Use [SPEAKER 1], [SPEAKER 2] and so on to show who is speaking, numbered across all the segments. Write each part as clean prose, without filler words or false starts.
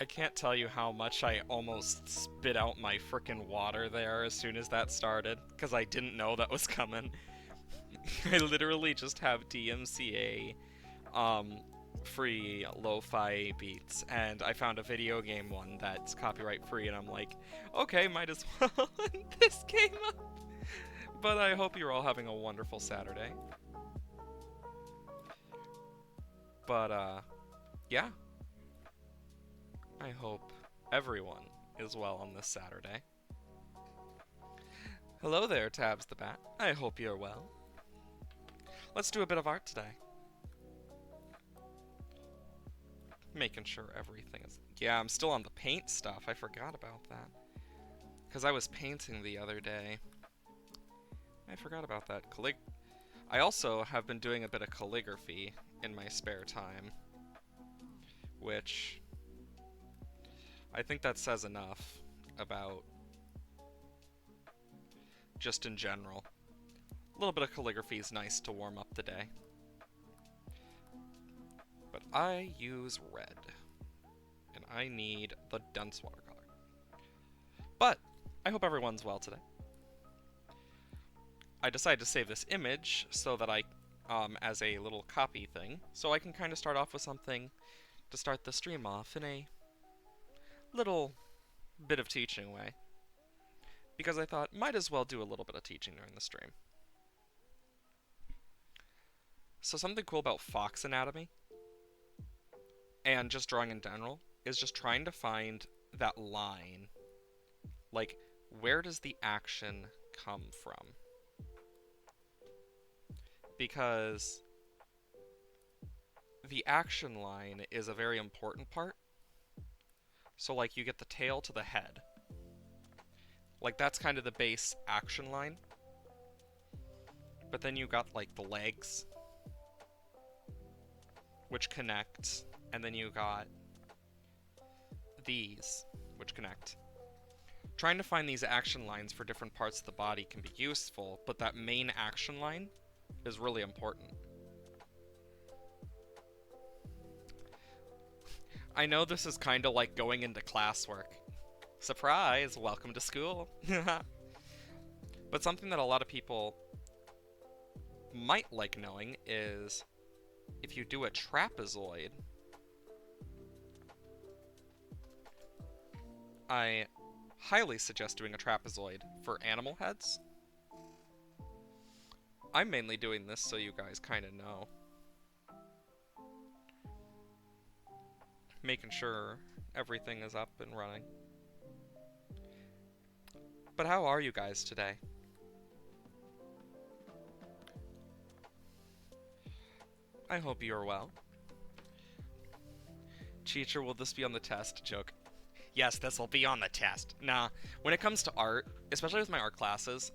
[SPEAKER 1] I can't tell you how much I almost spit out my frickin' water there as soon as that started, because I didn't know that was coming. I literally just have DMCA free lo-fi beats, and I found a video game one that's copyright free, and I'm like, okay, might as well. And this came up. But I hope you're all having a wonderful Saturday. But yeah, I hope everyone is well on this Saturday. Hello there, Tabs the Bat. I hope you're well. Let's do a bit of art today. Making sure everything is... Yeah, I'm still on the paint stuff. I forgot about that. Because I was painting the other day. I forgot about that. I also have been doing a bit of calligraphy in my spare time. Which... I think that says enough about... just in general. A little bit of calligraphy is nice to warm up the day. But I use red. And I need the Dunce watercolor. But I hope everyone's well today. I decided to save this image so that as a little copy thing, so I can kind of start off with something to start the stream off in a little bit of teaching way. Because I thought, might as well do a little bit of teaching during the stream. So something cool about fox anatomy, and just drawing in general, is just trying to find that line. Like, where does the action come from? Because the action line is a very important part. So, like, you get the tail to the head. Like, that's kind of the base action line. But then you got, like, the legs, which connect, and then you got these, which connect. Trying to find these action lines for different parts of the body can be useful, but that main action line is really important. I know this is kind of like going into classwork. Surprise! Welcome to school! But something that a lot of people might like knowing is if you do a trapezoid, I highly suggest doing a trapezoid for animal heads. I'm mainly doing this so you guys kind of know. Making sure everything is up and running. But how are you guys today? I hope you're well. Teacher, will this be on the test? Joke. Yes, this will be on the test. Nah, when it comes to art, especially with my art classes,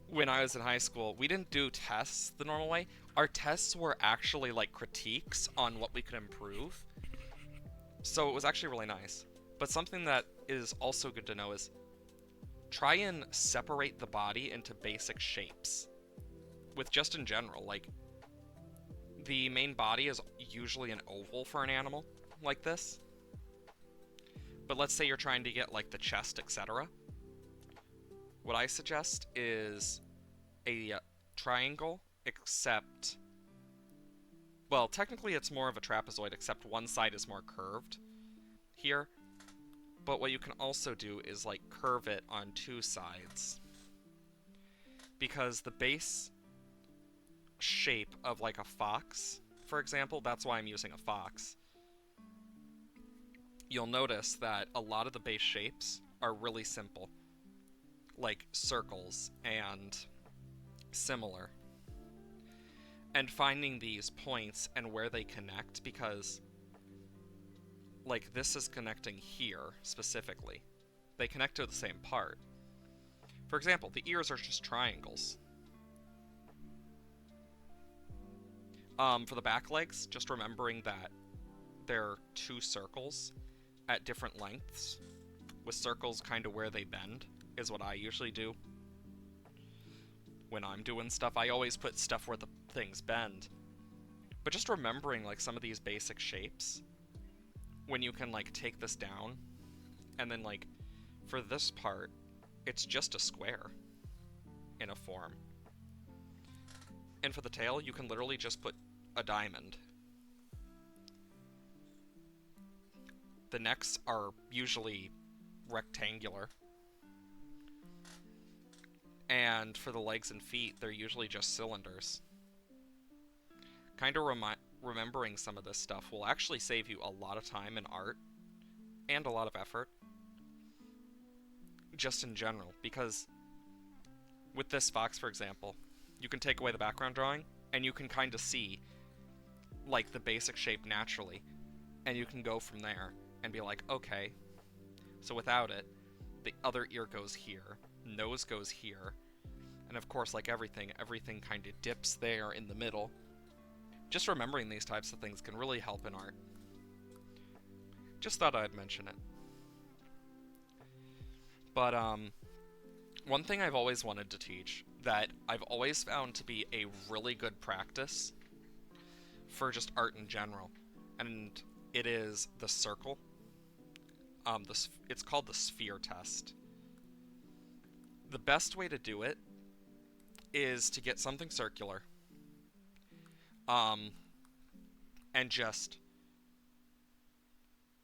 [SPEAKER 1] when I was in high school, we didn't do tests the normal way. Our tests were actually like critiques on what we could improve. So it was actually really nice. But something that is also good to know is try and separate the body into basic shapes. With just in general, like, the main body is usually an oval for an animal like this. But let's say you're trying to get, like, the chest, etc. What I suggest is a triangle, except... Well, technically it's more of a trapezoid, except one side is more curved here. But what you can also do is, like, curve it on two sides. Because the base shape of, like, a fox, for example, that's why I'm using a fox. You'll notice that a lot of the base shapes are really simple. Like circles and similar. And finding these points and where they connect, because like this is connecting here specifically. They connect to the same part. For example, the ears are just triangles. For the back legs, just remembering that they're two circles at different lengths, with circles kind of where they bend, is what I usually do. When I'm doing stuff, I always put stuff where the things bend. But just remembering like some of these basic shapes when you can like take this down and then like for this part it's just a square in a form. And for the tail you can literally just put a diamond. The necks are usually rectangular. And for the legs and feet, they're usually just cylinders. Kind of remembering some of this stuff will actually save you a lot of time in art and a lot of effort. Just in general, because with this fox, for example, you can take away the background drawing and you can kind of see like the basic shape naturally, and you can go from there and be like, okay, so without it, the other ear goes here, nose goes here, and of course, like everything kind of dips there in the middle. Just remembering these types of things can really help in art. Just thought I'd mention it. But, one thing I've always wanted to teach that I've always found to be a really good practice for just art in general, and it is the circle. It's called the sphere test. The best way to do it is to get something circular, and just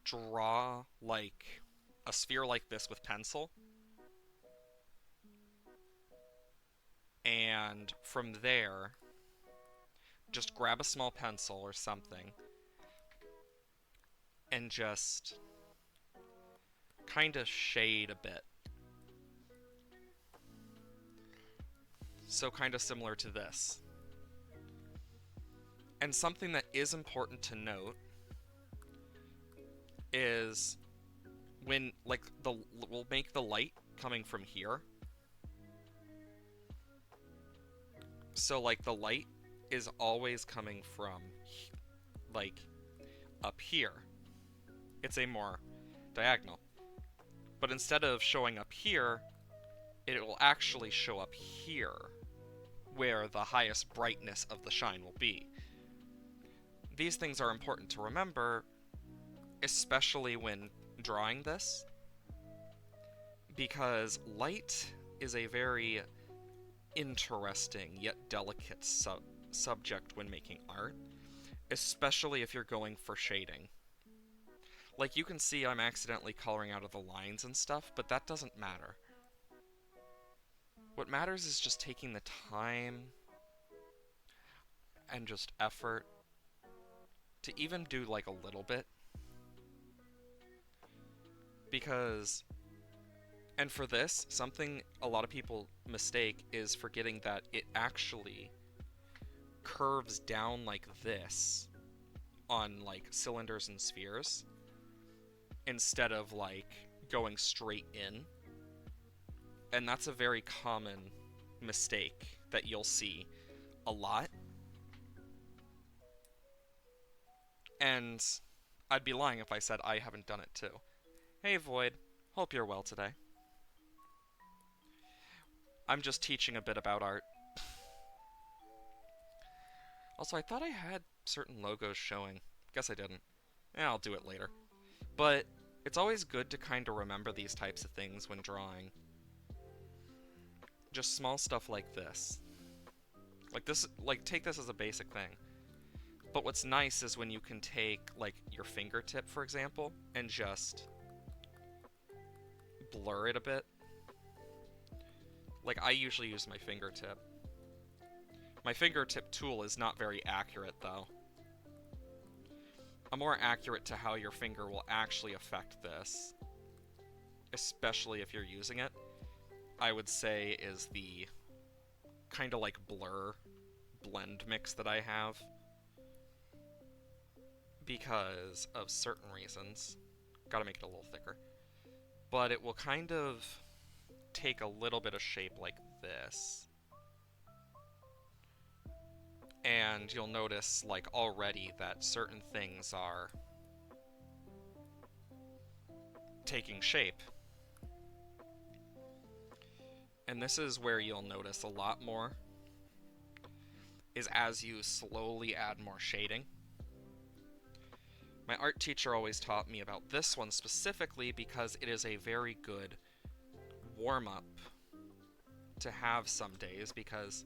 [SPEAKER 1] draw like a sphere like this with pencil, and from there just grab a small pencil or something and just kind of shade a bit. So kind of similar to this. And something that is important to note is when, like, we'll make the light coming from here. So, like, the light is always coming from, like, up here. It's a more diagonal. But instead of showing up here, it will actually show up here, where the highest brightness of the shine will be. These things are important to remember, especially when drawing this, because light is a very interesting yet delicate subject when making art, especially if you're going for shading. Like, you can see I'm accidentally coloring out of the lines and stuff, but that doesn't matter. What matters is just taking the time and just effort to even do like a little bit. Because, and for this, something a lot of people mistake is forgetting that it actually curves down like this on like cylinders and spheres instead of like going straight in. And that's a very common mistake that you'll see a lot. And I'd be lying if I said I haven't done it too. Hey Void, hope you're well today. I'm just teaching a bit about art. Also, I thought I had certain logos showing. Guess I didn't. I'll do it later. But it's always good to kind of remember these types of things when drawing. Just small stuff like this. Like this, like take this as a basic thing. But what's nice is when you can take like your fingertip, for example, and just blur it a bit. Like I usually use my fingertip. My fingertip tool is not very accurate though. A more accurate to how your finger will actually affect this, especially if you're using it, I would say is the kind of like blur blend mix that I have, because of certain reasons. Gotta make it a little thicker. But it will kind of take a little bit of shape like this. And you'll notice like already that certain things are taking shape. And this is where you'll notice a lot more, is as you slowly add more shading. My art teacher always taught me about this one specifically because it is a very good warm-up to have some days, because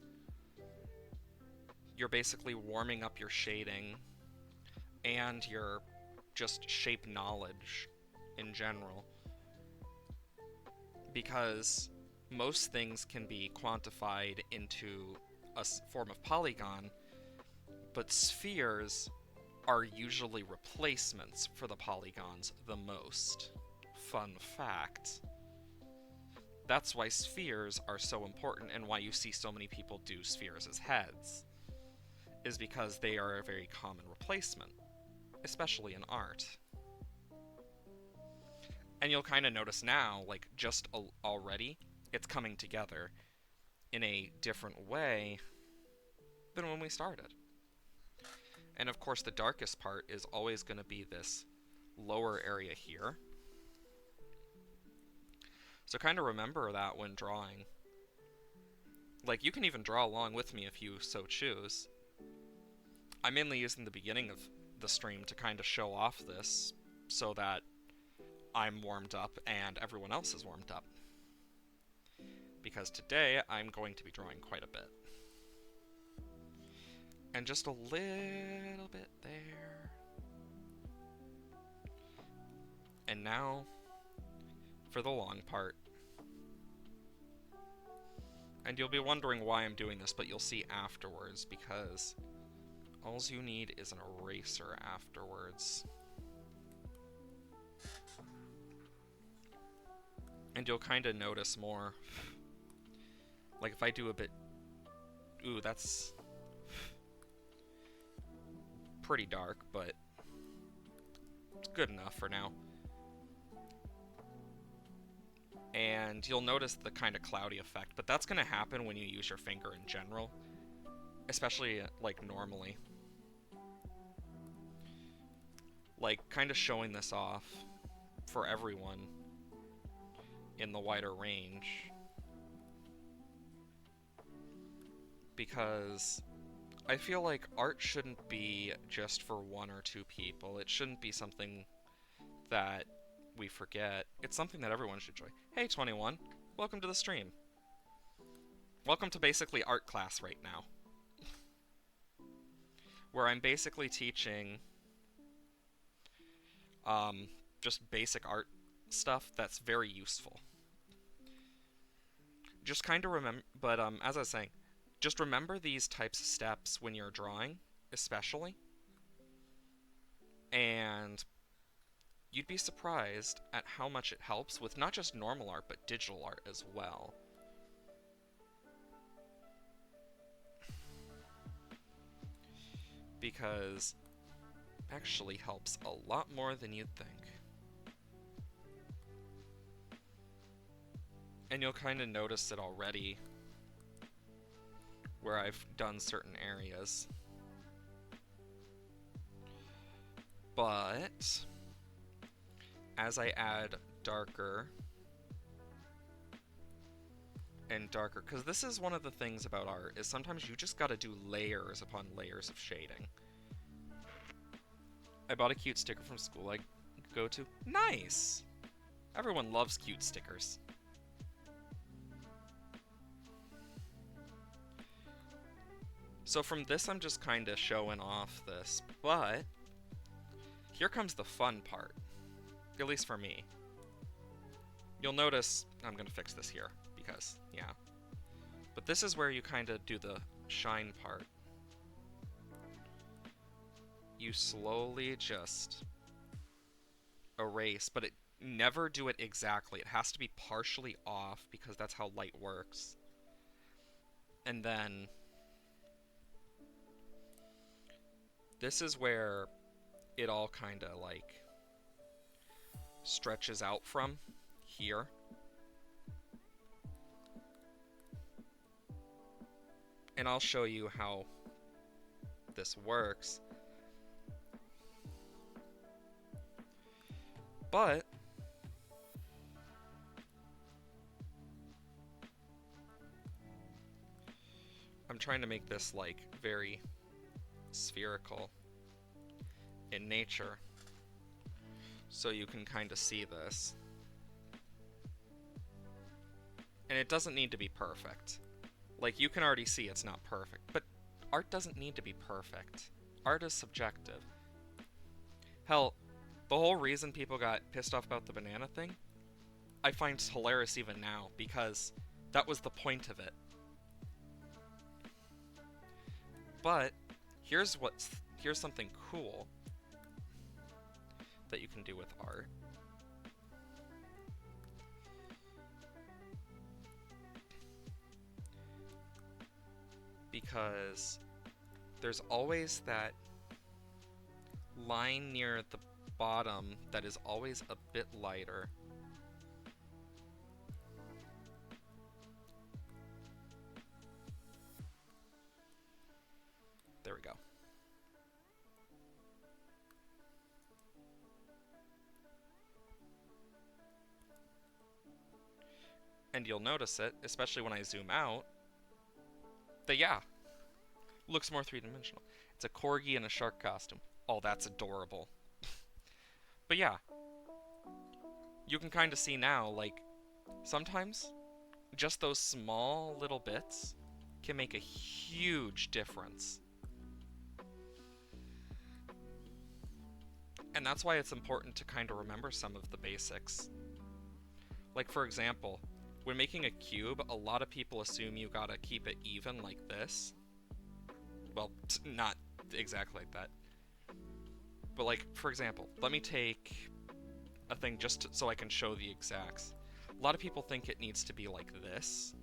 [SPEAKER 1] you're basically warming up your shading and your just shape knowledge in general. Because most things can be quantified into a form of polygon, but spheres are usually replacements for the polygons the most. Fun fact. That's why spheres are so important, and why you see so many people do spheres as heads, is because they are a very common replacement, especially in art. And you'll kind of notice now, like, just already, it's coming together in a different way than when we started. And of course, the darkest part is always going to be this lower area here. So kind of remember that when drawing. Like, you can even draw along with me if you so choose. I'm mainly using the beginning of the stream to kind of show off this, so that I'm warmed up and everyone else is warmed up. Because today, I'm going to be drawing quite a bit. And just a little bit there. And now, for the long part. And you'll be wondering why I'm doing this, but you'll see afterwards, because all you need is an eraser afterwards. And you'll kind of notice more. Like, if I do a bit... Ooh, that's pretty dark, but it's good enough for now. And you'll notice the kind of cloudy effect, but that's going to happen when you use your finger in general, especially, like, normally. Like, kind of showing this off for everyone in the wider range, because I feel like art shouldn't be just for one or two people. It shouldn't be something that we forget. It's something that everyone should enjoy. Hey, 21. Welcome to the stream. Welcome to basically art class right now, where I'm basically teaching just basic art stuff that's very useful. Just kind of remember, but as I was saying, just remember these types of steps when you're drawing, especially. And you'd be surprised at how much it helps with not just normal art, but digital art as well. Because it actually helps a lot more than you'd think. And you'll kind of notice it already where I've done certain areas. But as I add darker and darker, because this is one of the things about art, is sometimes you just gotta do layers upon layers of shading. I bought a cute sticker from school I go to. Nice! Everyone loves cute stickers. So from this, I'm just kind of showing off this, but here comes the fun part, at least for me. You'll notice, I'm going to fix this here, because, yeah. But this is where you kind of do the shine part. You slowly just erase, but never do it exactly. It has to be partially off, because that's how light works. And then this is where it all kind of, like, stretches out from here. And I'll show you how this works. But I'm trying to make this, like, very spherical in nature. so you can kind of see this. And it doesn't need to be perfect. Like, you can already see it's not perfect, but art doesn't need to be perfect. Art is subjective. Hell, the whole reason people got pissed off about the banana thing, I find hilarious even now, because that was the point of it. But here's something cool that you can do with art. Because there's always that line near the bottom that is always a bit lighter. There we go. And you'll notice it, especially when I zoom out, that yeah, looks more three-dimensional. It's a corgi in a shark costume. Oh, that's adorable. But yeah, you can kind of see now, like, sometimes just those small little bits can make a huge difference. And that's why it's important to kind of remember some of the basics. Like, for example, when making a cube, a lot of people assume you gotta keep it even like this. Well, not exactly like that. But like, for example, let me take a thing just so I can show the exacts. A lot of people think it needs to be like this.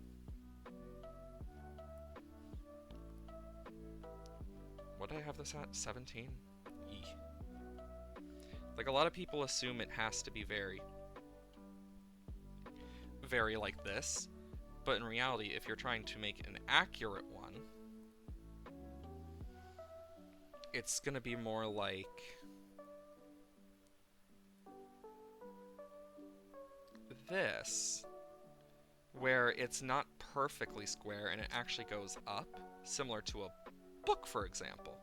[SPEAKER 1] What did I have this at? 17? Like, a lot of people assume it has to be very like this. But in reality, if you're trying to make an accurate one, it's gonna be more like this, where it's not perfectly square and it actually goes up, similar to a book, for example.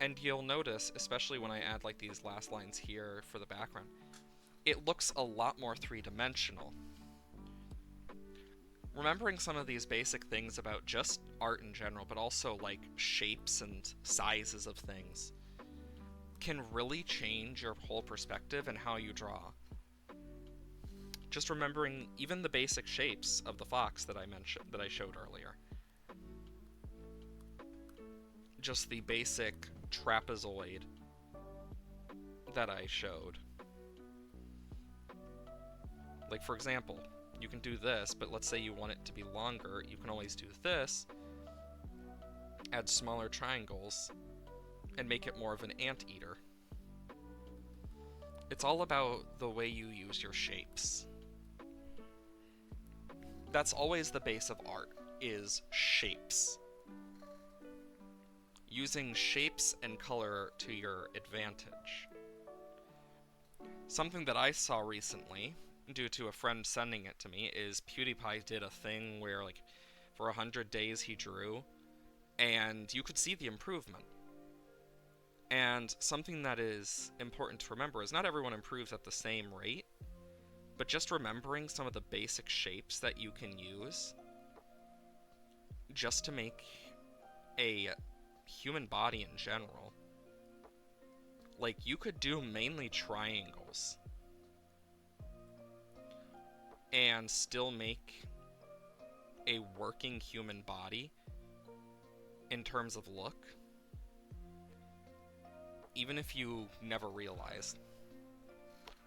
[SPEAKER 1] And you'll notice, especially when I add like these last lines here for the background, it looks a lot more three-dimensional. Remembering some of these basic things about just art in general, but also like shapes and sizes of things, can really change your whole perspective and how you draw. Just remembering even the basic shapes of the fox that I showed earlier. Just the basic trapezoid that I showed. Like, for example, you can do this, but let's say you want it to be longer, you can always do this, add smaller triangles, and make it more of an anteater. It's all about the way you use your shapes. That's always the base of art, is shapes. Using shapes and color to your advantage. Something that I saw recently, due to a friend sending it to me, is PewDiePie did a thing where, like, for 100 days he drew, and you could see the improvement. And something that is important to remember is not everyone improves at the same rate, but just remembering some of the basic shapes that you can use just to make a human body in general. Like, you could do mainly triangles and still make a working human body in terms of look, even if you never realized.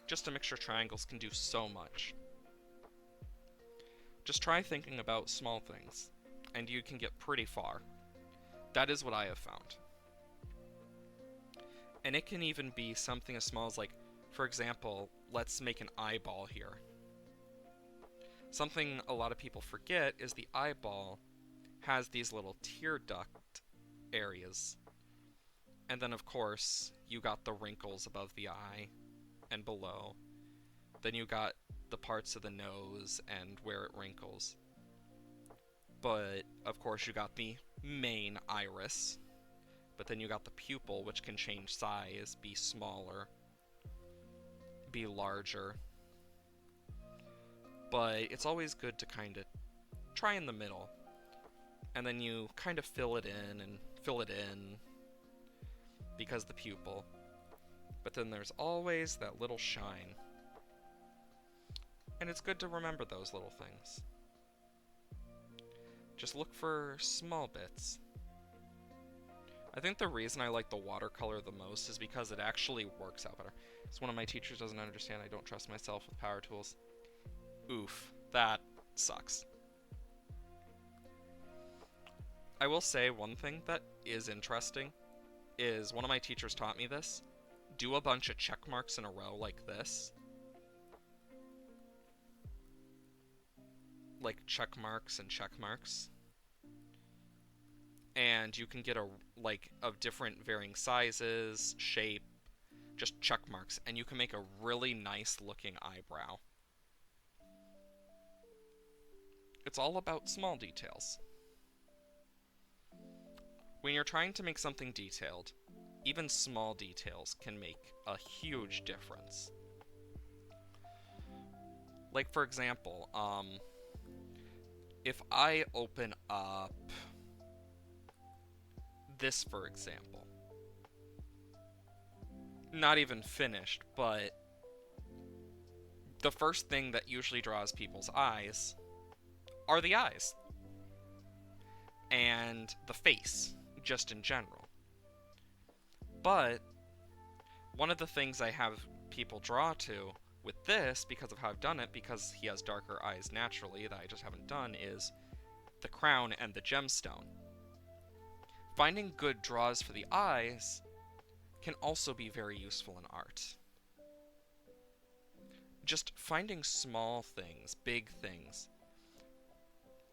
[SPEAKER 1] Just a mixture of triangles can do so much. Just try thinking about small things, and you can get pretty far. That is what I have found. And it can even be something as small as, like, for example, let's make an eyeball here. Something a lot of people forget is the eyeball has these little tear duct areas. And then, of course, you got the wrinkles above the eye and below. Then you got the parts of the nose and where it wrinkles. But, of course, you got the main iris. But then you got the pupil, which can change size, be smaller, be larger. But it's always good to kind of try in the middle. And then you kind of fill it in and fill it in because the pupil. But then there's always that little shine. And it's good to remember those little things. Just look for small bits. I think the reason I like the watercolor the most is because it actually works out better. So one of my teachers doesn't understand I don't trust myself with power tools. Oof, that sucks. I will say one thing that is interesting is one of my teachers taught me this. Do a bunch of check marks in a row like this. Like check marks and check marks. And you can get of different varying sizes, shape, just check marks, and you can make a really nice looking eyebrow. It's all about small details. When you're trying to make something detailed, even small details can make a huge difference. Like, for example, if I open up this, for example, not even finished, but the first thing that usually draws people's eyes are the eyes and the face, just in general. But one of the things I have people draw to with this, because of how I've done it, because he has darker eyes naturally that I just haven't done, is the crown and the gemstone. Finding good draws for the eyes can also be very useful in art. Just finding small things, big things.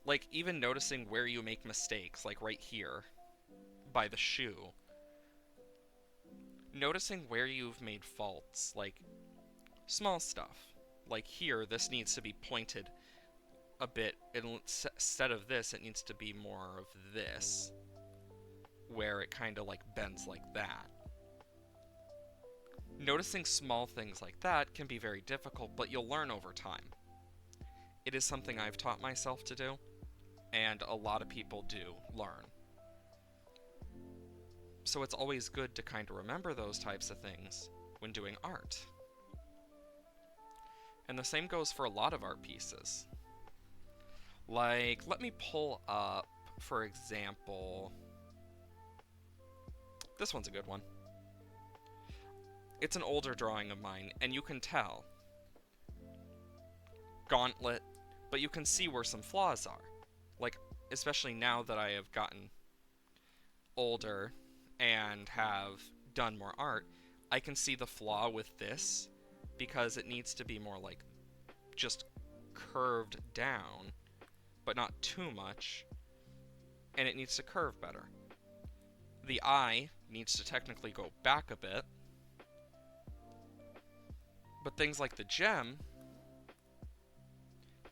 [SPEAKER 1] Like even noticing where you make mistakes, like right here, by the shoe. Noticing where you've made faults, like small stuff. Like here, this needs to be pointed a bit, and instead of this, it needs to be more of this, where it kind of like bends like that. Noticing small things like that can be very difficult, but you'll learn over time. It is something I've taught myself to do, and a lot of people do learn. So it's always good to kind of remember those types of things when doing art. And the same goes for a lot of art pieces. Like, let me pull up, for example, this one's a good one. It's an older drawing of mine, and you can tell. Gauntlet, but you can see where some flaws are. Like, especially now that I have gotten older and have done more art, I can see the flaw with this because it needs to be more like just curved down, but not too much, and it needs to curve better. The eye needs to technically go back a bit, but things like the gem,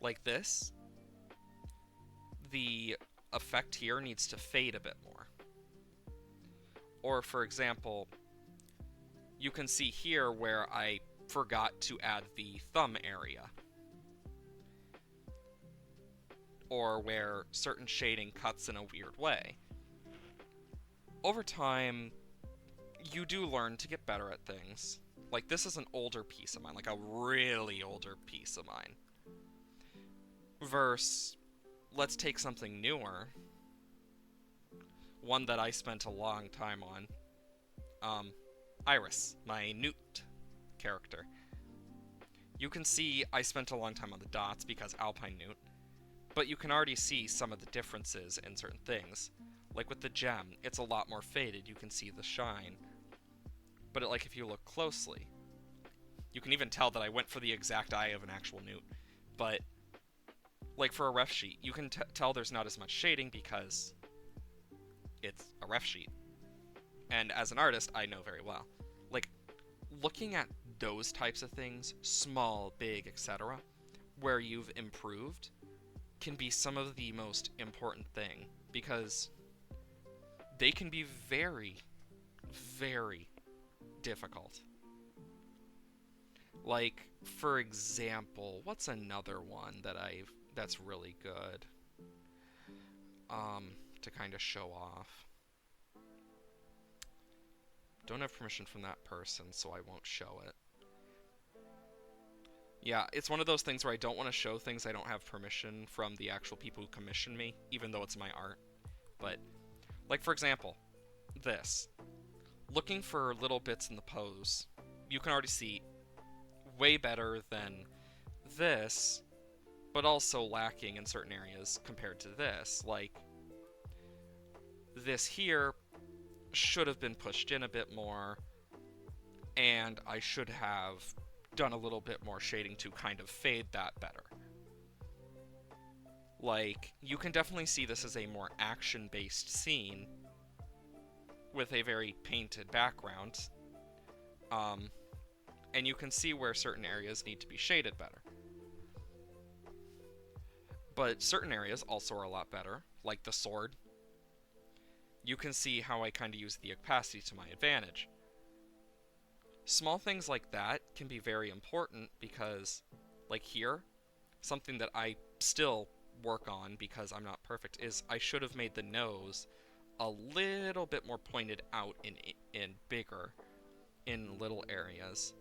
[SPEAKER 1] like this, the effect here needs to fade a bit more. Or, for example, you can see here where I forgot to add the thumb area. Or where certain shading cuts in a weird way. Over time, you do learn to get better at things. Like, this is an older piece of mine, like a really older piece of mine. Versus, let's take something newer. One that I spent a long time on. Iris, my Newt character. You can see I spent a long time on the dots because Alpine Newt, but you can already see some of the differences in certain things. Like with the gem, it's a lot more faded, you can see the shine. But like if you look closely, you can even tell that I went for the exact eye of an actual Newt. But like for a ref sheet, you can tell there's not as much shading because it's a ref sheet. And as an artist, I know very well. Like, looking at those types of things, small, big, etc., where you've improved, can be some of the most important thing. Because they can be very, very difficult. Like, for example, what's another one that's really good? To kind of show off. Don't have permission from that person, so I won't show it. Yeah, it's one of those things where I don't want to show things I don't have permission from the actual people who commission me, even though it's my art. But, like for example, this. Looking for little bits in the pose, you can already see way better than this, but also lacking in certain areas compared to this. Like, this here should have been pushed in a bit more, and I should have done a little bit more shading to kind of fade that better. Like, you can definitely see this as a more action-based scene with a very painted background, and you can see where certain areas need to be shaded better. But certain areas also are a lot better, like the sword. You can see how I kind of use the opacity to my advantage. Small things like that can be very important because, like here, something that I still work on because I'm not perfect is I should have made the nose a little bit more pointed out in bigger in little areas.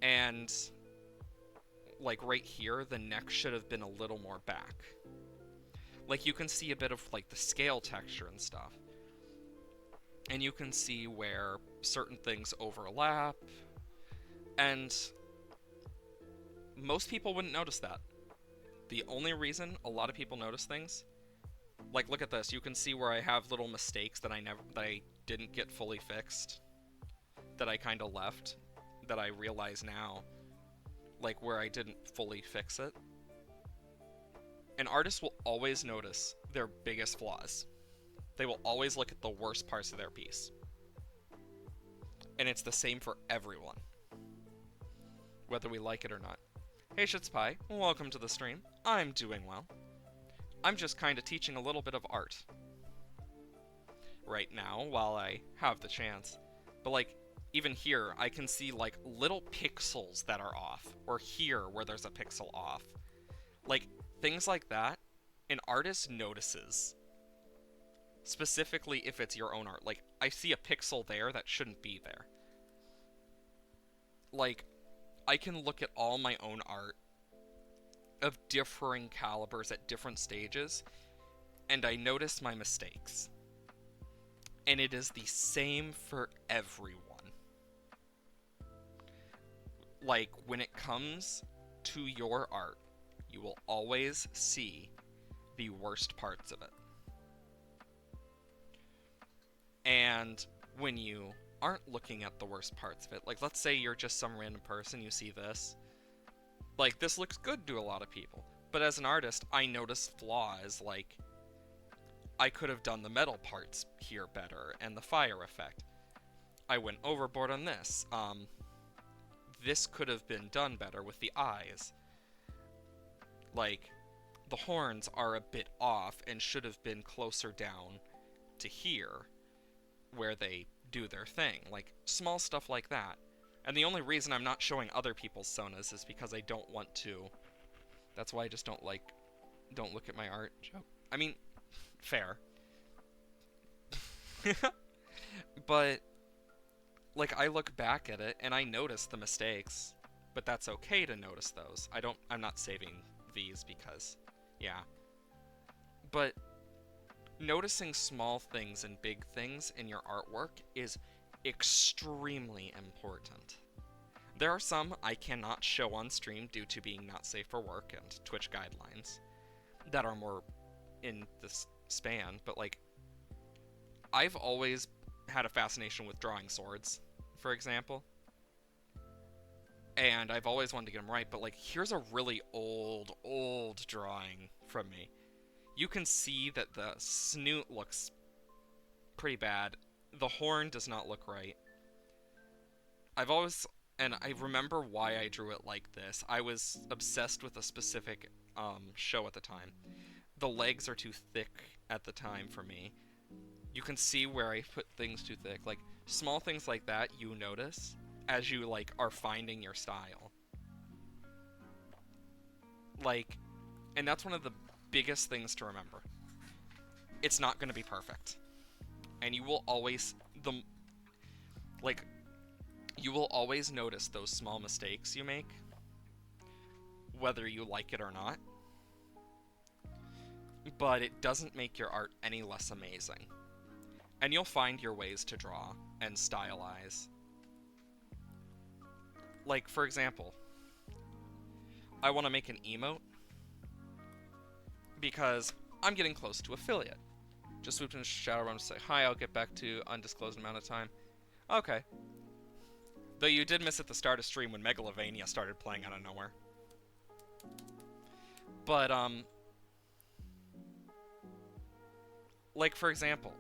[SPEAKER 1] And like right here, the neck should have been a little more back. Like you can see a bit of like the scale texture and stuff. And you can see where certain things overlap. And most people wouldn't notice that. The only reason a lot of people notice things, like look at this, you can see where I have little mistakes that I didn't get fully fixed, that I kind of left, that I realize now, like where I didn't fully fix it. An artist will always notice their biggest flaws. They will always look at the worst parts of their piece. And it's the same for everyone, whether we like it or not. Hey Shitspie, welcome to the stream. I'm doing well. I'm just kind of teaching a little bit of art right now while I have the chance. But like, even here, I can see like little pixels that are off, or here where there's a pixel off. Like, things like that, an artist notices. Specifically if it's your own art. Like, I see a pixel there that shouldn't be there. Like, I can look at all my own art of differing calibers at different stages, and I notice my mistakes. And it is the same for everyone. Like, when it comes to your art, you will always see the worst parts of it. And when you aren't looking at the worst parts of it, like let's say you're just some random person, you see this, like this looks good to a lot of people, but as an artist I notice flaws, like I could have done the metal parts here better and the fire effect. I went overboard on this. This could have been done better with the eyes. Like, the horns are a bit off and should have been closer down to here, where they do their thing. Like, small stuff like that. And the only reason I'm not showing other people's sonas is because I don't want to. That's why I just don't look at my art. Joke. I mean, fair. But, like, I look back at it and I notice the mistakes, but that's okay to notice those. I'm not saving these because, yeah. But noticing small things and big things in your artwork is extremely important. There are some I cannot show on stream due to being not safe for work and Twitch guidelines that are more in this span, but like, I've always had a fascination with drawing swords, for example. And I've always wanted to get them right, but like, here's a really old drawing from me. You can see that the snoot looks pretty bad. The horn does not look right. And I remember why I drew it like this. I was obsessed with a specific show at the time. The legs are too thick at the time for me. You can see where I put things too thick. Like, small things like that you notice as you, like, are finding your style. Like, and that's one of the biggest things to remember. It's not going to be perfect. And you will always, like, you will always notice those small mistakes you make, whether you like it or not. But it doesn't make your art any less amazing. And you'll find your ways to draw and stylize. Like, for example, I want to make an emote because I'm getting close to affiliate. Just swooped in Shadowrun to say, hi, I'll get back to undisclosed amount of time. Okay. Though you did miss at the start of stream when Megalovania started playing out of nowhere. But, like, for example,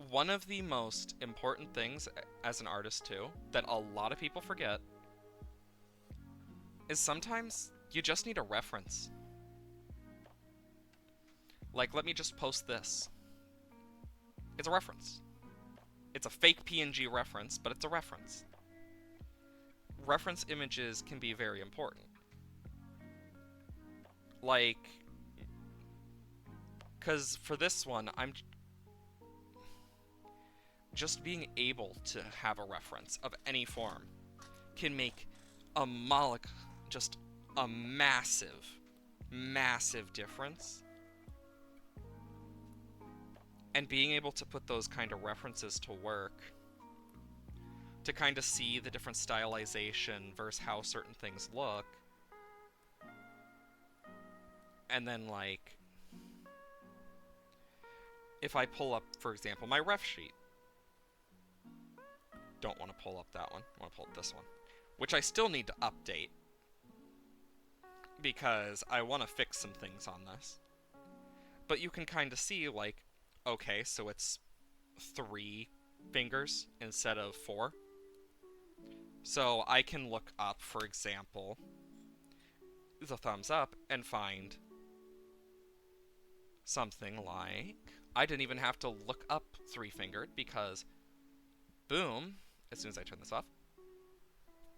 [SPEAKER 1] one of the most important things as an artist, too, that a lot of people forget is sometimes you just need a reference. Like, let me just post this. It's a reference. It's a fake PNG reference, but it's a reference. Reference images can be very important. Like, because for this one, I'm just being able to have a reference of any form can make a just a massive, massive difference. And being able to put those kind of references to work, to kind of see the different stylization versus how certain things look, and then, like, if I pull up, for example, my ref sheet, don't want to pull up that one, I want to pull up this one, which I still need to update, because I want to fix some things on this. But you can kind of see, like, okay, so it's 3 fingers instead of 4. So I can look up, for example, the thumbs up and find something like, I didn't even have to look up 3-fingered because, boom, as soon as I turn this off,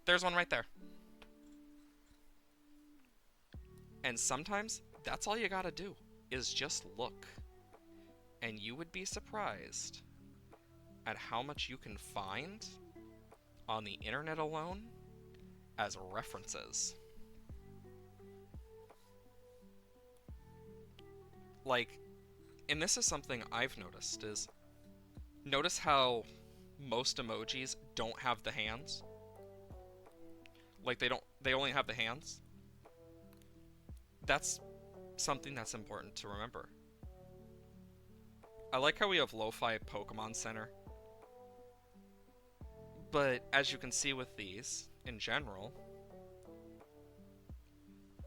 [SPEAKER 1] there's one right there. And sometimes that's all you gotta do, is just look. And you would be surprised at how much you can find on the internet alone as references. Like, and this is something I've noticed, is notice how most emojis don't have the hands? Like, they only have the hands? That's something that's important to remember. I like how we have Lo-Fi Pokemon Center. But as you can see with these, in general,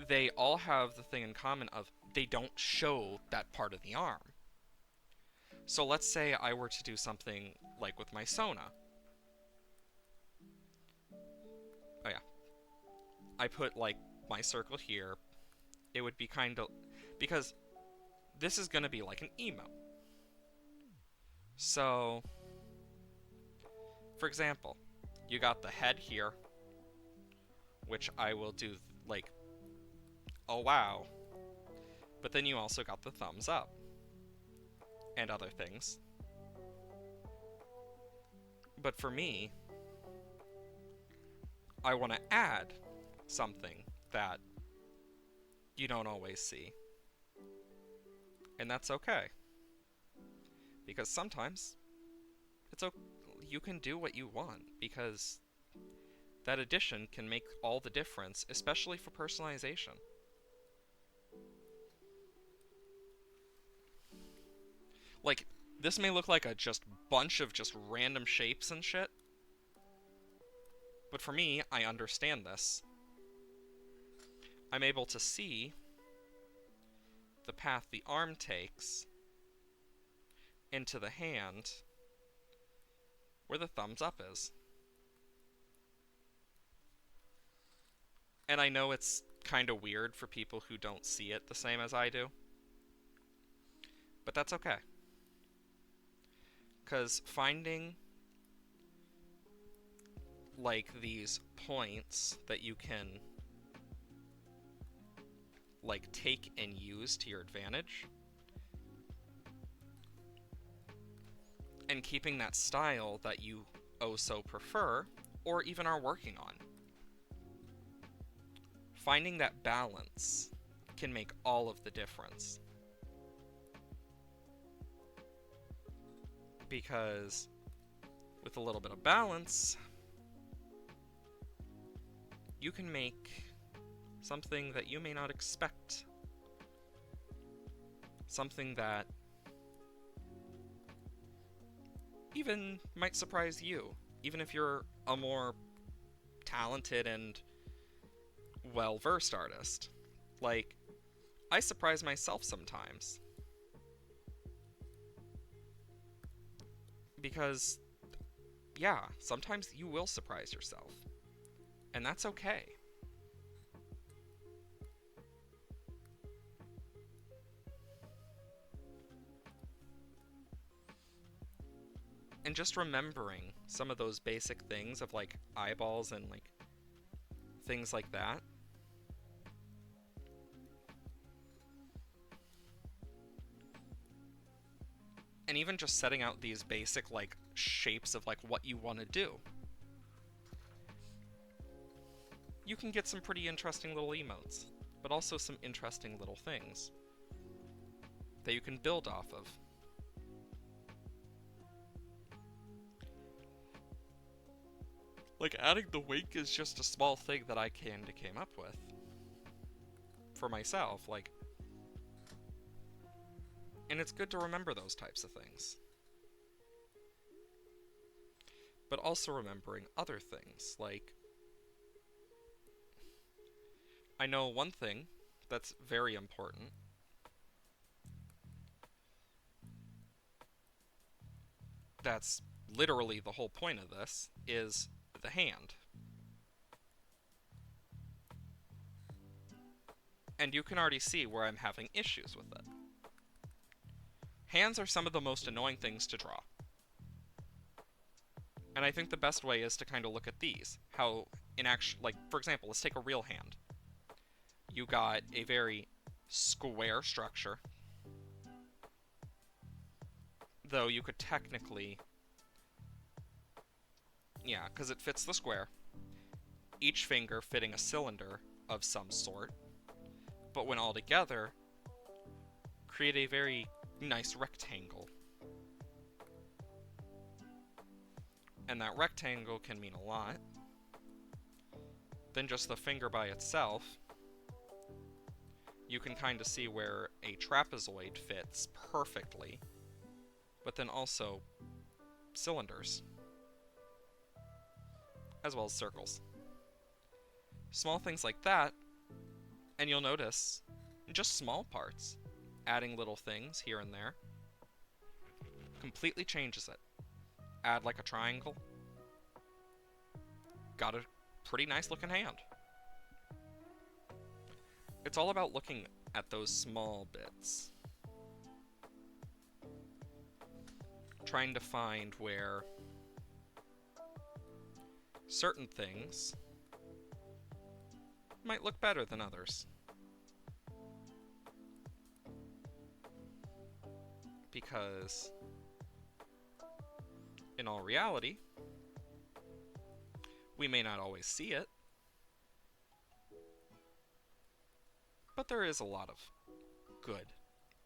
[SPEAKER 1] they all have the thing in common of they don't show that part of the arm. So let's say I were to do something like with my Sona. Oh yeah. I put, like, my circle here. It would be kind of... because this is going to be like an emote. So, for example, you got the head here, which I will do, like, oh wow. But then you also got the thumbs up, and other things. But for me, I want to add something that you don't always see. And that's okay. Because sometimes you can do what you want, because that addition can make all the difference, especially for personalization. Like, this may look like a just bunch of just random shapes and shit, but for me, I understand this. I'm able to see the path the arm takes into the hand where the thumbs up is. And I know it's kind of weird for people who don't see it the same as I do, but that's okay. Because finding, like, these points that you can, like, take and use to your advantage, and keeping that style that you oh so prefer, or even are working on. Finding that balance can make all of the difference. Because with a little bit of balance, you can make something that you may not expect. Something that even might surprise you, even if you're a more talented and well-versed artist. Like, I surprise myself sometimes. Because, yeah, sometimes you will surprise yourself. And that's okay. And just remembering some of those basic things of, like, eyeballs and, like, things like that. And even just setting out these basic, like, shapes of, like, what you want to do. You can get some pretty interesting little emotes, but also some interesting little things that you can build off of. Like, adding the wink is just a small thing that I kinda came up with. For myself, like... And it's good to remember those types of things. But also remembering other things, like... I know one thing that's very important. That's literally the whole point of this, is the hand. And you can already see where I'm having issues with it. Hands are some of the most annoying things to draw. And I think the best way is to kind of look at these. How, like, for example, let's take a real hand. You got a very square structure. Though you could technically... Yeah, because it fits the square. Each finger fitting a cylinder of some sort. But when all together, create a very nice rectangle. And that rectangle can mean a lot. Then just the finger by itself, you can kind of see where a trapezoid fits perfectly, but then also cylinders, as well as circles. Small things like that, and you'll notice just small parts, adding little things here and there, completely changes it. Add like a triangle, got a pretty nice looking hand. It's all about looking at those small bits. Trying to find where certain things might look better than others. Because, in all reality, we may not always see it, but there is a lot of good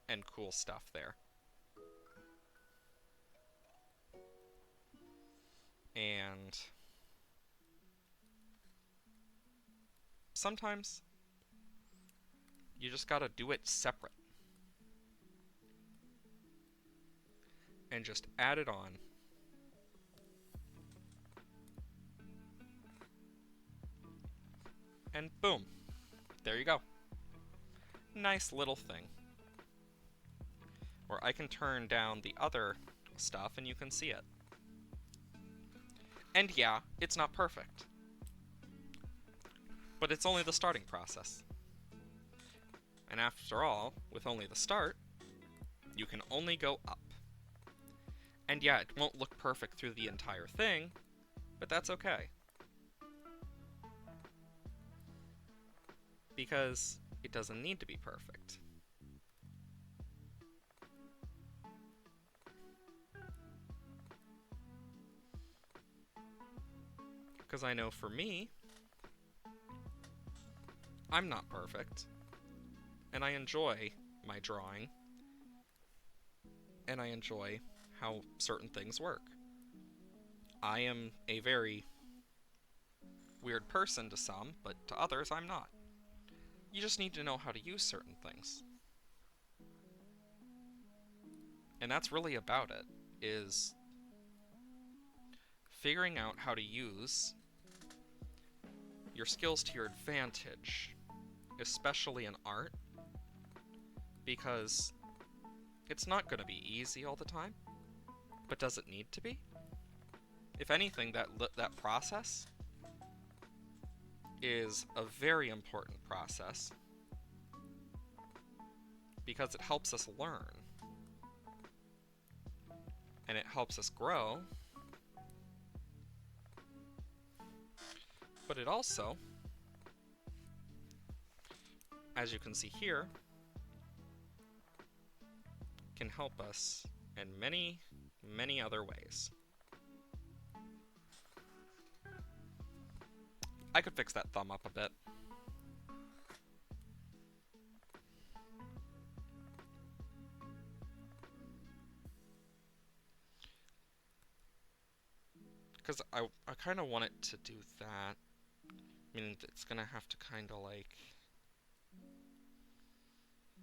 [SPEAKER 1] and cool stuff there. And sometimes you just gotta do it separate. And just add it on. And boom. There you go. Nice little thing. Or I can turn down the other stuff and you can see it. And yeah, it's not perfect. But it's only the starting process. And after all, with only the start, you can only go up. And yeah, it won't look perfect through the entire thing, but that's okay. Because it doesn't need to be perfect. Because I know for me, I'm not perfect, and I enjoy my drawing, and I enjoy how certain things work. I am a very weird person to some, but to others I'm not. You just need to know how to use certain things. And that's really about it, is figuring out how to use your skills to your advantage, especially in art, because it's not going to be easy all the time, but does it need to be? If anything, that process is a very important process because it helps us learn and it helps us grow, but it also, as you can see here, can help us in many, many other ways. I could fix that thumb up a bit. Because I kind of want it to do that. Meaning that it's going to have to kind of like...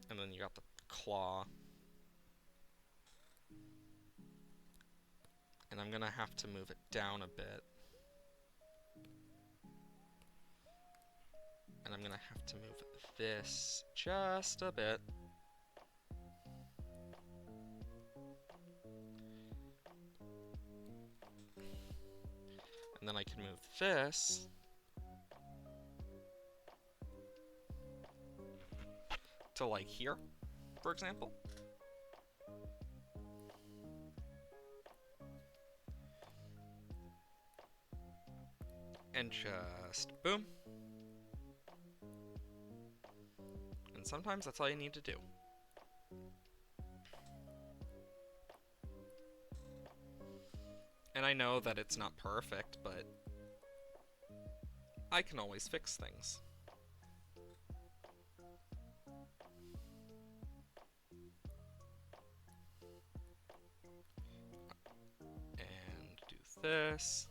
[SPEAKER 1] And then you got the claw. And I'm going to have to move it down a bit. And I'm going to have to move this just a bit. And then I can move this to like here, for example. And just boom. And sometimes that's all you need to do. And I know that it's not perfect, but I can always fix things. And do this.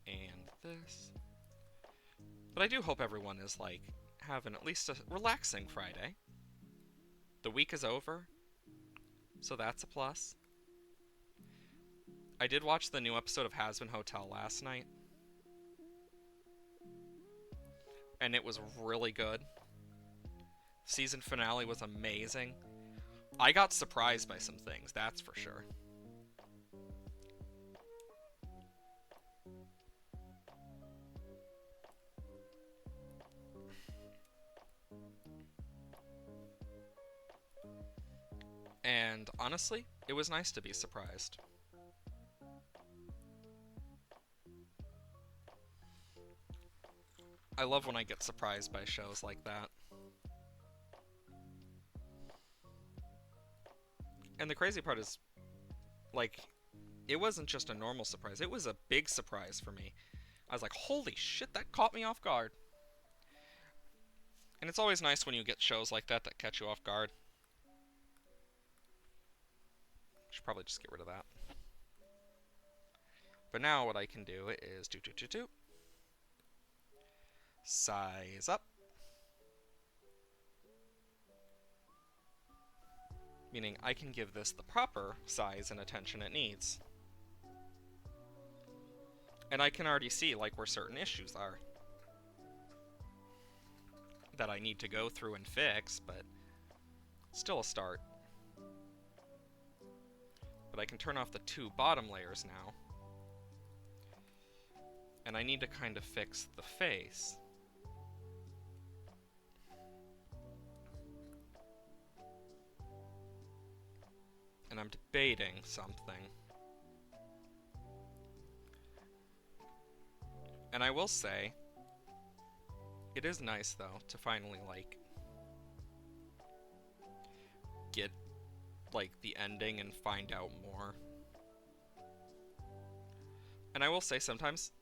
[SPEAKER 1] And this. But I do hope everyone is, like, having at least a relaxing Friday. The week is over, so that's a plus. I did watch the new episode of Hazbin Hotel last night. And it was really good. Season finale was amazing. I got surprised by some things, that's for sure. And honestly, it was nice to be surprised. I love when I get surprised by shows like that. And the crazy part is, like, it wasn't just a normal surprise, it was a big surprise for me. I was like, holy shit, that caught me off guard. And it's always nice when you get shows like that that catch you off guard. Should probably just get rid of that. But now what I can do is size up. Meaning I can give this the proper size and attention it needs. And I can already see, like, where certain issues are that I need to go through and fix, but still a start. But I can turn off the two bottom layers now. And I need to kind of fix the face. and I'm debating something. And I will say, it is nice, though, to finally, like, get, like, the ending and find out more. And I will say, sometimes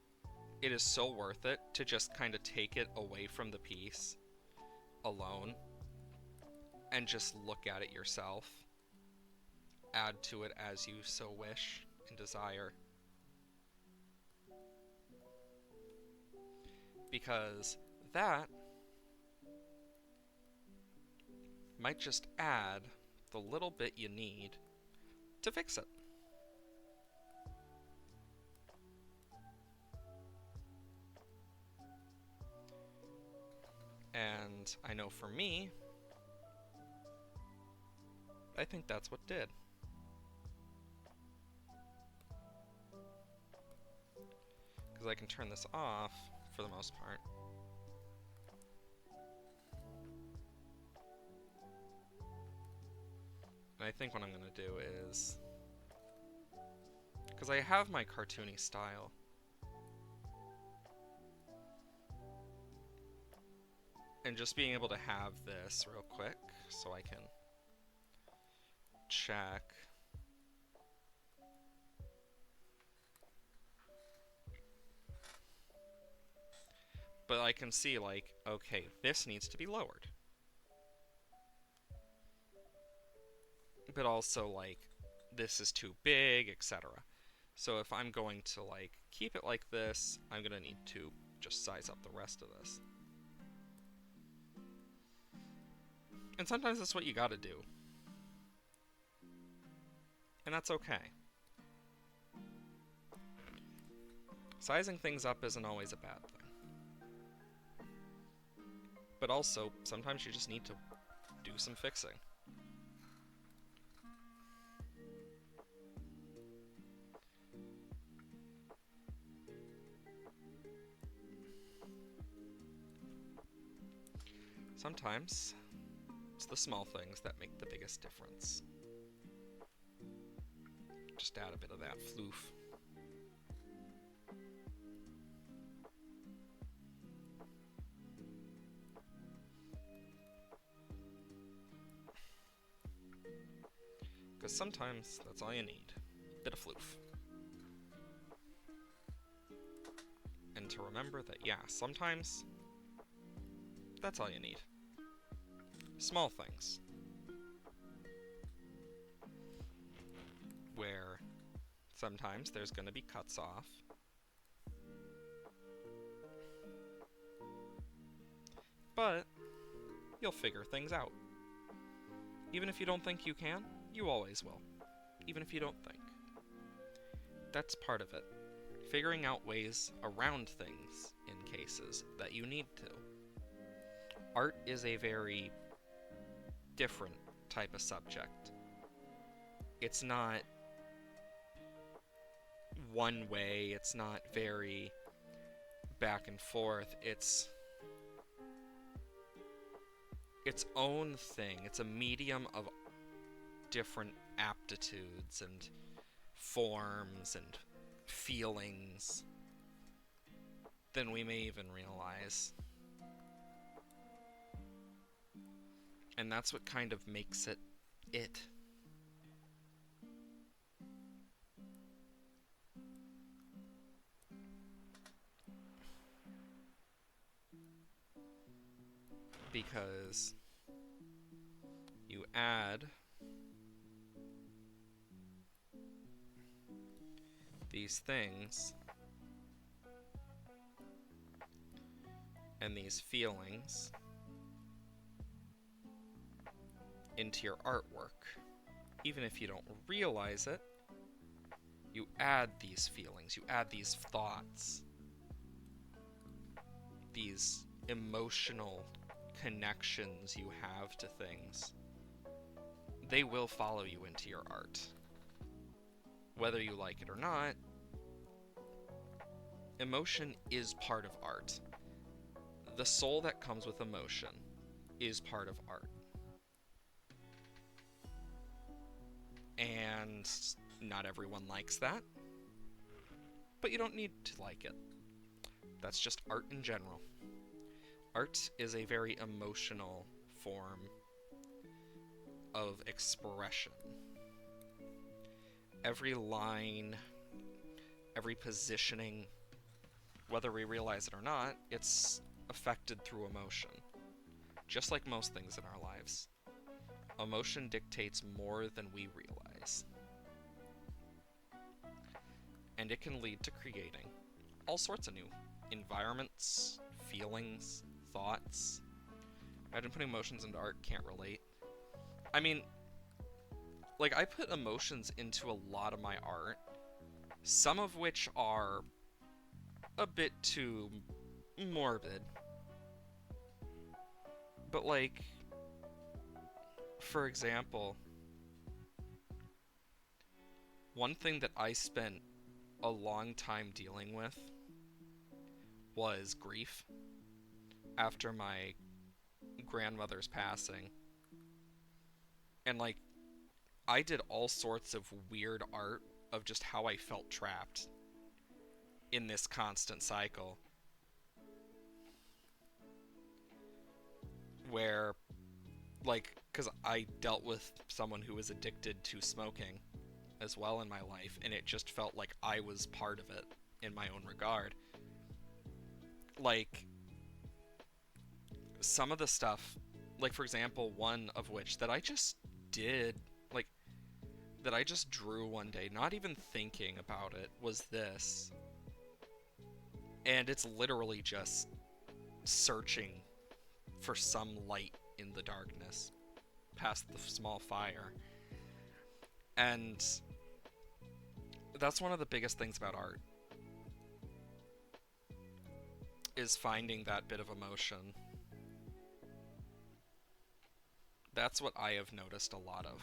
[SPEAKER 1] it is so worth it to just kind of take it away from the piece alone and just look at it yourself. Add to it as you so wish and desire. Because that might just add the little bit you need to fix it. And I know for me, I think that's what did. Because I can turn this off for the most part. And I think what I'm going to do is, because I have my cartoony style, and just being able to have this real quick so I can check. But I can see, like, okay, this needs to be lowered. But also, like, this is too big, etc. So if I'm going to, like, keep it like this, I'm going to need to just size up the rest of this. And sometimes that's what you gotta do. And that's okay. Sizing things up isn't always a bad thing. But also, sometimes you just need to do some fixing. Sometimes, it's the small things that make the biggest difference. Just add a bit of that floof. Because sometimes that's all you need. A bit of floof. And to remember that, yeah, sometimes that's all you need. Small things. Where sometimes there's going to be cuts off. But you'll figure things out. Even if you don't think you can, you always will. Even if you don't think. That's part of it. Figuring out ways around things in cases that you need to. Art is a very different type of subject. It's not one way, it's not very back and forth, it's its own thing. It's a medium of different aptitudes and forms and feelings than we may even realize. And that's what kind of makes it it. Because you add these things and these feelings into your artwork. Even if you don't realize it, you add these feelings, you add these thoughts, these emotional connections you have to things. They will follow you into your art. Whether you like it or not, emotion is part of art. The soul that comes with emotion is part of art. And not everyone likes that, but you don't need to like it. That's just art in general. Art is a very emotional form of expression. Every line, every positioning, whether we realize it or not, it's affected through emotion. Just like most things in our lives. Emotion dictates more than we realize. And it can lead to creating all sorts of new environments, feelings, thoughts. Imagine putting emotions into art, can't relate. I mean, like, I put emotions into a lot of my art, some of which are a bit too morbid. But, like, for example, one thing that I spent a long time dealing with was grief after my grandmother's passing. And, like, I did all sorts of weird art of just how I felt trapped in this constant cycle. Where, like, because I dealt with someone who was addicted to smoking as well in my life, and it just felt like I was part of it in my own regard. Like, some of the stuff, like, for example, one of which that I just did, like, that I just drew one day, not even thinking about it, was this. And it's literally just searching for some light in the darkness past the small fire. And that's one of the biggest things about art, is finding that bit of emotion. That's what I have noticed a lot of.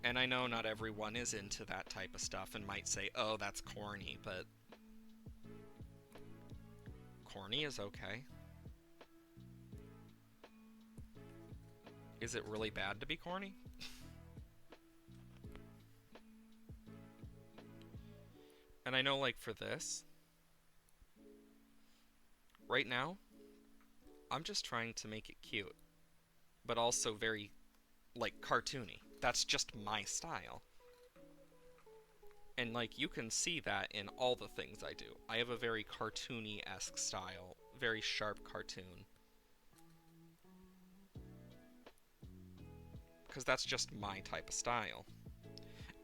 [SPEAKER 1] And I know not everyone is into that type of stuff and might say, oh, that's corny, but corny is okay. Is it really bad to be corny? And I know, like, for this, right now, I'm just trying to make it cute, but also very, like, cartoony. That's just my style. And, like, you can see that in all the things I do. I have a very cartoony-esque style, very sharp cartoon. Because that's just my type of style.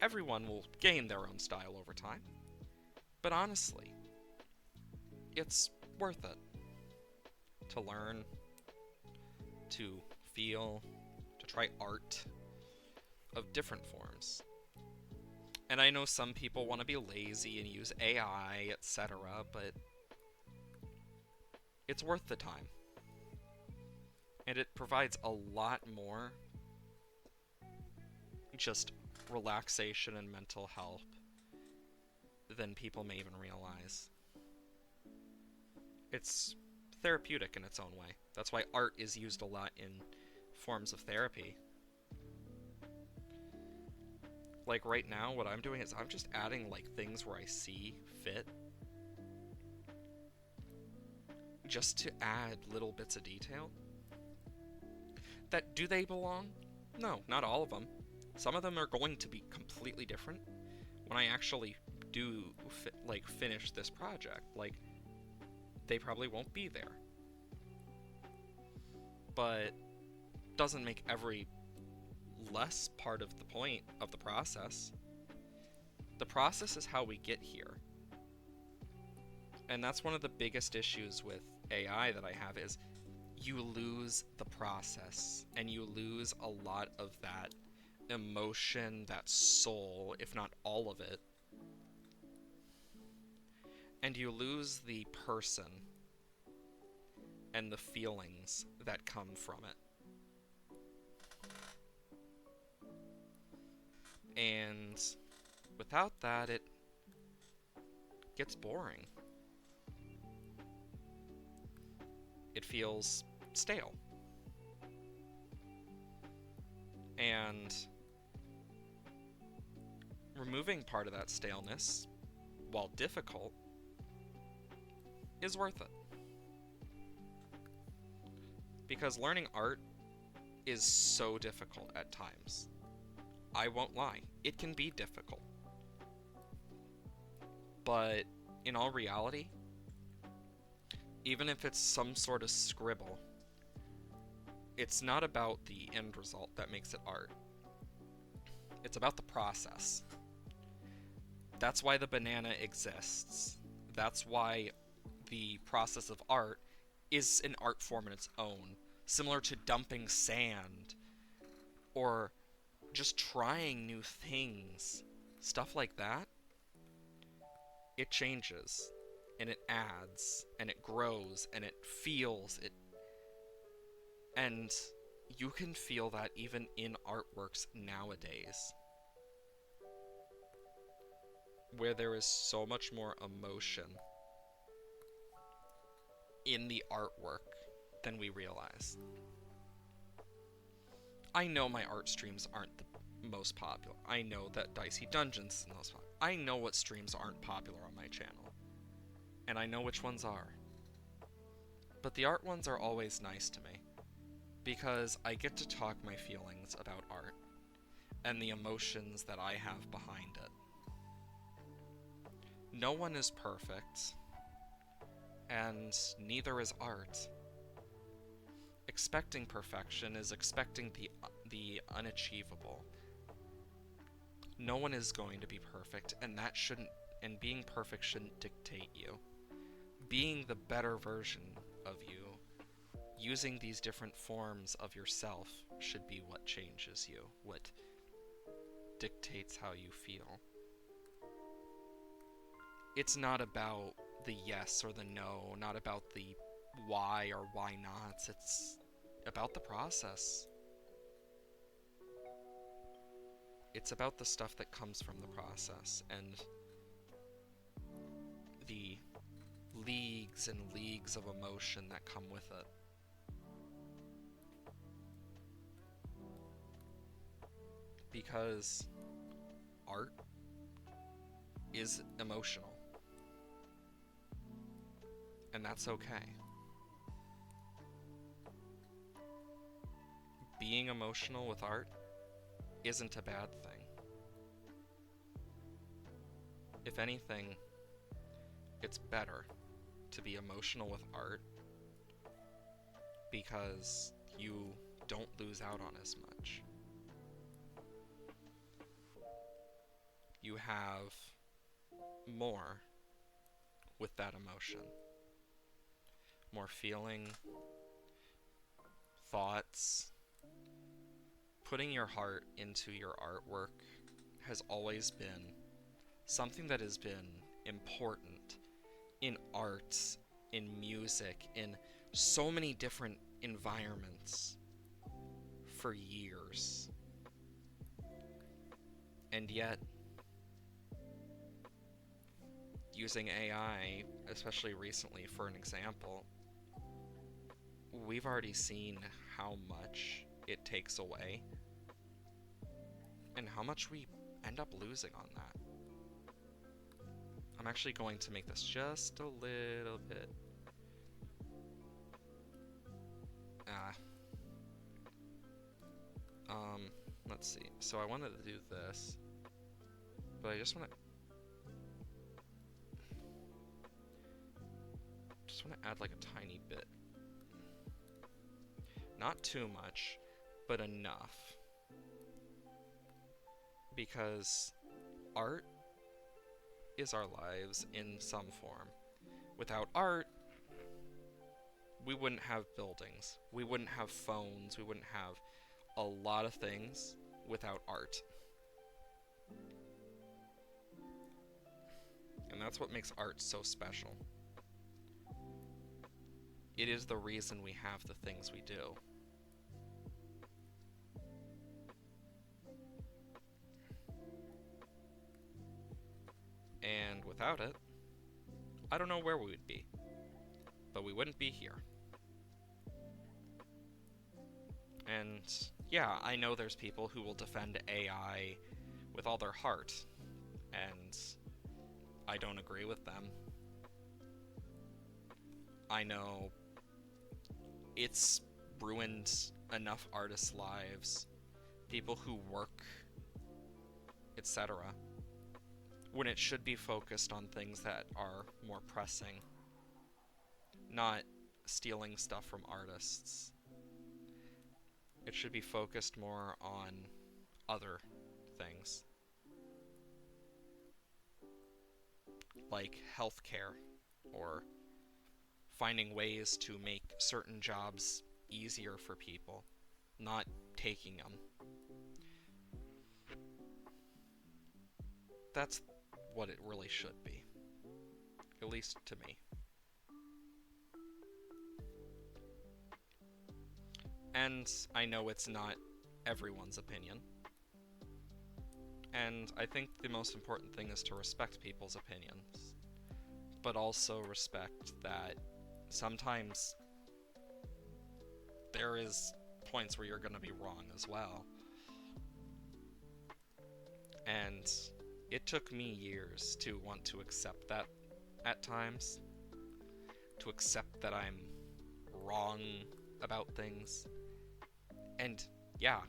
[SPEAKER 1] Everyone will gain their own style over time. But honestly, it's worth it to learn, to feel, to try art of different forms. And I know some people want to be lazy and use AI, etc., but it's worth the time. And it provides a lot more just relaxation and mental health than people may even realize. It's therapeutic in its own way. That's why art is used a lot in forms of therapy. Like, right now, what I'm doing is I'm just adding, like, things where I see fit, just to add little bits of detail. That, do they belong? No, not all of them. Some of them are going to be completely different when I actually do, finish this project. Like, they probably won't be there. But doesn't make every less part of the point of the process. The process is how we get here. And that's one of the biggest issues with AI that I have, is you lose the process, and you lose a lot of that emotion, that soul, if not all of it. And you lose the person and the feelings that come from it. And without that, it gets boring. It feels stale. And removing part of that staleness, while difficult, is worth it. Because learning art is so difficult at times. I won't lie, it can be difficult. But in all reality, even if it's some sort of scribble, it's not about the end result that makes it art. It's about the process. That's why the banana exists. That's why the process of art is an art form in its own, similar to dumping sand or just trying new things. Stuff like that. It changes and it adds and it grows and it feels it. And you can feel that even in artworks nowadays, where there is so much more emotion in the artwork than we realize. I know my art streams aren't the most popular. I know that Dicey Dungeons is the most popular. I know what streams aren't popular on my channel. And I know which ones are. But the art ones are always nice to me, because I get to talk my feelings about art and the emotions that I have behind it. No one is perfect, and neither is art. Expecting perfection is expecting the unachievable. No one is going to be perfect, and being perfect shouldn't dictate you. Being the better version of you, using these different forms of yourself, should be what changes you, what dictates how you feel. It's not about the yes or the no, not about the why or why nots. It's about the process. It's about the stuff that comes from the process and the leagues and leagues of emotion that come with it. Because art is emotional. And that's okay. Being emotional with art isn't a bad thing. If anything, it's better to be emotional with art because you don't lose out on as much. You have more with that emotion. More feeling, thoughts. Putting your heart into your artwork has always been something that has been important in art, in music, in so many different environments for years. And yet, using AI, especially recently for an example, we've already seen how much it takes away and how much we end up losing on that. I'm actually going to make this just a little bit let's see. So I wanted to do this, but I just want to add like a tiny bit. Not too much, but enough. Because art is our lives in some form. Without art, we wouldn't have buildings. We wouldn't have phones. We wouldn't have a lot of things without art. And that's what makes art so special. It is the reason we have the things we do. And without it, I don't know where we would be. But we wouldn't be here. And yeah, I know there's people who will defend AI with all their heart, and I don't agree with them. I know it's ruined enough artists' lives, people who work, etc., when it should be focused on things that are more pressing, not stealing stuff from artists. It should be focused more on other things, like healthcare, or finding ways to make certain jobs easier for people, not taking them. That's what it really should be, at least to me. And I know it's not everyone's opinion. And I think the most important thing is to respect people's opinions, but also respect that sometimes there is points where you're going to be wrong as well. And it took me years to want to accept that at times, to accept that I'm wrong about things. And yeah,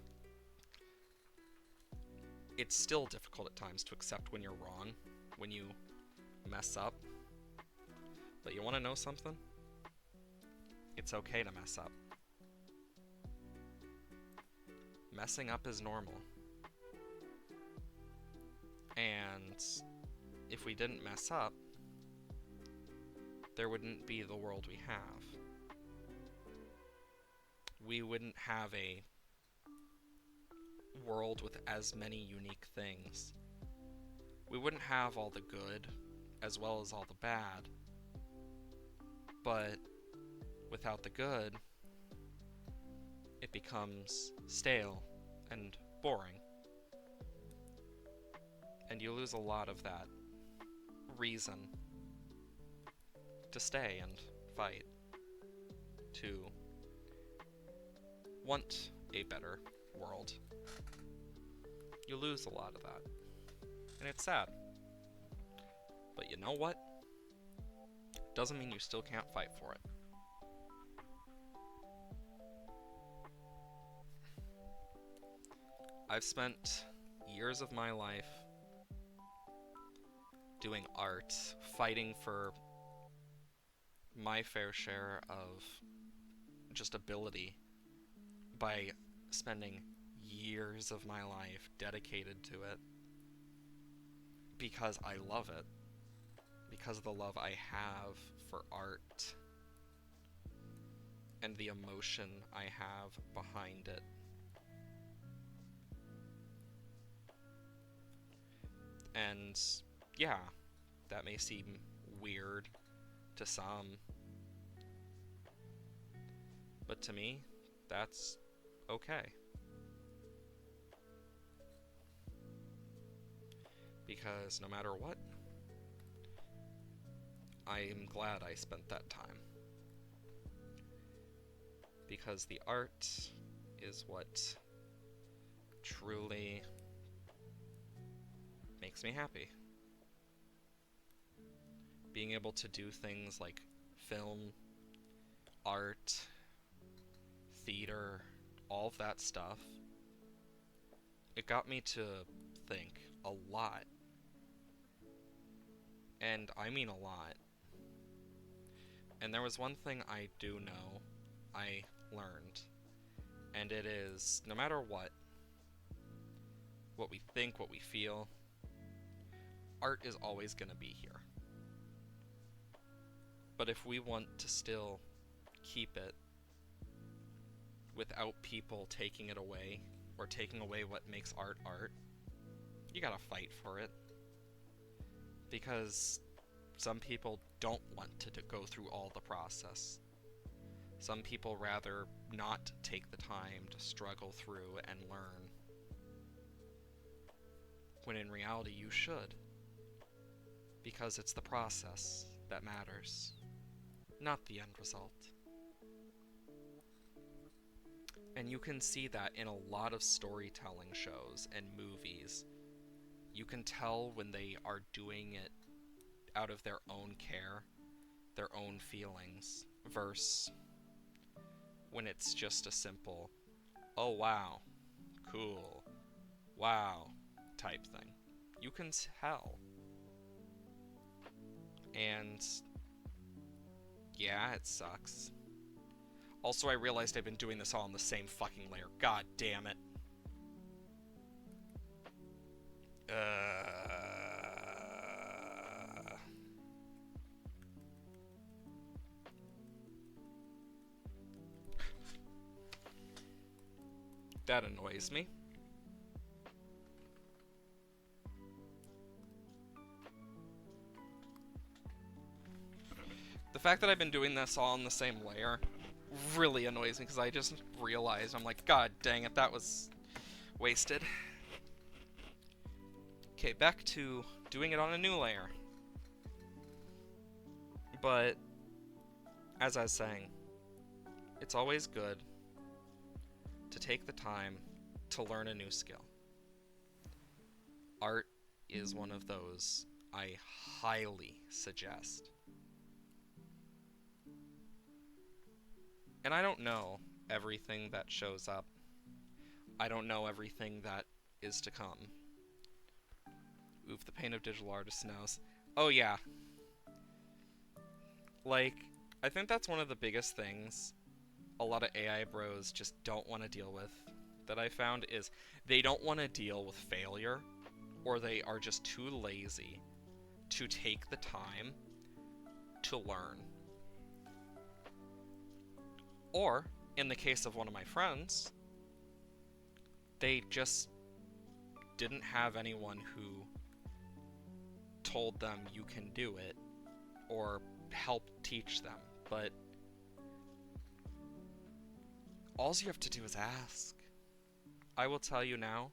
[SPEAKER 1] it's still difficult at times to accept when you're wrong, when you mess up. But you want to know something? It's okay to mess up. Messing up is normal. And if we didn't mess up, there wouldn't be the world we have. We wouldn't have a world with as many unique things. We wouldn't have all the good as well as all the bad. But without the good, it becomes stale and boring. And you lose a lot of that reason to stay and fight, to want a better world. You lose a lot of that. And it's sad. But you know what? Doesn't mean you still can't fight for it. I've spent years of my life doing art, fighting for my fair share of just ability by spending years of my life dedicated to it because I love it, because of the love I have for art and the emotion I have behind it. And yeah, that may seem weird to some, but to me, that's okay. Because no matter what, I am glad I spent that time. Because the art is what truly makes me happy. Being able to do things like film, art, theater, all of that stuff, it got me to think a lot. And I mean a lot. And there was one thing I do know I learned, and it is, no matter what we think, what we feel, art is always going to be here. But if we want to still keep it without people taking it away, or taking away what makes art art, you gotta fight for it. Because some people don't want to go through all the process. Some people rather not take the time to struggle through and learn. When in reality you should. Because it's the process that matters, not the end result. And you can see that in a lot of storytelling shows and movies. You can tell when they are doing it out of their own care, their own feelings, versus when it's just a simple, oh wow, cool, wow, type thing. You can tell. And yeah, it sucks. Also, I realized I've been doing this all on the same fucking layer. God damn it. That annoys me. The fact that I've been doing this all on the same layer really annoys me because I just realized, I'm like, god dang it, that was wasted. Okay, back to doing it on a new layer. But, as I was saying, it's always good to take the time to learn a new skill. Art is one of those I highly suggest. And I don't know everything that shows up. I don't know everything that is to come. Oof, the pain of digital artists knows. Oh yeah. Like, I think that's one of the biggest things a lot of AI bros just don't want to deal with that I found is they don't want to deal with failure, or they are just too lazy to take the time to learn. Or, in the case of one of my friends, they just didn't have anyone who told them you can do it or help teach them. But all you have to do is ask. I will tell you now,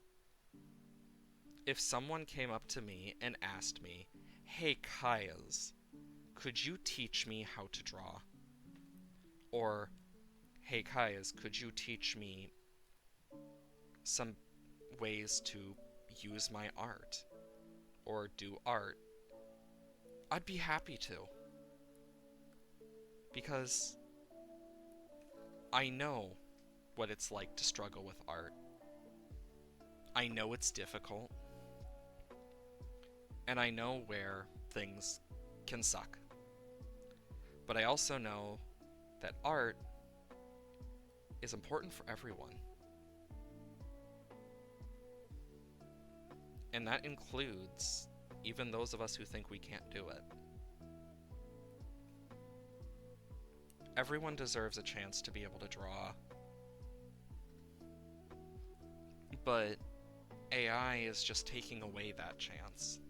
[SPEAKER 1] if someone came up to me and asked me, hey Kayas, could you teach me how to draw? Or, hey Kayas, could you teach me some ways to use my art? Or do art? I'd be happy to. Because I know what it's like to struggle with art. I know it's difficult. And I know where things can suck. But I also know that art is important for everyone. And that includes even those of us who think we can't do it. Everyone deserves a chance to be able to draw. But AI is just taking away that chance.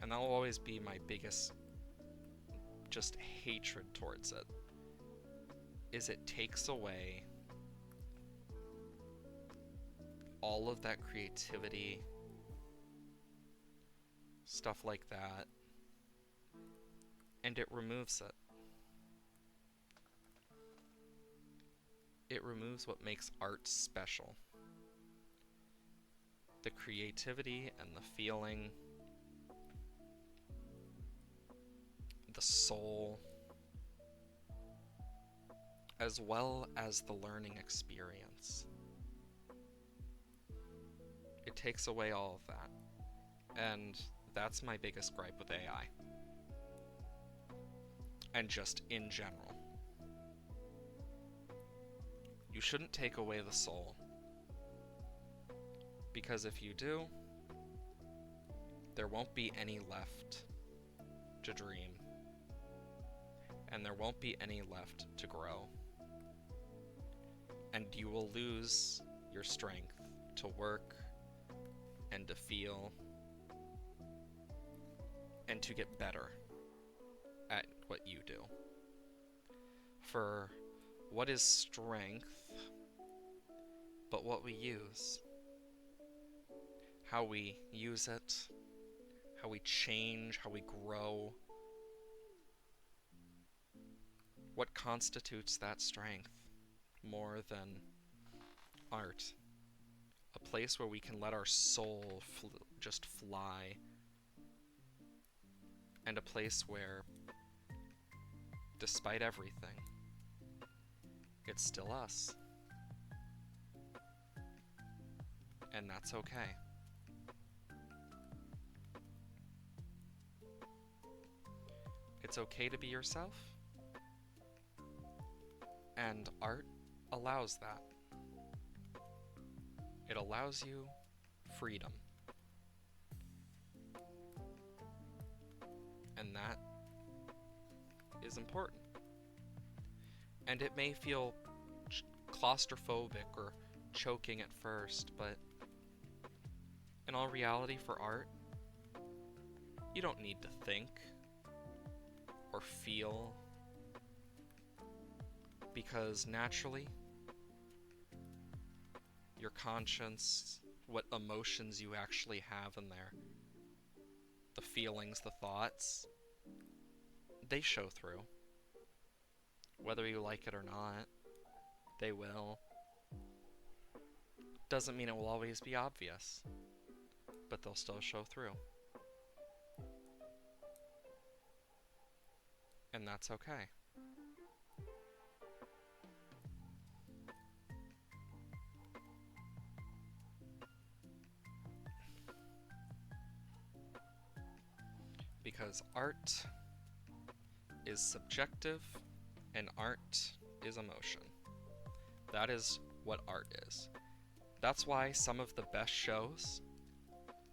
[SPEAKER 1] And that will always be my biggest just hatred towards it. Is it takes away all of that creativity, stuff like that, and it removes it. It removes what makes art special. The creativity and the feeling, the soul, as well as the learning experience. It takes away all of that. And that's my biggest gripe with AI. And just in general. You shouldn't take away the soul. Because if you do, there won't be any left to dream. And there won't be any left to grow. And you will lose your strength to work and to feel and to get better at what you do. For what is strength but what we use? How we use it, how we change, how we grow. What constitutes that strength? more than art. A place where we can let our soul just fly. And a place where, despite everything, it's still us. And that's okay. It's okay to be yourself. And art allows that. It allows you freedom. And that is important. And it may feel claustrophobic or choking at first, but in all reality, for art, you don't need to think or feel, because naturally, your conscience, what emotions you actually have in there, the feelings, the thoughts, they show through. Whether you like it or not, they will. Doesn't mean it will always be obvious, but they'll still show through. And that's okay. Because art is subjective and art is emotion. That is what art is. That's why some of the best shows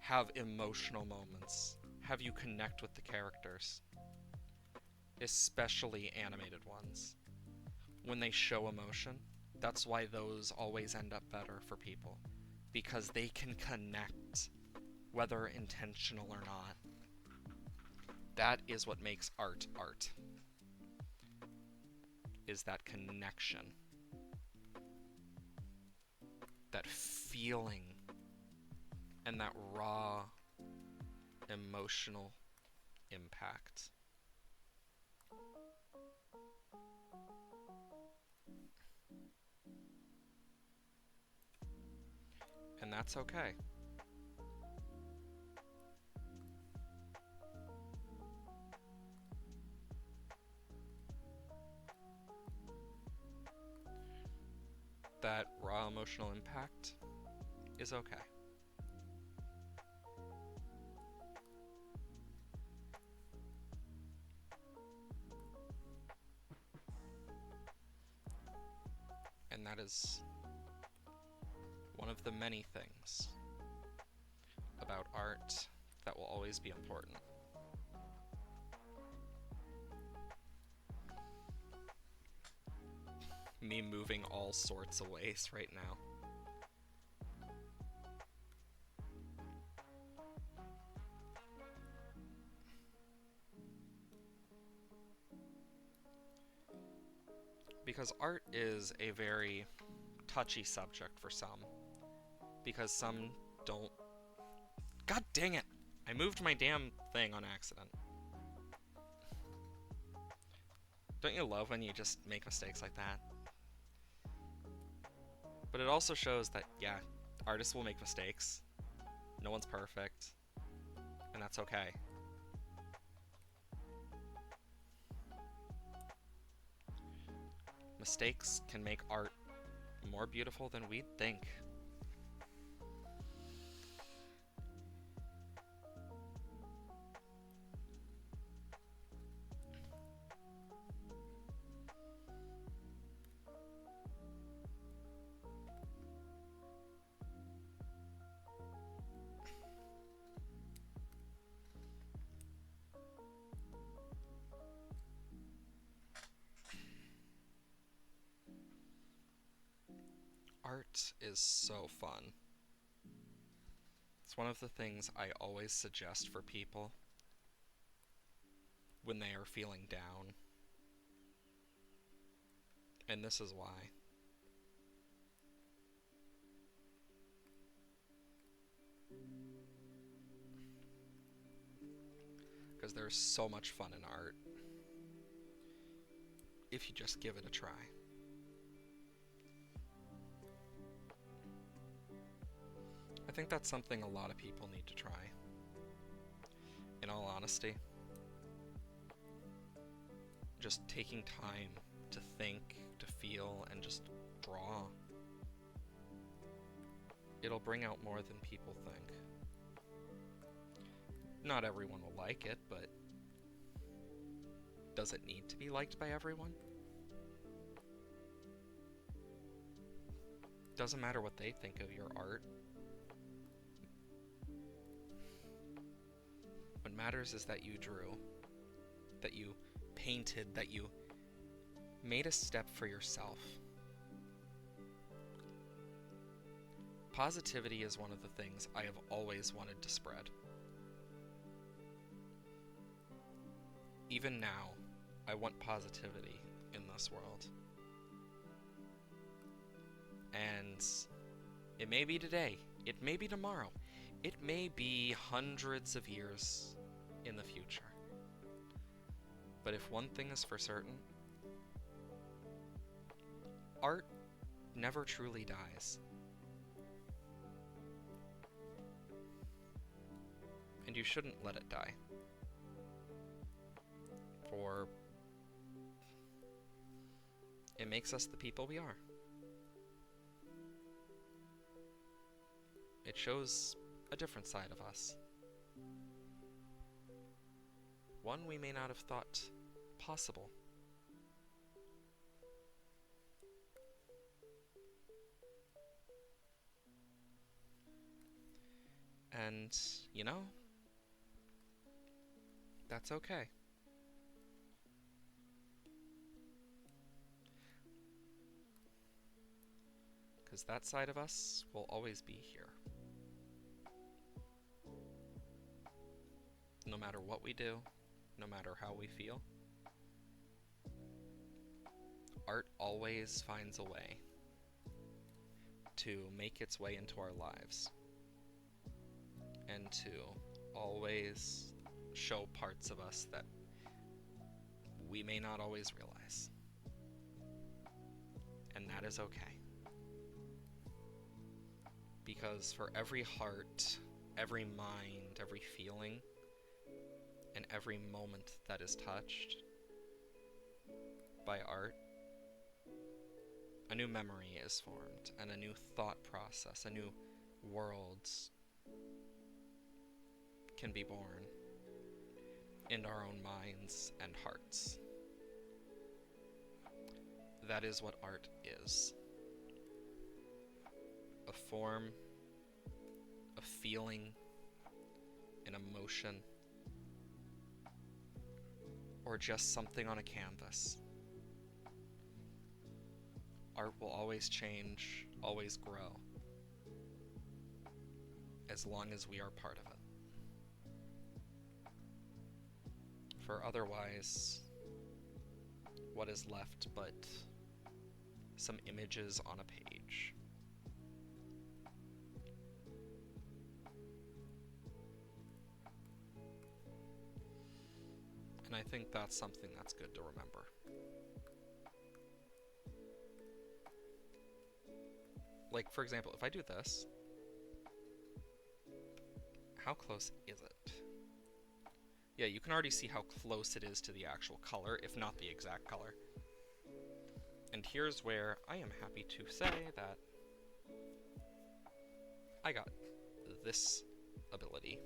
[SPEAKER 1] have emotional moments, have you connect with the characters, especially animated ones. When they show emotion, that's why those always end up better for people, because they can connect, whether intentional or not. That is what makes art art, is that connection, that feeling, and that raw emotional impact. And that's okay. That raw emotional impact is okay. And that is one of the many things about art that will always be important. Me moving all sorts of ways right now. Because art is a very touchy subject for some. Because some don't... God dang it! I moved my damn thing on accident. Don't you love when you just make mistakes like that? But it also shows that, yeah, artists will make mistakes. No one's perfect. And that's okay. Mistakes can make art more beautiful than we'd think. Art is so fun. It's one of the things I always suggest for people when they are feeling down. And this is why. Because there's so much fun in art if you just give it a try. think that's something a lot of people need to try, in all honesty. Just taking time to think, to feel, and just draw. It'll bring out more than people think. Not everyone will like it, but does it need to be liked by everyone? Doesn't matter what they think of your art. What matters is that you drew, that you painted, that you made a step for yourself. Positivity is one of the things I have always wanted to spread. Even now, I want positivity in this world. And it may be today, it may be tomorrow, it may be hundreds of years in the future. But if one thing is for certain, art never truly dies. And you shouldn't let it die. For it makes us the people we are. It shows a different side of us. One we may not have thought possible. And, you know, that's okay. Because that side of us will always be here. No matter what we do, no matter how we feel, art always finds a way to make its way into our lives and to always show parts of us that we may not always realize. And that is okay. Because for every heart, every mind, every feeling, and every moment that is touched by art, a new memory is formed, and a new thought process, a new world can be born in our own minds and hearts. That is what art is. A form, a feeling, an emotion, or just something on a canvas. Art will always change, always grow, as long as we are part of it. For otherwise, what is left but some images on a page? And I think that's something that's good to remember. Like, for example, if I do this, how close is it? Yeah, you can already see how close it is to the actual color, if not the exact color. And here's where I am happy to say that I got this ability.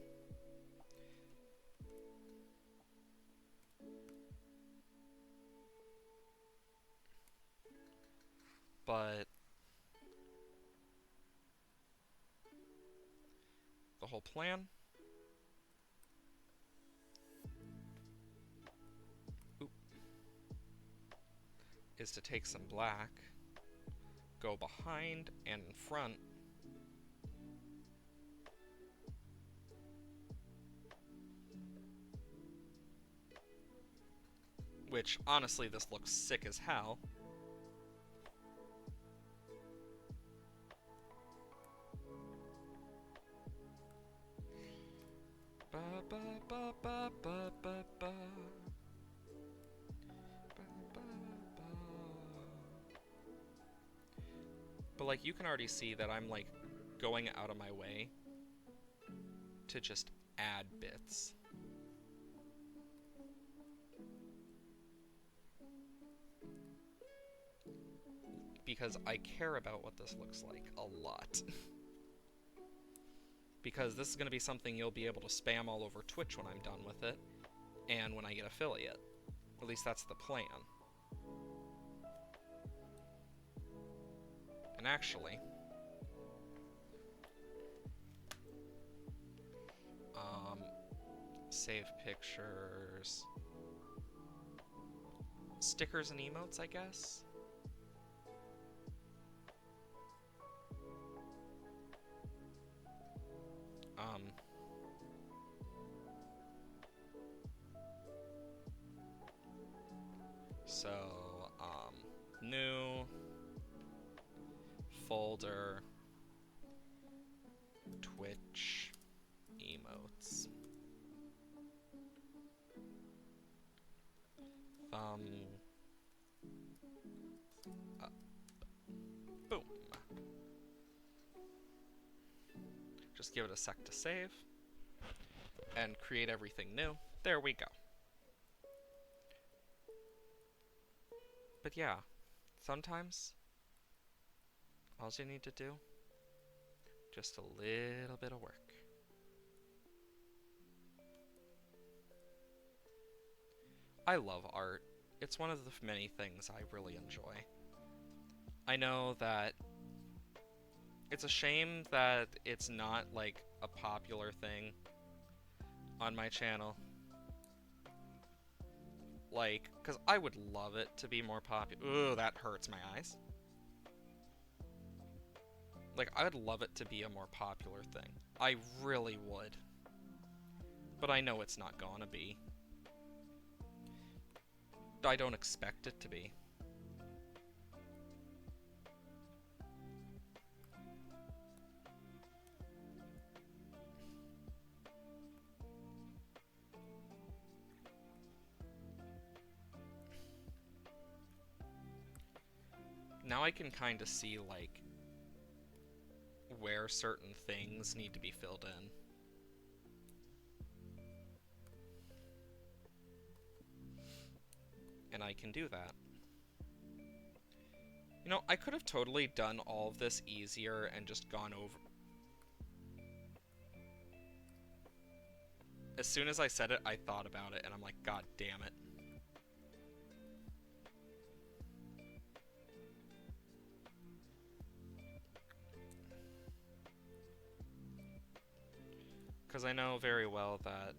[SPEAKER 1] But the whole plan is to take some black, go behind and in front, which honestly this looks sick as hell. Ba ba ba ba ba ba ba. But like you can already see that I'm like going out of my way to just add bits. Because I care about what this looks like a lot. Because this is going to be something you'll be able to spam all over Twitch when I'm done with it, and when I get affiliate. At least that's the plan. And actually, save pictures, stickers and emotes, I guess. So, new folder, Twitch, emotes. Up. Boom. Just give it a sec to save, and create everything new. There we go. But yeah, sometimes all you need to do, just a little bit of work. I love art. It's one of the many things I really enjoy. I know that it's a shame that it's not like a popular thing on my channel. Like, because I would love it to be more popular. Ooh, that hurts my eyes. Like, I would love it to be a more popular thing. I really would. But I know it's not gonna be. I don't expect it to be. Now I can kind of see, like, where certain things need to be filled in. And I can do that. You know, I could have totally done all of this easier and just gone over. As soon as I said it, I thought about it, and I'm like, God damn it. Because I know very well that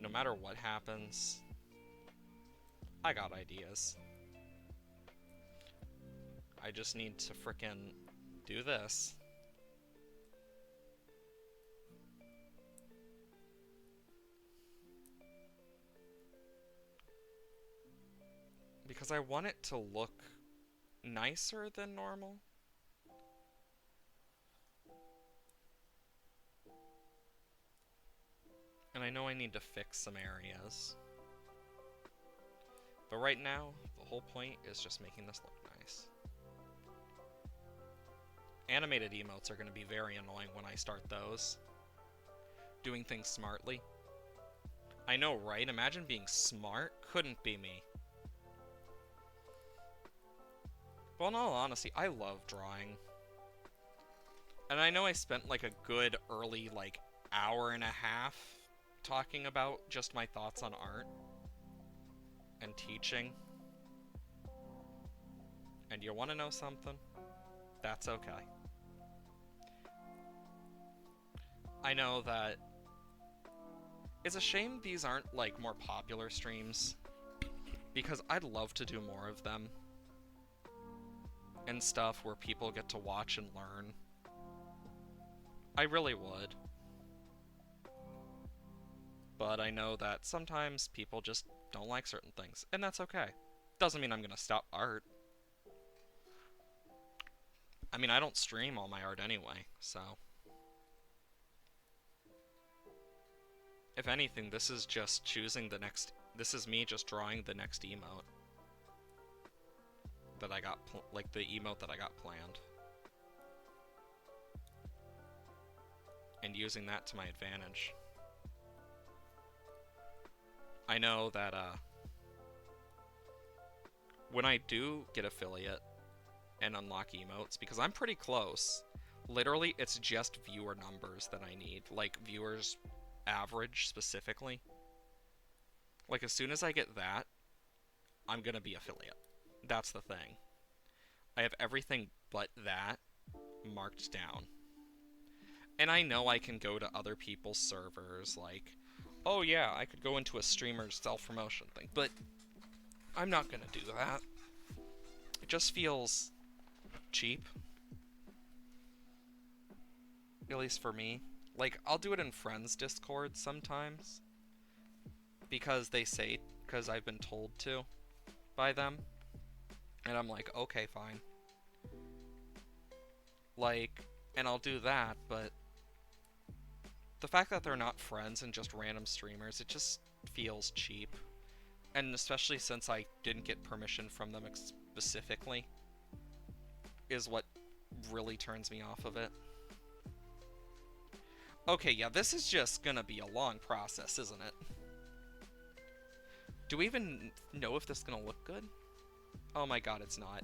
[SPEAKER 1] no matter what happens, I got ideas. I just need to frickin' do this. Because I want it to look nicer than normal. And I know I need to fix some areas. But right now, the whole point is just making this look nice. Animated emotes are going to be very annoying when I start those. Doing things smartly. I know, right? Imagine being smart. Couldn't be me. Well, in all honesty, I love drawing. And I know I spent like a good early, like, hour and a half talking about just my thoughts on art and teaching. And you want to know something? That's okay. I know that it's a shame these aren't like more popular streams, because I'd love to do more of them and stuff where people get to watch and learn. I really would. But I know that sometimes people just don't like certain things, and that's okay. Doesn't mean I'm gonna stop art. I mean, I don't stream all my art anyway, so. If anything, this is just choosing the next... This is me just drawing the next emote that I got, like the emote that I got planned. and using that to my advantage. I know that when I do get affiliate and unlock emotes, because I'm pretty close, literally it's just viewer numbers that I need, like viewers average specifically. Like as soon as I get that, I'm gonna be affiliate. That's the thing. I have everything but that marked down. And I know I can go to other people's servers, like, oh yeah, I could go into a streamer's self-promotion thing, but I'm not gonna do that. It just feels cheap. At least for me. Like, I'll do it in friends' Discord sometimes. Because they say, because I've been told to by them. And I'm like, okay, fine. Like, and I'll do that, but the fact that they're not friends and just random streamers, it just feels cheap. And especially since I didn't get permission from them specifically, is what really turns me off of it. Okay, yeah, this is just gonna be a long process, isn't it? Do we even know if this is gonna look good? Oh my god, it's not.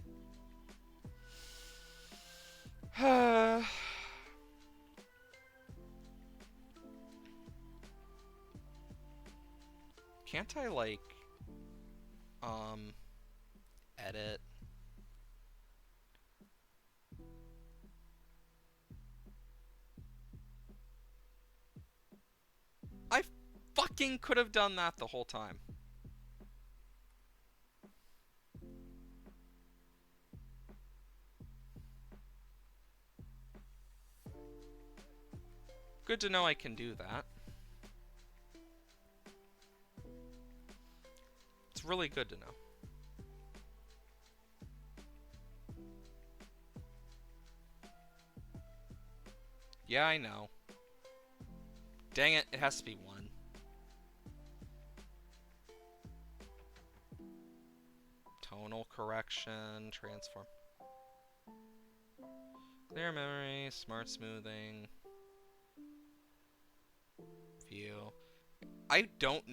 [SPEAKER 1] Can't I, like, edit? I fucking could have done that the whole time. Good to know I can do that. It's really good to know. Yeah, I know. Dang it, it has to be one. Tonal correction, transform. Clear memory, smart smoothing. View. I don't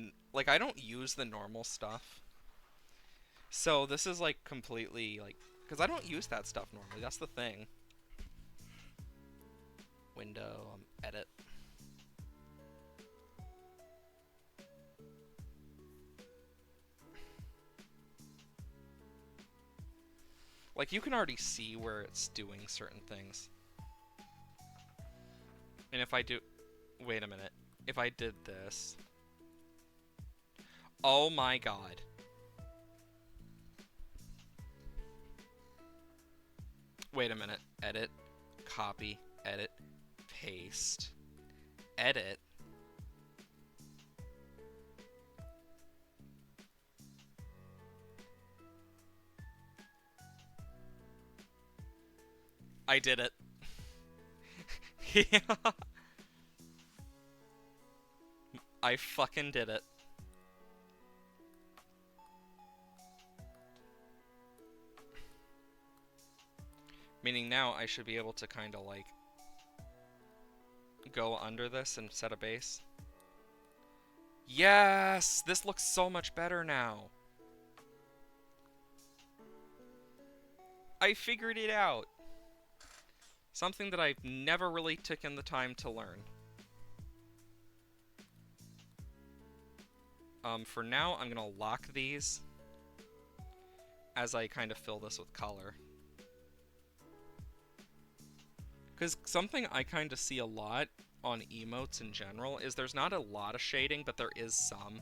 [SPEAKER 1] use the normal stuff. So this is like completely like, because I don't use that stuff normally, that's the thing. Window, edit. Like you can already see where it's doing certain things. And if I do, wait a minute, if I did this, oh my god. Wait a minute, edit, copy, edit, paste, edit. I did it. Yeah. I fucking did it. Meaning now I should be able to kind of like go under this and set a base. Yes! This looks so much better now. I figured it out. Something that I've never really taken the time to learn. For now, I'm gonna lock these as I kind of fill this with color. Because something I kind of see a lot on emotes in general is there's not a lot of shading, but there is some.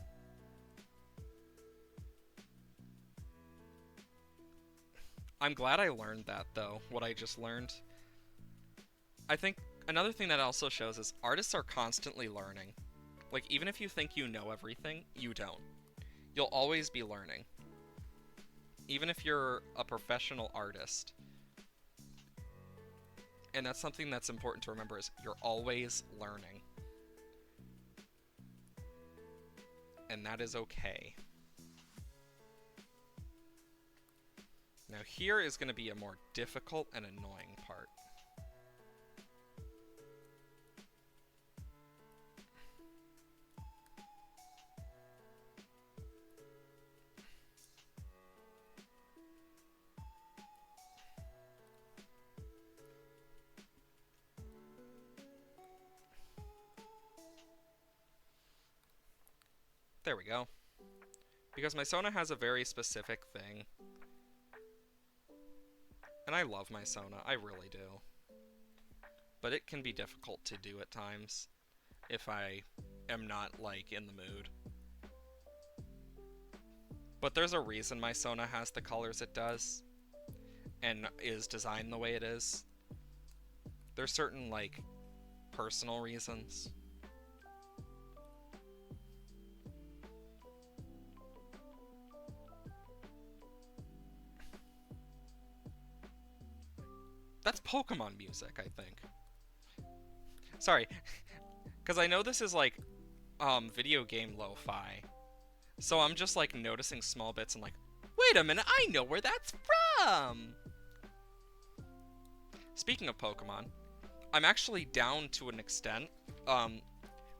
[SPEAKER 1] I'm glad I learned that, though, what I just learned. I think another thing that also shows is artists are constantly learning. Like, even if you think you know everything, you don't. You'll always be learning. Even if you're a professional artist. And that's something that's important to remember is you're always learning. And that is okay. Now here is going to be a more difficult and annoying part. There we go. Because my Sona has a very specific thing. And I love my Sona, I really do. But it can be difficult to do at times if I am not, like, in the mood. But there's a reason my Sona has the colors it does, and is designed the way it is. There's certain, like, personal reasons. That's Pokemon music, I think. Sorry, because I know this is, like, video game lo-fi. So I'm just, like, noticing small bits and like, wait a minute, I know where that's from! Speaking of Pokemon, I'm actually down to an extent.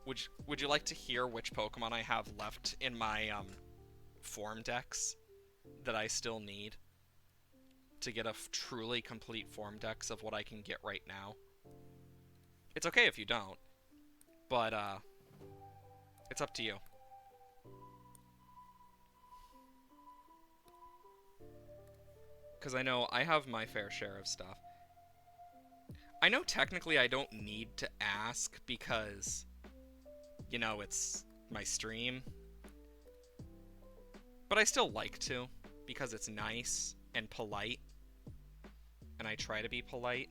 [SPEAKER 1] Would you like to hear which Pokemon I have left in my, form decks that I still need to get a truly complete form dex of what I can get right now? It's okay if you don't, but, it's up to you. Because I know I have my fair share of stuff. I know technically I don't need to ask because, you know, it's my stream. But I still like to, because it's nice and polite. And I try to be polite.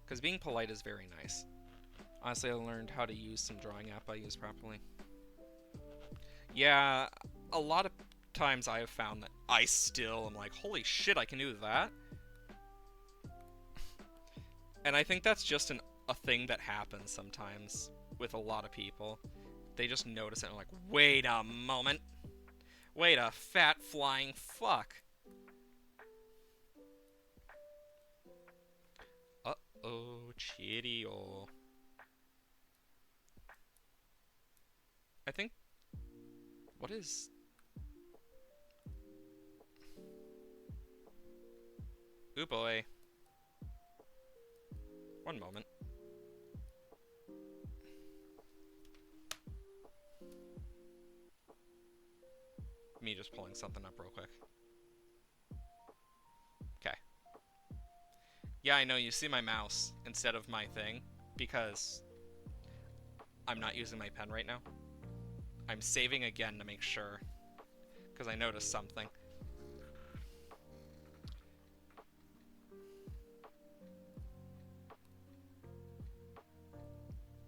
[SPEAKER 1] Because being polite is very nice. Honestly, I learned how to use some drawing app I use properly. Yeah, a lot of times I have found that I still am like, holy shit, I can do that? And I think that's just a thing that happens sometimes with a lot of people. They just notice it and are like, wait a moment. Wait a fat flying fuck. Uh-oh, Cheerio. I think... What is... Ooh boy. One moment. Me just pulling something up real quick. Okay. Yeah, I know, you see my mouse instead of my thing, because I'm not using my pen right now. I'm saving again to make sure, because I noticed something.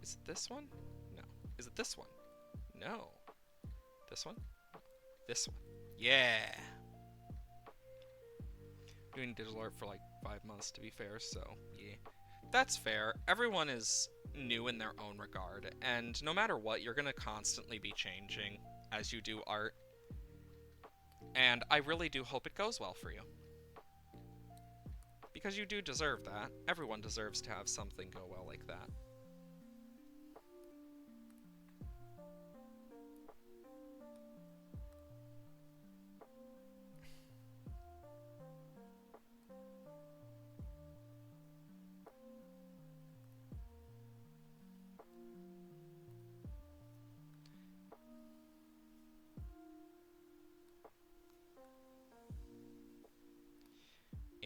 [SPEAKER 1] Is it this one? No. Is it this one? No. This one? This one. Yeah! Doing digital art for like 5 months, to be fair, so yeah. That's fair. Everyone is new in their own regard, and no matter what, you're gonna constantly be changing as you do art. And I really do hope it goes well for you. Because you do deserve that. Everyone deserves to have something go well like that.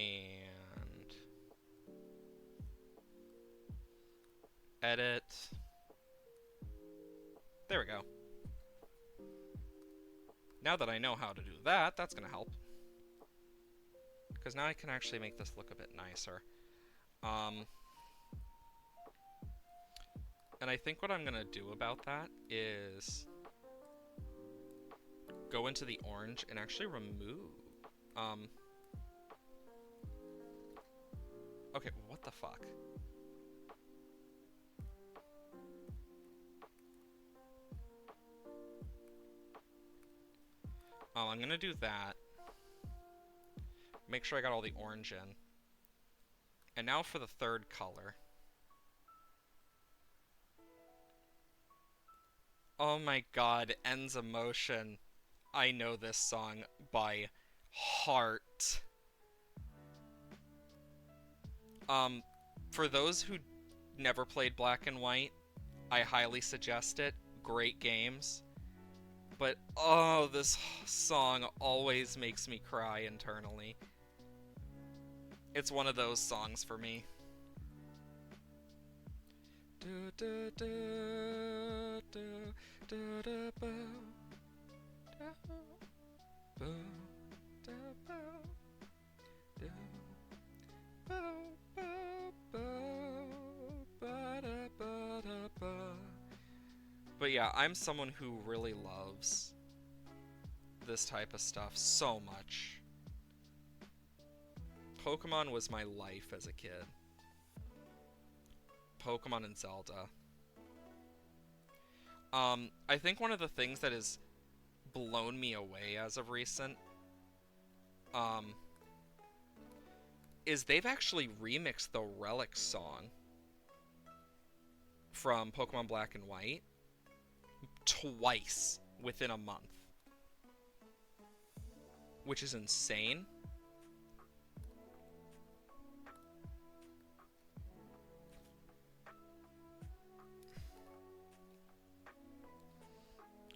[SPEAKER 1] And edit. There we go. Now that I know how to do that, that's gonna help. Because now I can actually make this look a bit nicer. And I think what I'm gonna do about that is go into the orange and actually remove, okay, what the fuck? Oh, I'm gonna do that. Make sure I got all the orange in. And now for the third color. Oh my god, Ends Emotion. I know this song by Heart. Um, for those who never played Black and White, I highly suggest it. Great games. But, oh, this song always makes me cry internally. It's one of those songs for me. But yeah, I'm someone who really loves this type of stuff so much. Pokemon was my life as a kid. Pokemon and Zelda. I think one of the things that has blown me away as of recent, is they've actually remixed the Relic song from Pokemon Black and White twice within a month. Which is insane.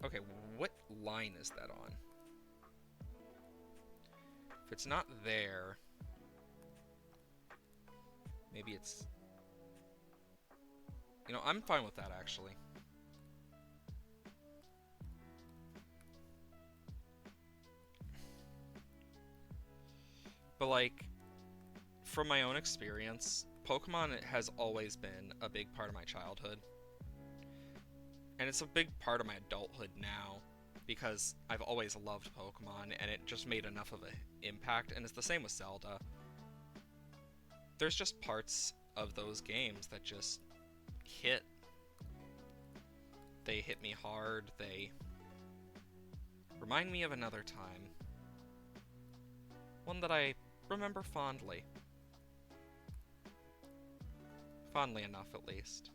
[SPEAKER 1] Okay, what line is that on? If it's not there, maybe it's... You know, I'm fine with that, actually. But, like, from my own experience, Pokemon has always been a big part of my childhood. And it's a big part of my adulthood now, because I've always loved Pokemon, and it just made enough of an impact, and it's the same with Zelda. There's just parts of those games that just hit. They hit me hard, they remind me of another time. One that I remember fondly. Fondly enough, at least.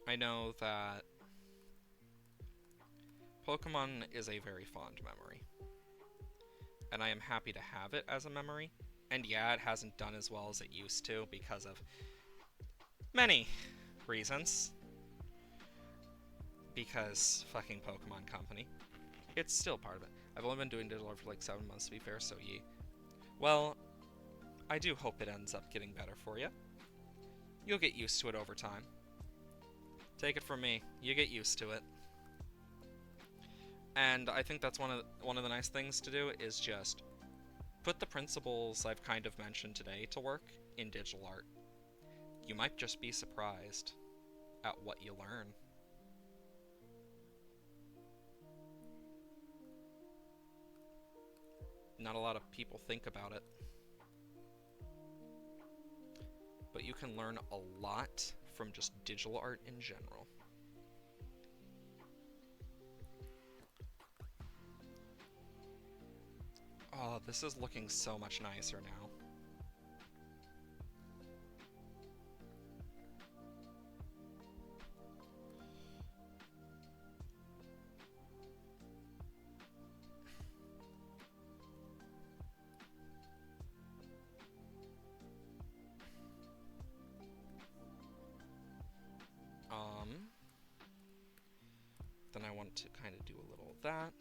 [SPEAKER 1] I know that Pokemon is a very fond memory, and I am happy to have it as a memory. And yeah, it hasn't done as well as it used to because of many reasons. Because fucking Pokemon Company. It's still part of it. I've only been doing digital art for like 7 months, to be fair, so ye. Well, I do hope it ends up getting better for you. You'll get used to it over time. Take it from me, you get used to it. And I think that's one of the nice things to do is just put the principles I've kind of mentioned today to work in digital art. You might just be surprised at what you learn. Not a lot of people think about it. But you can learn a lot from just digital art in general. Oh, this is looking so much nicer now. Then I want to kind of do a little of that.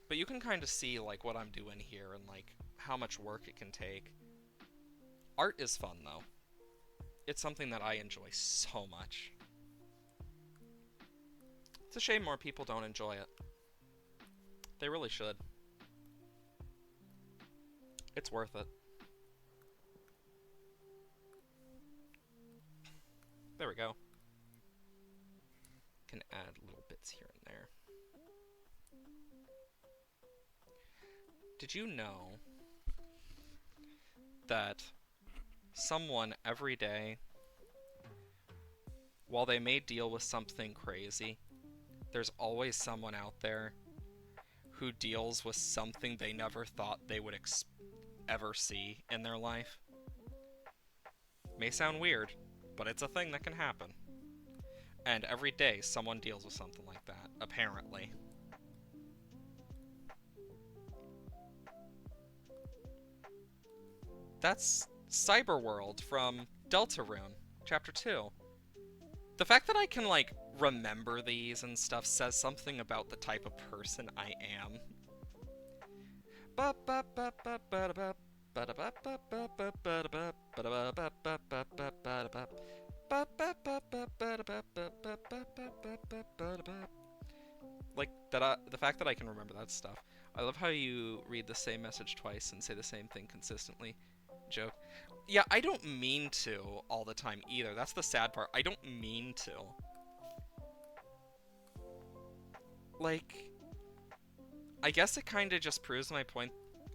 [SPEAKER 1] But you can kind of see like what I'm doing here and like how much work it can take. Art is fun though. It's something that I enjoy so much. It's a shame more people don't enjoy it. They really should. It's worth it. There we go. Can add little bits here and there. Did you know that someone every day, while they may deal with something crazy, there's always someone out there who deals with something they never thought they would ever see in their life. May sound weird, but it's a thing that can happen. And every day, someone deals with something like that, apparently. That's Cyberworld from Deltarune, Chapter 2. The fact that I can, like, remember these and stuff says something about the type of person I am. Like, the fact that I can remember that stuff. I love how you read the same message twice and say the same thing consistently. Joke. Yeah, I don't mean to all the time either. That's the sad part. I don't mean to. Like, I guess it kind of just proves my point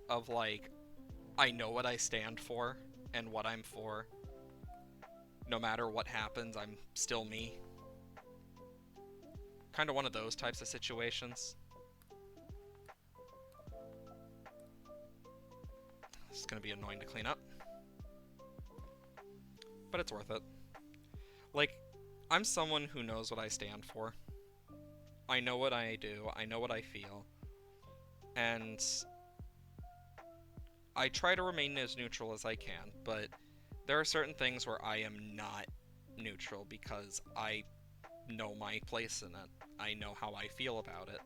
[SPEAKER 1] of, like, I know what I stand for and what I'm for. No matter what happens, I'm still me. Kind of one of those types of situations. It's gonna be annoying to clean up. But it's worth it. Like, I'm someone who knows what I stand for. I know what I do, I know what I feel. And I try to remain as neutral as I can, but there are certain things where I am not neutral because I know my place in it. I know how I feel about it.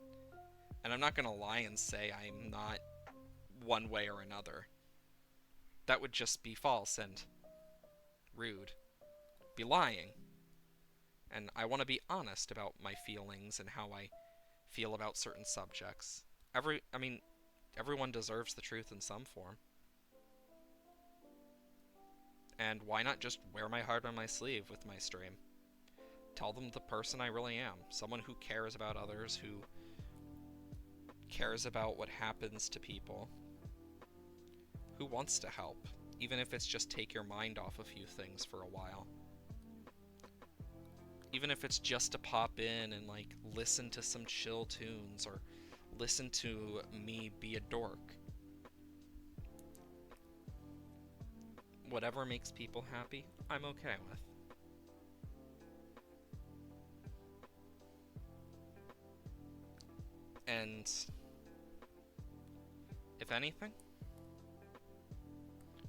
[SPEAKER 1] And I'm not gonna lie and say I'm not one way or another. That would just be false and rude. Be lying. And I want to be honest about my feelings and how I feel about certain subjects. Everyone deserves the truth in some form. And why not just wear my heart on my sleeve with my stream? Tell them the person I really am. Someone who cares about others, who cares about what happens to people, who wants to help, even if it's just take your mind off a few things for a while. Even if it's just to pop in and, like, listen to some chill tunes or listen to me be a dork. Whatever makes people happy, I'm okay with. And if anything,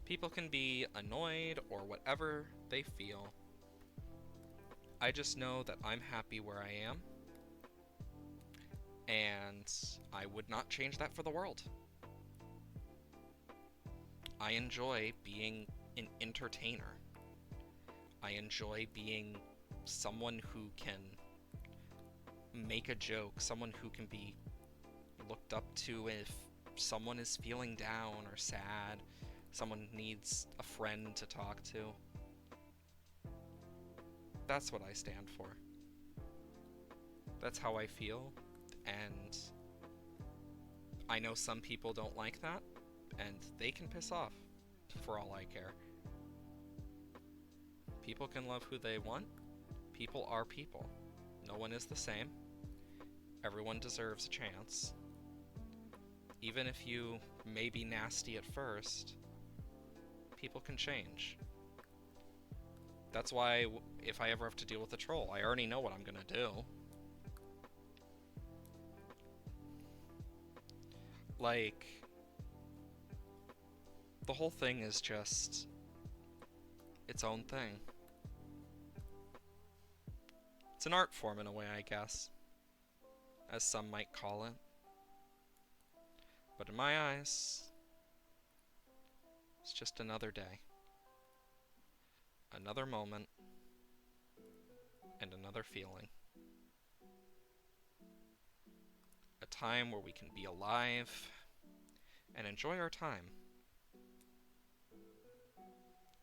[SPEAKER 1] people can be annoyed or whatever they feel. I just know that I'm happy where I am, and I would not change that for the world. I enjoy being an entertainer. I enjoy being someone who can make a joke, someone who can be looked up to if someone is feeling down or sad, someone needs a friend to talk to. That's what I stand for. That's how I feel, and I know some people don't like that, and they can piss off, for all I care. People can love who they want. People are people. No one is the same. Everyone deserves a chance. Even if you may be nasty at first, people can change. That's why if I ever have to deal with a troll, I already know what I'm gonna do. Like, the whole thing is just its own thing. It's an art form in a way, I guess, as some might call it. But in my eyes, it's just another day. Another moment, and another feeling. A time where we can be alive and enjoy our time.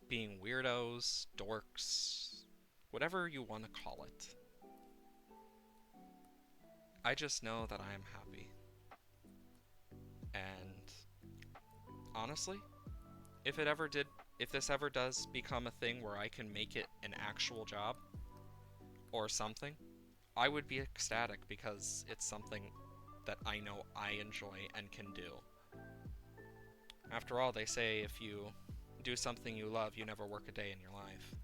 [SPEAKER 1] Being weirdos, dorks, whatever you want to call it. I just know that I am happy. And honestly, if this ever does become a thing where I can make it an actual job or something, I would be ecstatic because it's something that I know I enjoy and can do. After all, they say if you do something you love, you never work a day in your life.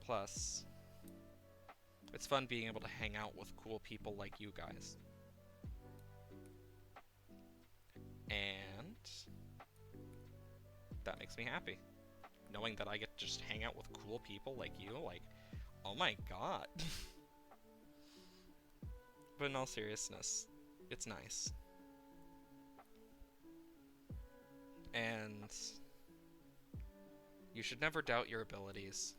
[SPEAKER 1] Plus, it's fun being able to hang out with cool people like you guys. And that makes me happy. Knowing that I get to just hang out with cool people like you, like, oh my god. But in all seriousness, it's nice. And you should never doubt your abilities.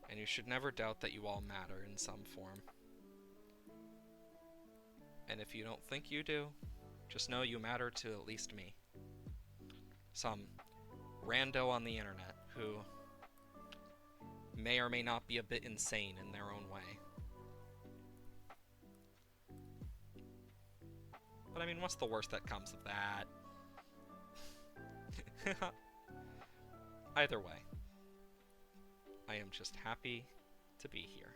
[SPEAKER 1] And you should never doubt that you all matter in some form. And if you don't think you do, just know you matter to at least me. Some rando on the internet who may or may not be a bit insane in their own way. But I mean, what's the worst that comes of that? Either way, I am just happy to be here.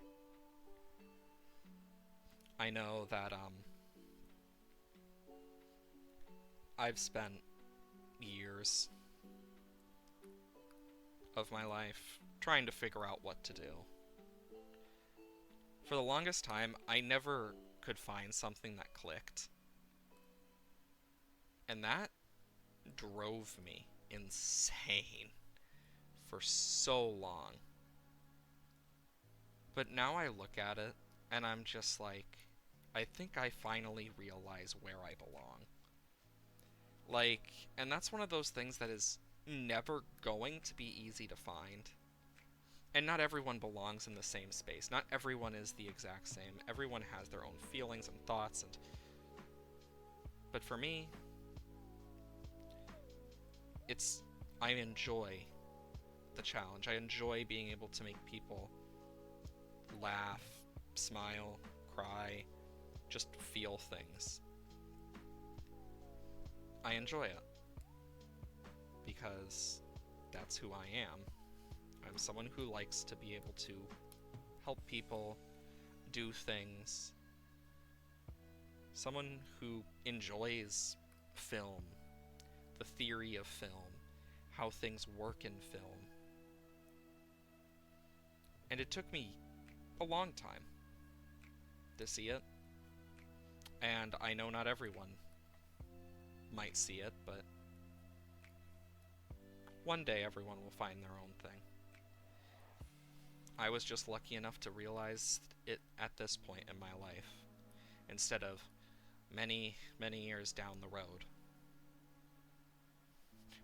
[SPEAKER 1] I know that, I've spent years of my life trying to figure out what to do. For the longest time, I never could find something that clicked. And that drove me insane for so long. But now I look at it, and I'm just like, I think I finally realize where I belong. Like, and that's one of those things that is never going to be easy to find. And not everyone belongs in the same space. Not everyone is the exact same. Everyone has their own feelings and thoughts, and but for me, I enjoy the challenge. I enjoy being able to make people laugh, smile, cry, just feel things. I enjoy it because that's who I am. I'm someone who likes to be able to help people do things. Someone who enjoys film, the theory of film, how things work in film. And it took me a long time to see it. And I know not everyone might see it, but one day everyone will find their own thing. I was just lucky enough to realize it at this point in my life, instead of many, many years down the road.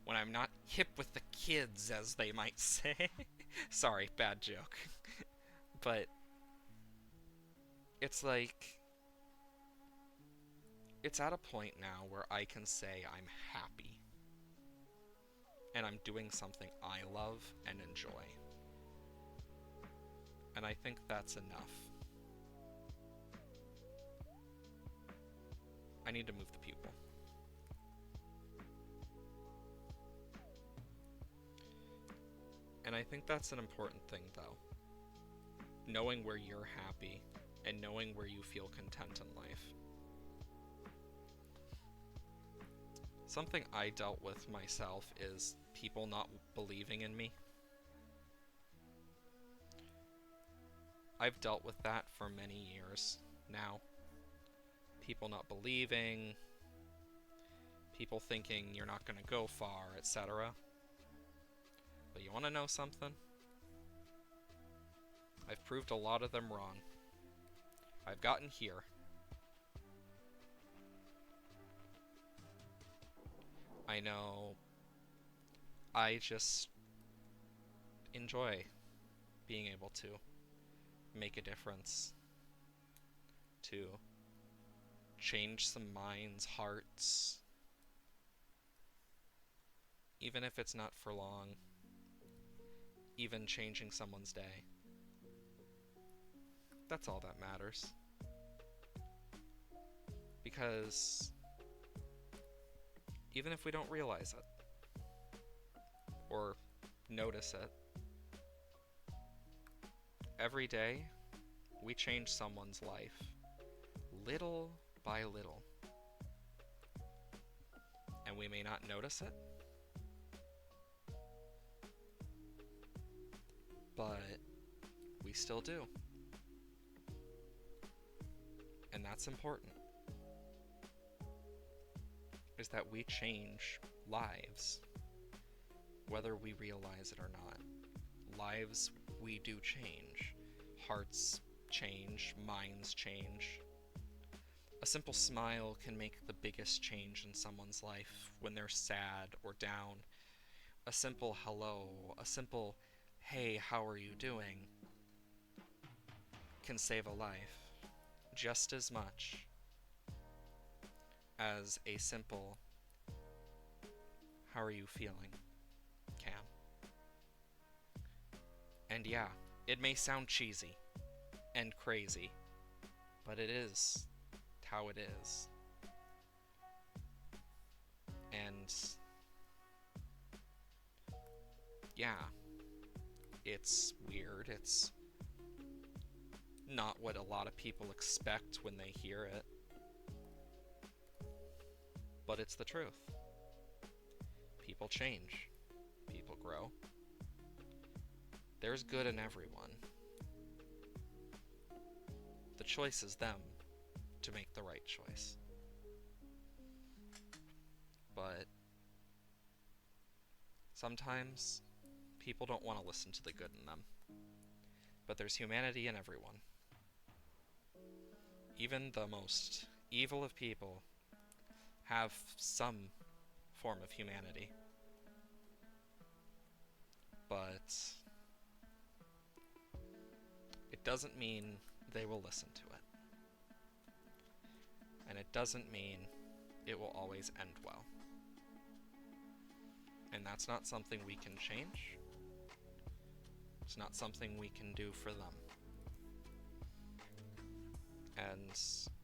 [SPEAKER 1] When I'm not hip with the kids, as they might say. Sorry, bad joke. But it's like, it's at a point now where I can say I'm happy. And I'm doing something I love and enjoy. And I think that's enough. I need to move the pupil. And I think that's an important thing, though. Knowing where you're happy and knowing where you feel content in life. Something I dealt with myself is people not believing in me. I've dealt with that for many years now. People not believing, people thinking you're not going to go far, etc. But you want to know something? I've proved a lot of them wrong. I've gotten here. I know I just enjoy being able to make a difference, to change some minds, hearts, even if it's not for long, even changing someone's day. That's all that matters. Because even if we don't realize it, or notice it, Every day, we change someone's life, little by little. And we may not notice it, but we still do. And that's important. Is that we change lives, whether we realize it or not. Lives we do change. Hearts change, minds change. A simple smile can make the biggest change in someone's life when they're sad or down. A simple hello, a simple, hey, how are you doing, can save a life just as much as a simple, how are you feeling, can. And yeah, it may sound cheesy and crazy, but it is how it is. And yeah, it's weird. It's not what a lot of people expect when they hear it, but it's the truth. People change. People grow. There's good in everyone. The choice is them to make the right choice. But sometimes people don't want to listen to the good in them. But there's humanity in everyone. Even the most evil of people have some form of humanity. But it doesn't mean they will listen to it. And it doesn't mean it will always end well. And that's not something we can change. It's not something we can do for them. And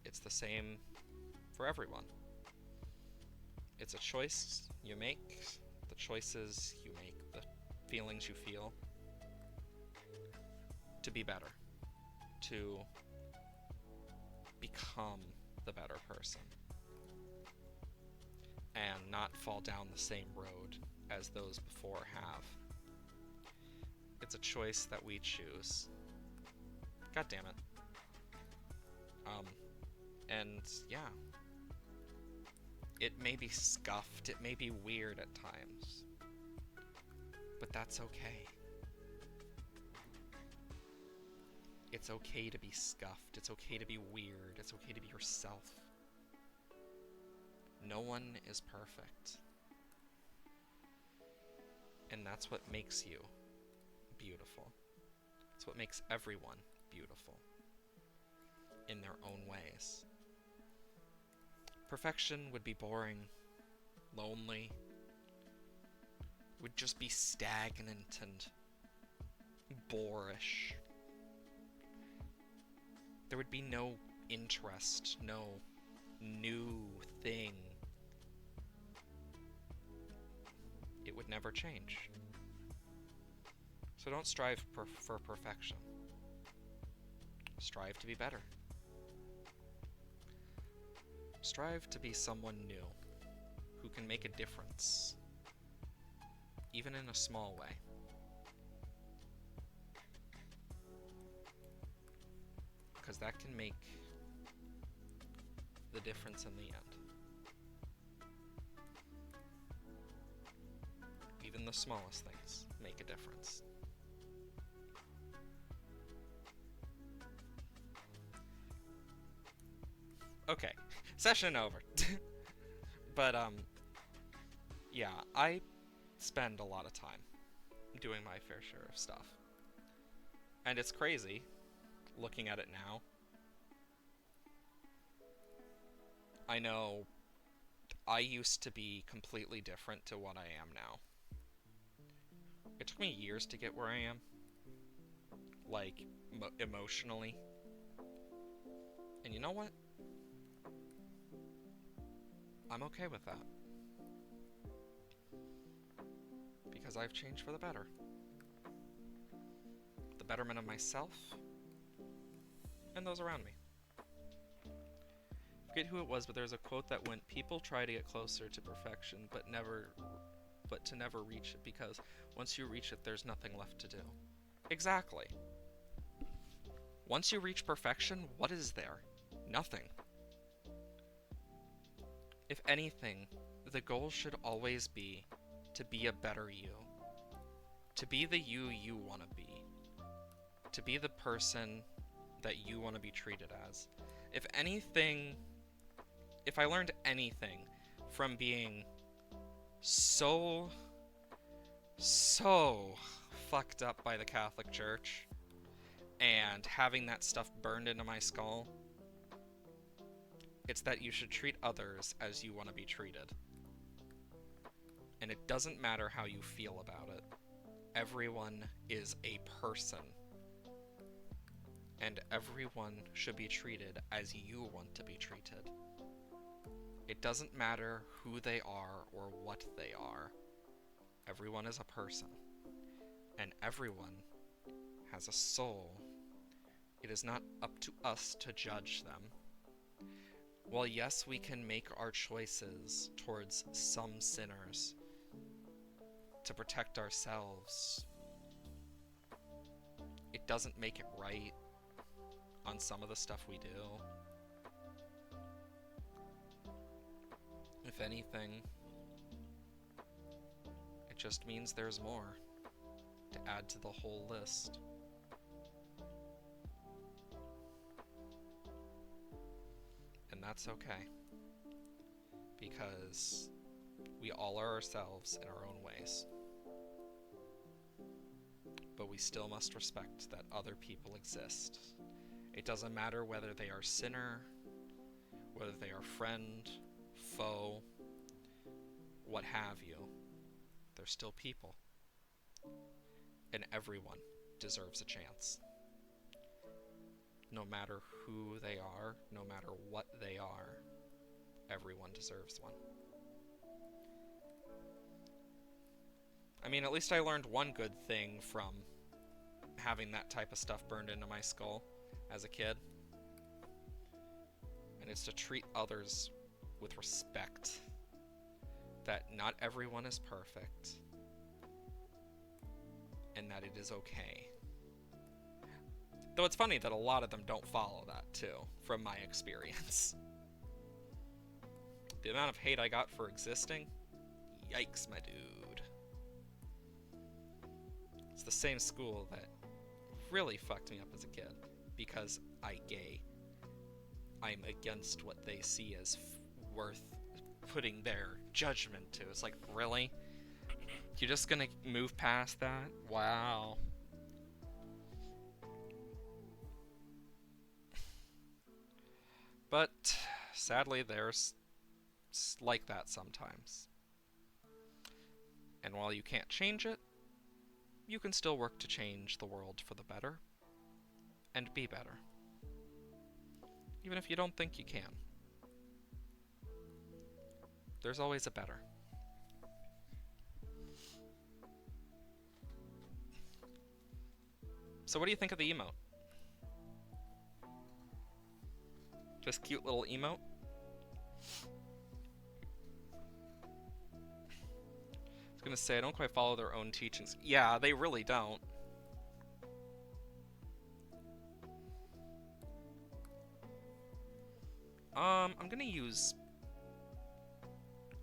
[SPEAKER 1] it's the same for everyone. It's a choice you make, the choices you make, the feelings you feel to be better, to become the better person, and not fall down the same road as those before have. It's a choice that we choose. God damn it. And yeah. It may be scuffed, it may be weird at times, but that's okay. It's okay to be scuffed, it's okay to be weird, it's okay to be yourself. No one is perfect. And that's what makes you beautiful. It's what makes everyone beautiful in their own ways. Perfection would be boring, lonely, would just be stagnant and boorish. There would be no interest, no new thing. It would never change. So don't strive for perfection. Strive to be better. Strive to be someone new, who can make a difference, even in a small way. Because that can make the difference in the end. Even the smallest things make a difference. Okay, session over. But, yeah, I spend a lot of time doing my fair share of stuff. And it's crazy, looking at it now. I know I used to be completely different to what I am now. It took me years to get where I am. Like, emotionally. And you know what? I'm okay with that. Because I've changed for the better. the betterment of myself and those around me. I forget who it was, but there's a quote that went, "People try to get closer to perfection, but to never reach it, because once you reach it, there's nothing left to do." Exactly. Once you reach perfection, what is there? Nothing. If anything, the goal should always be to be a better you. To be the you you want to be. To be the person that you want to be treated as. If anything, if I learned anything from being so fucked up by the Catholic Church and having that stuff burned into my skull, it's that you should treat others as you want to be treated. And it doesn't matter how you feel about it. Everyone is a person. And everyone should be treated as you want to be treated. It doesn't matter who they are or what they are. Everyone is a person. And everyone has a soul. It is not up to us to judge them. While yes, we can make our choices towards some sinners to protect ourselves, it doesn't make it right on some of the stuff we do. If anything, it just means there's more to add to the whole list. And that's okay, because we all are ourselves in our own ways. But we still must respect that other people exist. It doesn't matter whether they are sinner, whether they are friend, foe, what have you. They're still people. And everyone deserves a chance. No matter who they are, no matter what they are, everyone deserves one. I mean, at least I learned one good thing from having that type of stuff burned into my skull as a kid. And it's to treat others with respect. That not everyone is perfect. And that it is okay. Though it's funny that a lot of them don't follow that, too, from my experience. The amount of hate I got for existing? Yikes, my dude. It's the same school that really fucked me up as a kid, because I'm against what they see as worth putting their judgment to. It's like, really? You're just gonna move past that? Wow. But sadly, there's like that sometimes. And while you can't change it, you can still work to change the world for the better and be better. Even if you don't think you can. There's always a better. So what do you think of the emote? This cute little emote? I was gonna say, I don't quite follow their own teachings. Yeah, they really don't. I'm gonna use...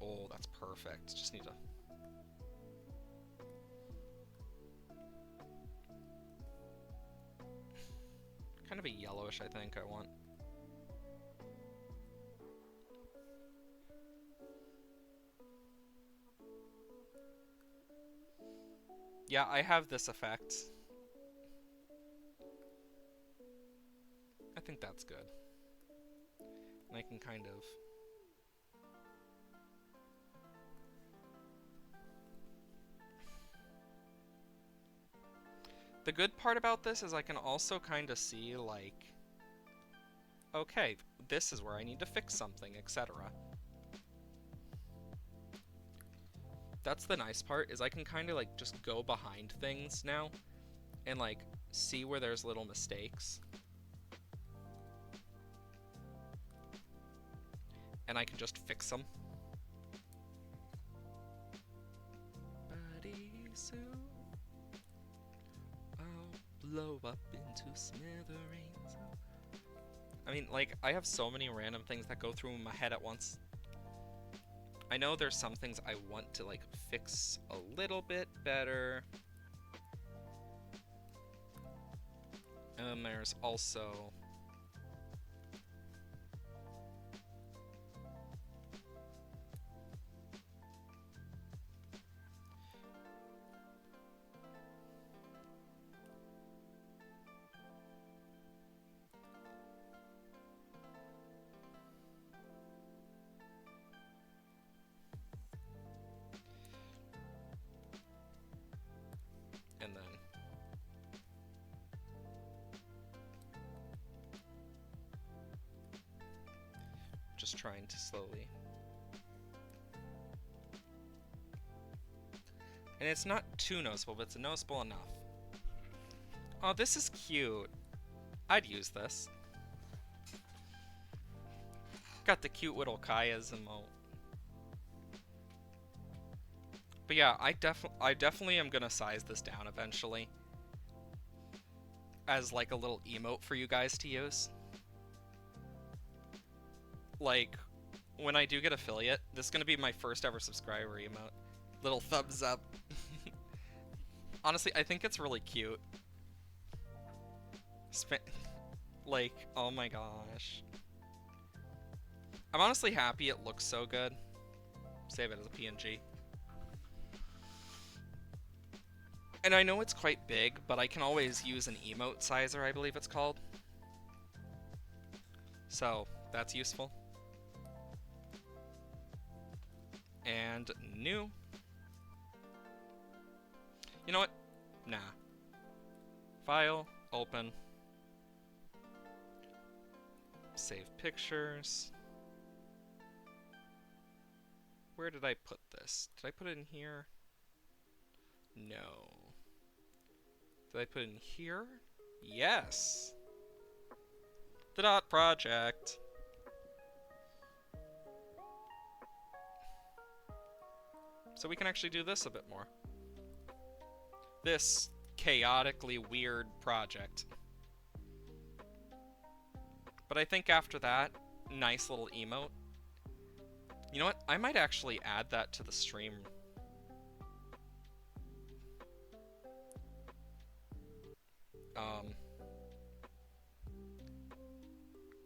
[SPEAKER 1] Oh, that's perfect. Just need to... Kind of a yellowish, I think, I want. Yeah, I have this effect. I think that's good. And I can kind of... The good part about this is I can also kind of see, like, okay, this is where I need to fix something, etc. That's the nice part, is I can kind of, like, just go behind things now, and, like, see where there's little mistakes. And I can just fix them. Buddy, so I'll blow up into smithereens. I mean, like, I have so many random things that go through my head at once. I know there's some things I want to, like, fix a little bit better. And then there's also... and then... just trying to slowly... And it's not too noticeable, but it's noticeable enough. Oh, this is cute. I'd use this. Got the cute little Kaya's emote. But yeah, I definitely am gonna size this down eventually. As like a little emote for you guys to use. Like, when I do get affiliate, this is gonna be my first ever subscriber emote. Little thumbs up. Honestly, I think it's really cute. Like, oh my gosh. I'm honestly happy it looks so good. Save it as a PNG. And I know it's quite big, but I can always use an emote sizer, I believe it's called. So, that's useful. And new. You know what? Nah. File, open. Save pictures. Where did I put this? Did I put it in here? No. Did I put it in here? Yes! The dot project. So we can actually do this a bit more. This chaotically weird project. But I think after that, nice little emote. You know what? I might actually add that to the stream.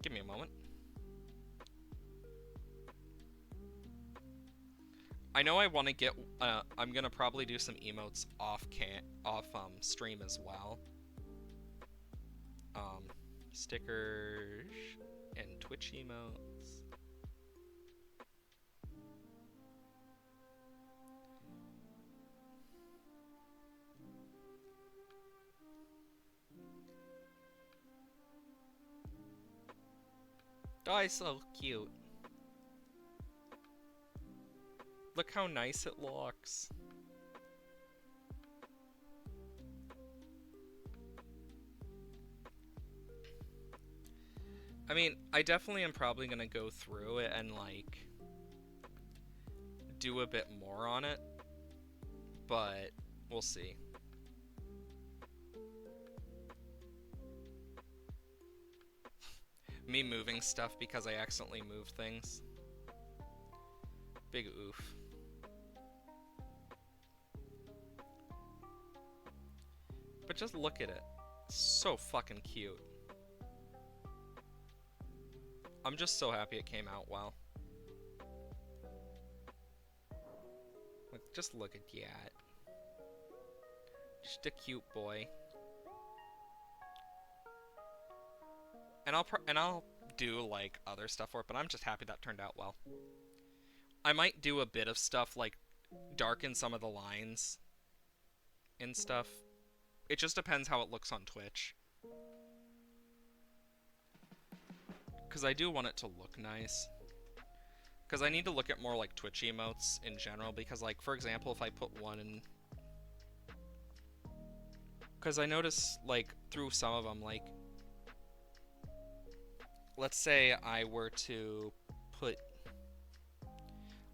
[SPEAKER 1] Give me a moment. I know I want to get, I'm gonna probably do some emotes off stream as well. Stickers and Twitch emotes. Oh, it's so cute. Look how nice it looks. I mean, I definitely am probably gonna go through it and, like, do a bit more on it, but we'll see. Me moving stuff because I accidentally moved things. Big oof. But just look at it. It's so fucking cute. I'm just so happy it came out well. Like, just look at that. Just a cute boy. And I'll do like other stuff for it, but I'm just happy that turned out well. I might do a bit of stuff like darken some of the lines and stuff. It just depends how it looks on Twitch. Because I do want it to look nice. Because I need to look at more like Twitch emotes in general, because like, for example, if I put one in... Because I notice, like, through some of them, like, let's say I were to put,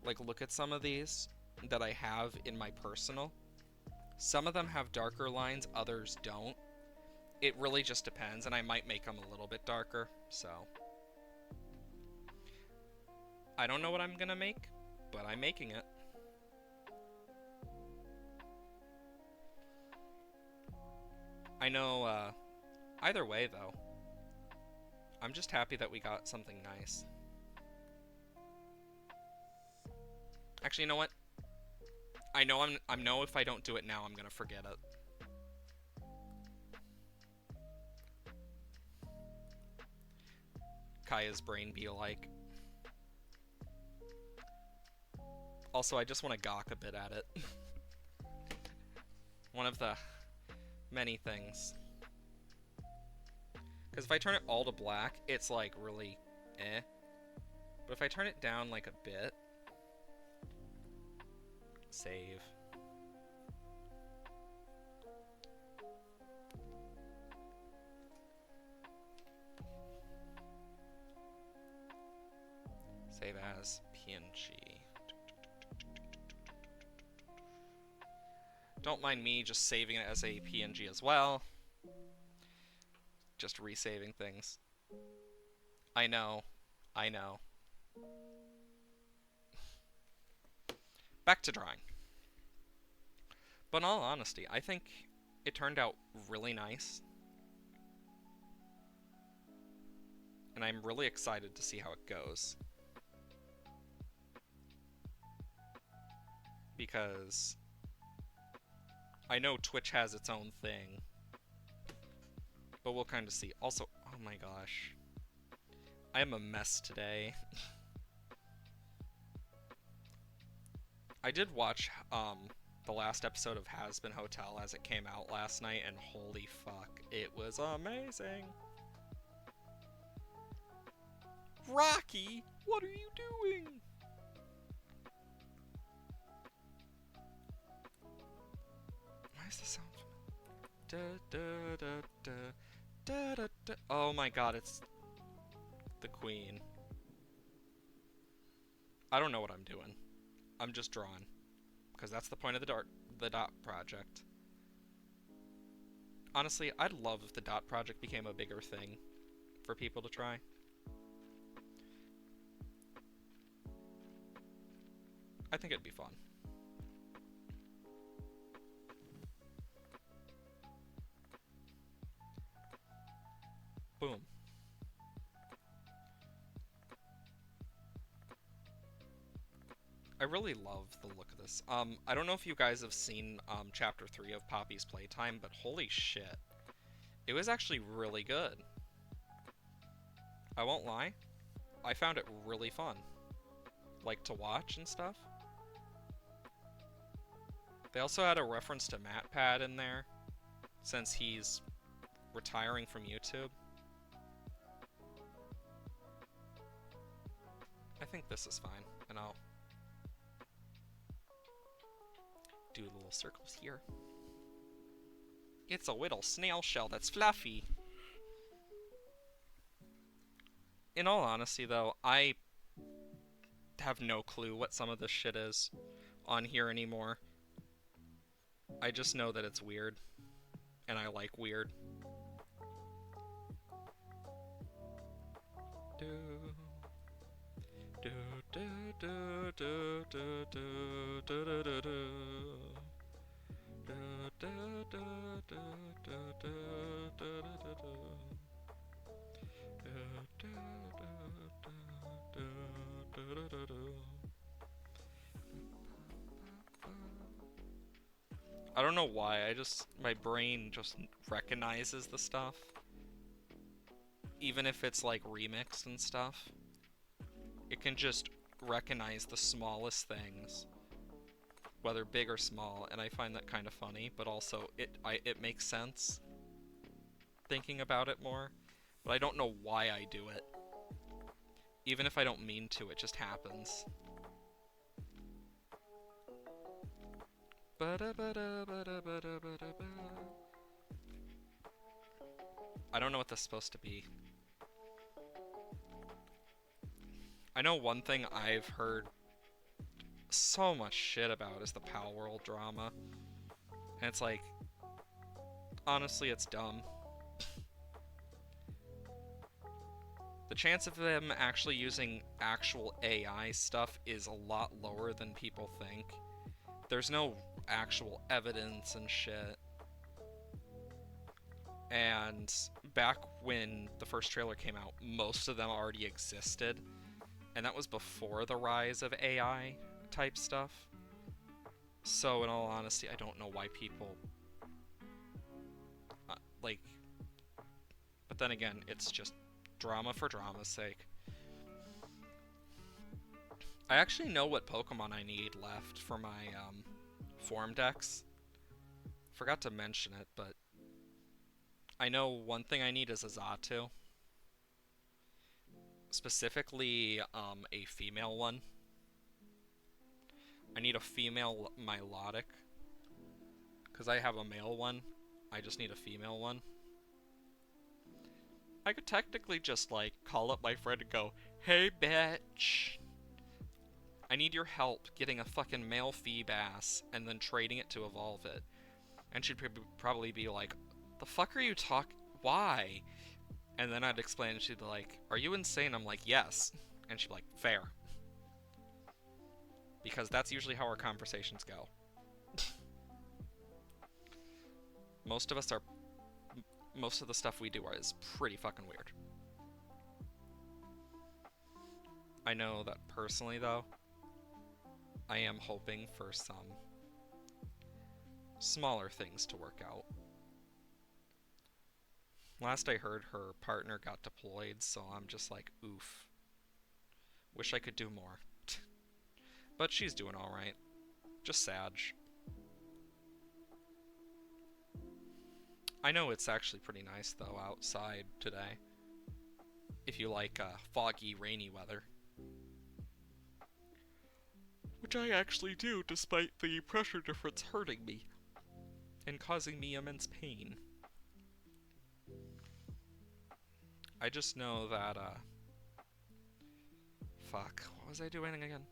[SPEAKER 1] like, look at some of these that I have in my personal. Some of them have darker lines, others don't. It really just depends, and I might make them a little bit darker, so. I don't know what I'm gonna make, but I'm making it. I know, either way, though, I'm just happy that we got something nice. Actually, you know what? I know if I don't do it now, I'm gonna forget it. Kaya's brain be like. Also, I just want to gawk a bit at it. One of the many things. Because if I turn it all to black, it's like really eh. But if I turn it down like a bit, save. Save as PNG. Don't mind me just saving it as a PNG as well. Just resaving things. I know. I know. Back to drawing. But in all honesty, I think it turned out really nice. And I'm really excited to see how it goes. Because I know Twitch has its own thing. But we'll kind of see. Also, oh my gosh. I am a mess today. I did watch the last episode of Hazbin Hotel as it came out last night, and holy fuck, it was amazing. Rocky, what are you doing? Why is this sound familiar? Da, da, da, da, da, da. Oh my god, it's the Queen. I don't know what I'm doing. I'm just drawing. Because that's the point of the dot project. Honestly, I'd love if the dot project became a bigger thing for people to try. I think it'd be fun. Boom. I really love the look of this. I don't know if you guys have seen Chapter 3 of Poppy's Playtime, but holy shit. It was actually really good. I won't lie. I found it really fun. Like, to watch and stuff. They also had a reference to MatPat in there, since he's retiring from YouTube. I think this is fine, and I'll do little circles here. It's a little snail shell that's fluffy. In all honesty, though, I have no clue what some of this shit is on here anymore. I just know that it's weird, and I like weird. Do do do do do do do do do do do. I don't know why, my brain just recognizes the stuff. Even if it's like remixed and stuff. It can just recognize the smallest things. Whether big or small, and I find that kind of funny, but also it makes sense thinking about it more, but I don't know why I do it. Even if I don't mean to, it just happens. I don't know what this is supposed to be. I know one thing I've heard so much shit about is the Pal World drama. And it's like, honestly, it's dumb. The chance of them actually using actual AI stuff is a lot lower than people think. There's no actual evidence and shit. And back when the first trailer came out, most of them already existed. And that was before the rise of AI type stuff. So, in all honesty, I don't know why people like. But then again, it's just drama for drama's sake. I actually know what Pokemon I need left for my form decks. Forgot to mention it, but I know one thing I need is a Xatu. Specifically, a female one. I need a female Milotic. Because I have a male one. I just need a female one. I could technically just, like, call up my friend and go, "Hey, bitch! I need your help getting a fucking male Feebas and then trading it to evolve it." And she'd probably be like, "The fuck are you why?" And then I'd explain, and she'd be like, "Are you insane?" I'm like, "Yes." And she'd be like, "Fair." Because that's usually how our conversations go. Most of the stuff we do is pretty fucking weird. I know that personally, though, I am hoping for some smaller things to work out. Last I heard, her partner got deployed, so I'm just like, oof. Wish I could do more. But she's doing alright. Just sad. I know it's actually pretty nice, though, outside today. If you like foggy, rainy weather. Which I actually do, despite the pressure difference hurting me. And causing me immense pain. I just know that, fuck, what was I doing again?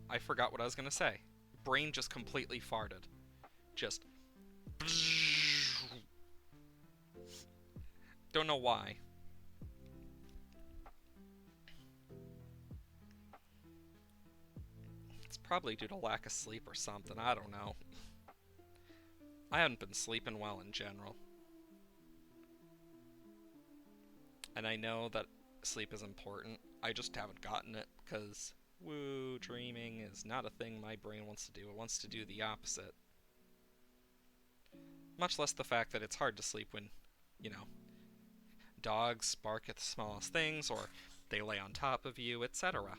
[SPEAKER 1] I forgot what I was gonna say. Brain just completely farted. Just... Don't know why. It's probably due to lack of sleep or something, I don't know. I haven't been sleeping well in general. And I know that sleep is important. I just haven't gotten it, because, woo, dreaming is not a thing my brain wants to do. It wants to do the opposite. Much less the fact that it's hard to sleep when, you know, dogs bark at the smallest things, or they lay on top of you, etc.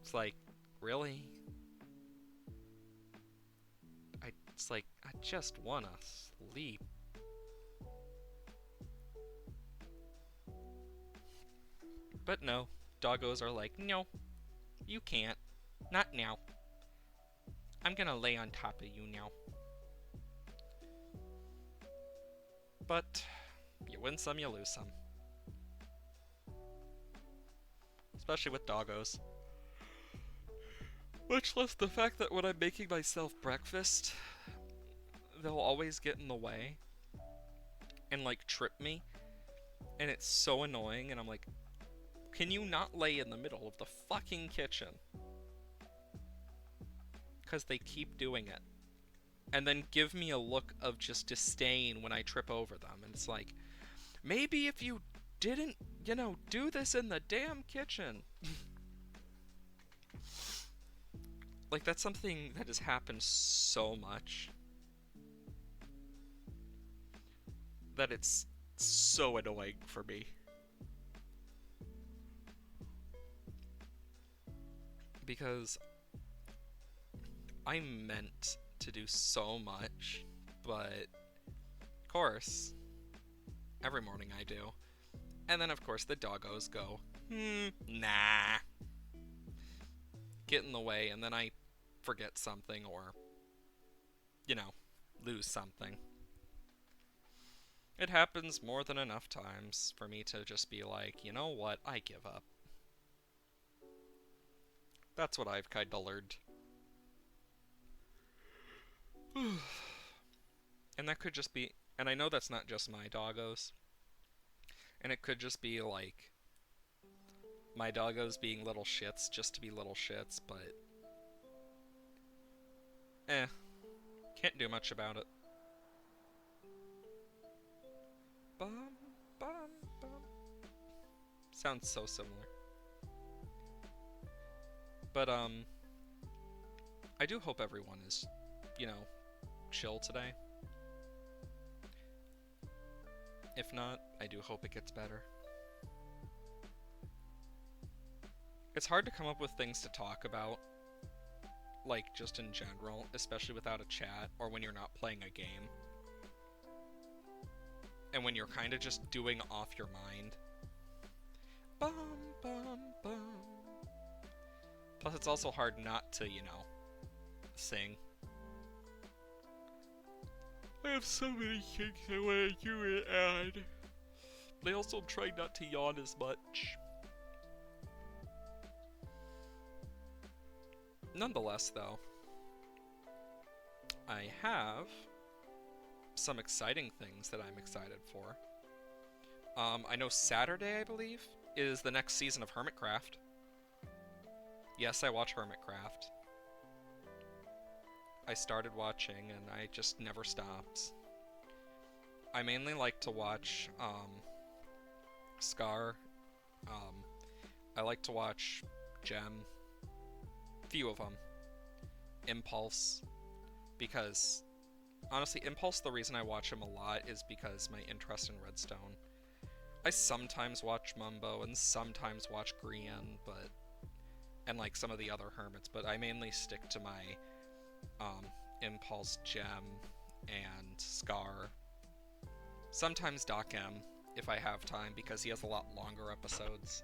[SPEAKER 1] It's like, really? It's like, I just wanna sleep. But no, doggos are like, no, you can't. Not now. I'm gonna lay on top of you now. But you win some, you lose some. Especially with doggos. Much less the fact that when I'm making myself breakfast, they'll always get in the way and, like, trip me. And it's so annoying, and I'm like, can you not lay in the middle of the fucking kitchen? Because they keep doing it. And then give me a look of just disdain when I trip over them. And it's like, maybe if you didn't, you know, do this in the damn kitchen. Like, that's something that has happened so much that it's so annoying for me. Because I meant to do so much, but of course, every morning I do. And then, of course, the doggos go, nah. Get in the way, and then I forget something or, you know, lose something. It happens more than enough times for me to just be like, you know what, I give up. That's what I've kinda learned. And that could just be, and I know that's not just my doggos, and it could just be like my doggos being little shits just to be little shits, but eh, can't do much about it. Bum, bum, bum. Sounds so similar. But, I do hope everyone is, you know, chill today. If not, I do hope it gets better. It's hard to come up with things to talk about, like, just in general, especially without a chat, or when you're not playing a game. And when you're kind of just doing off your mind. Bum, bum, bum. Plus, it's also hard not to, you know, sing. I have so many things I want to do it and I also am trying not to yawn as much. Nonetheless, though, I have some exciting things that I'm excited for. I know Saturday, I believe, is the next season of Hermitcraft. Yes, I watch Hermitcraft. I started watching and I just never stopped. I mainly like to watch Scar. I like to watch Gem. Few of them. Impulse. Because, honestly, Impulse, the reason I watch him a lot is because my interest in Redstone. I sometimes watch Mumbo and sometimes watch Grian, but... and like some of the other hermits, but I mainly stick to my Impulse, Gem, and Scar. Sometimes Doc M, if I have time, because he has a lot longer episodes.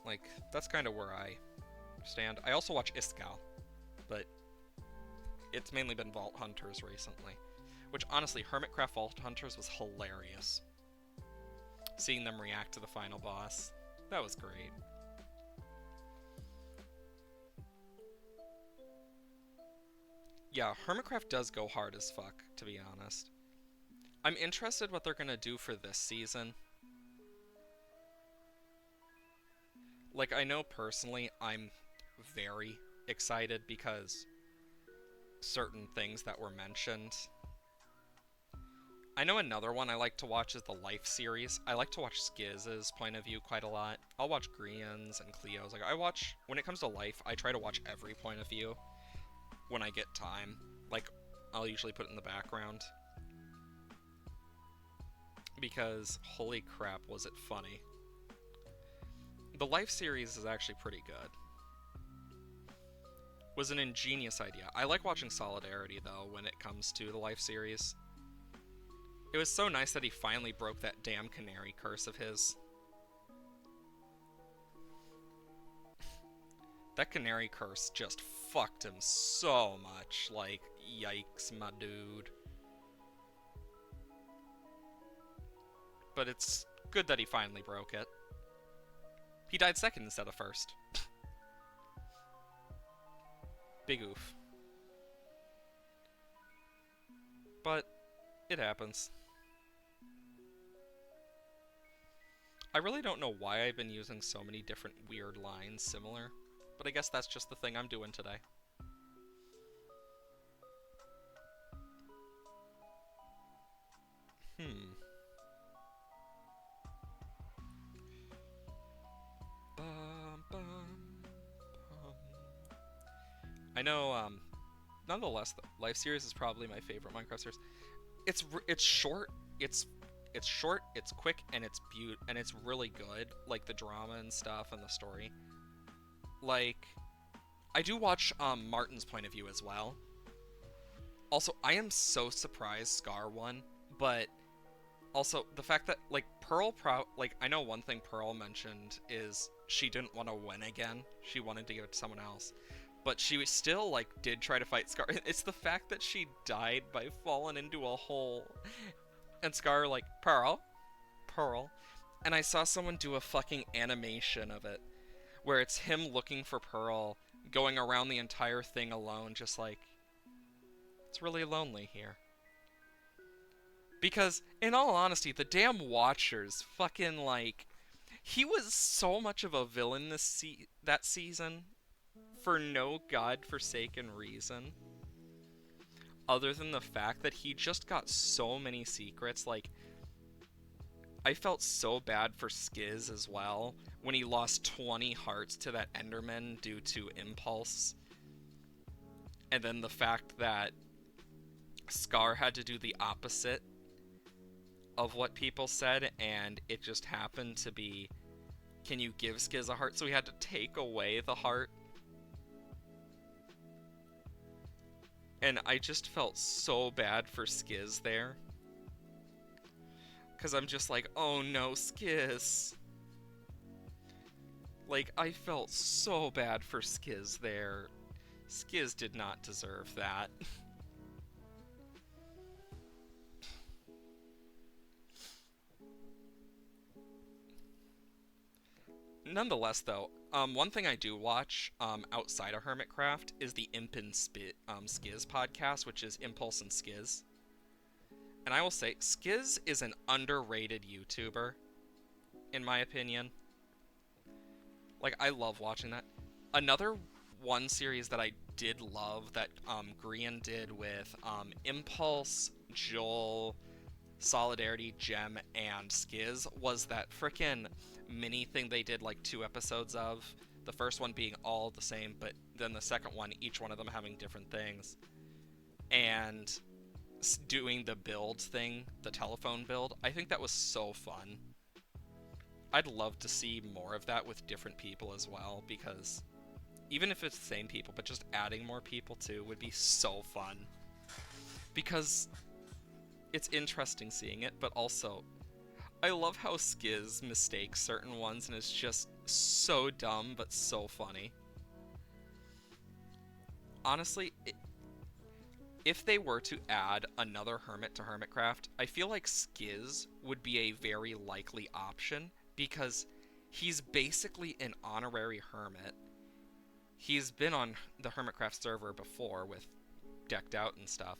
[SPEAKER 1] Like, that's kind of where I stand. I also watch Iskall, but it's mainly been Vault Hunters recently. Which, honestly, Hermitcraft Vault Hunters was hilarious. Seeing them react to the final boss, that was great. Yeah, Hermitcraft does go hard as fuck, to be honest. I'm interested what they're gonna do for this season. Like, I know personally I'm very excited because certain things that were mentioned. I know another one I like to watch is the Life series. I like to watch Skiz's point of view quite a lot. I'll watch Grian's and Cleo's. Like, I watch, when it comes to Life, I try to watch every point of view when I get time. Like, I'll usually put it in the background. Because, holy crap, was it funny. The Life series is actually pretty good. Was an ingenious idea. I like watching Solidarity, though, when it comes to the Life series. It was so nice that he finally broke that damn canary curse of his. That canary curse just fucked him so much. Like, yikes, my dude. But it's good that he finally broke it. He died second instead of first. Big oof. But it happens. I really don't know why I've been using so many different weird lines similar, but I guess that's just the thing I'm doing today. Bum, bum, bum. I know, nonetheless, the Life series is probably my favorite Minecraft series. It's short, it's short, it's quick, and it's really good. Like the drama and stuff and the story. Like, I do watch Martin's point of view as well. Also, I am so surprised Scar won, but also the fact that like like I know one thing Pearl mentioned is she didn't want to win again. She wanted to give it to someone else. but she still like did try to fight Scar. It's the fact that she died by falling into a hole, and Scar like Pearl, Pearl, and I saw someone do a fucking animation of it where it's him looking for Pearl, going around the entire thing alone, just like it's really lonely here. Because in all honesty, the damn Watchers fucking like he was so much of a villain that season for no god-forsaken reason other than the fact that he just got so many secrets. Like, I felt so bad for Skiz as well when he lost 20 hearts to that Enderman due to Impulse. And then the fact that Scar had to do the opposite of what people said, and it just happened to be, can you give Skiz a heart? So he had to take away the heart. And I just felt so bad for Skiz there. Because I'm just like, oh no, Skiz. Like, I felt so bad for Skiz there. Skiz did not deserve that. Nonetheless, though, one thing I do watch outside of Hermitcraft is the Imp and Skiz podcast, which is Impulse and Skiz. And I will say, Skiz is an underrated YouTuber, in my opinion. Like, I love watching that. Another one series that I did love that Grian did with Impulse, Joel, Solidarity, Gem, and Skiz was that frickin' mini thing they did like 2 episodes of. The first one being all the same, but then the second one, each one of them having different things. And doing the build thing, the telephone build. I think that was so fun. I'd love to see more of that with different people as well, because even if it's the same people, but just adding more people too would be so fun. Because it's interesting seeing it, but also I love how Skiz mistakes certain ones and it's just so dumb but so funny. Honestly, if they were to add another hermit to Hermitcraft, I feel like Skiz would be a very likely option because he's basically an honorary hermit. He's been on the Hermitcraft server before with Decked Out and stuff,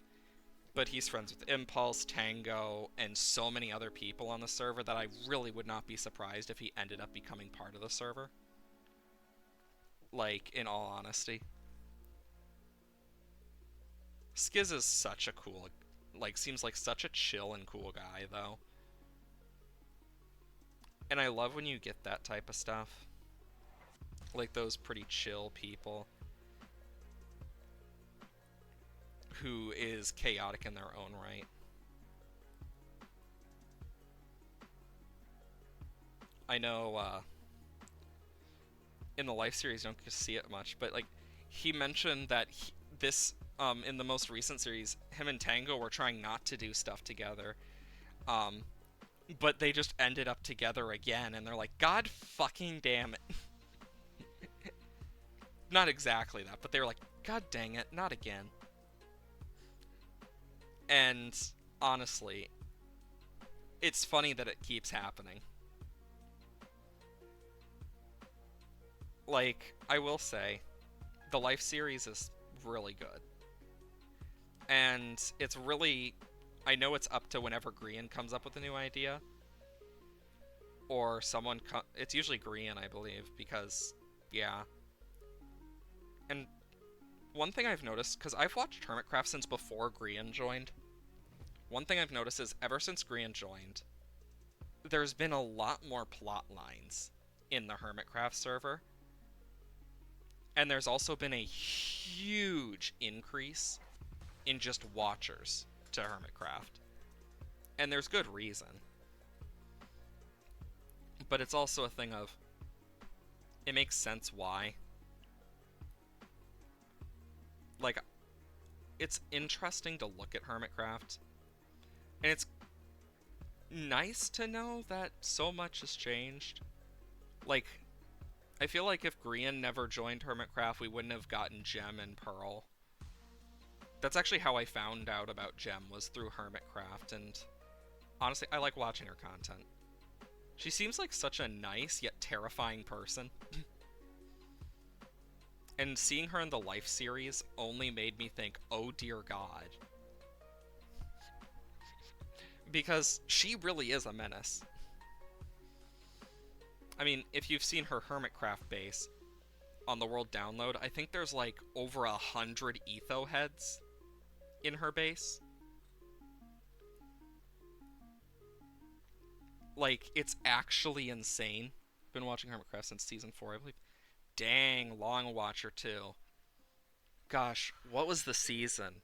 [SPEAKER 1] but he's friends with Impulse, Tango, and so many other people on the server that I really would not be surprised if he ended up becoming part of the server. Like, in all honesty. Skiz is such a cool, like, seems like such a chill and cool guy, though. And I love when you get that type of stuff. Like, those pretty chill people who is chaotic in their own right. I know, in the Life series you don't get to see it much, but, like, he mentioned that in the most recent series, him and Tango were trying not to do stuff together. But they just ended up together again, and they're like, God fucking damn it. Not exactly that, but they were like, God dang it, not again. And honestly, it's funny that it keeps happening. Like, I will say, the Life series is really good. And it's really, I know it's up to whenever Grian comes up with a new idea. Or someone, it's usually Grian, I believe, because, yeah. And one thing I've noticed, because I've watched Hermitcraft since before Grian joined. One thing I've noticed is ever since Grian joined, there's been a lot more plot lines in the Hermitcraft server. And there's also been a huge increase in just watchers to Hermitcraft. And there's good reason. But it's also a thing of, it makes sense why. Like, it's interesting to look at Hermitcraft, and it's nice to know that so much has changed. Like, I feel like if Grian never joined Hermitcraft, we wouldn't have gotten Gem and Pearl. That's actually how I found out about Gem, was through Hermitcraft, and honestly, I like watching her content. She seems like such a nice yet terrifying person. And seeing her in the Life series only made me think, oh dear god. Because she really is a menace. I mean, if you've seen her Hermitcraft base on the World Download, I think there's like over 100 Etho heads in her base. Like, it's actually insane. Been watching Hermitcraft since season 4, I believe. Dang, long watcher too. Gosh, what was the season?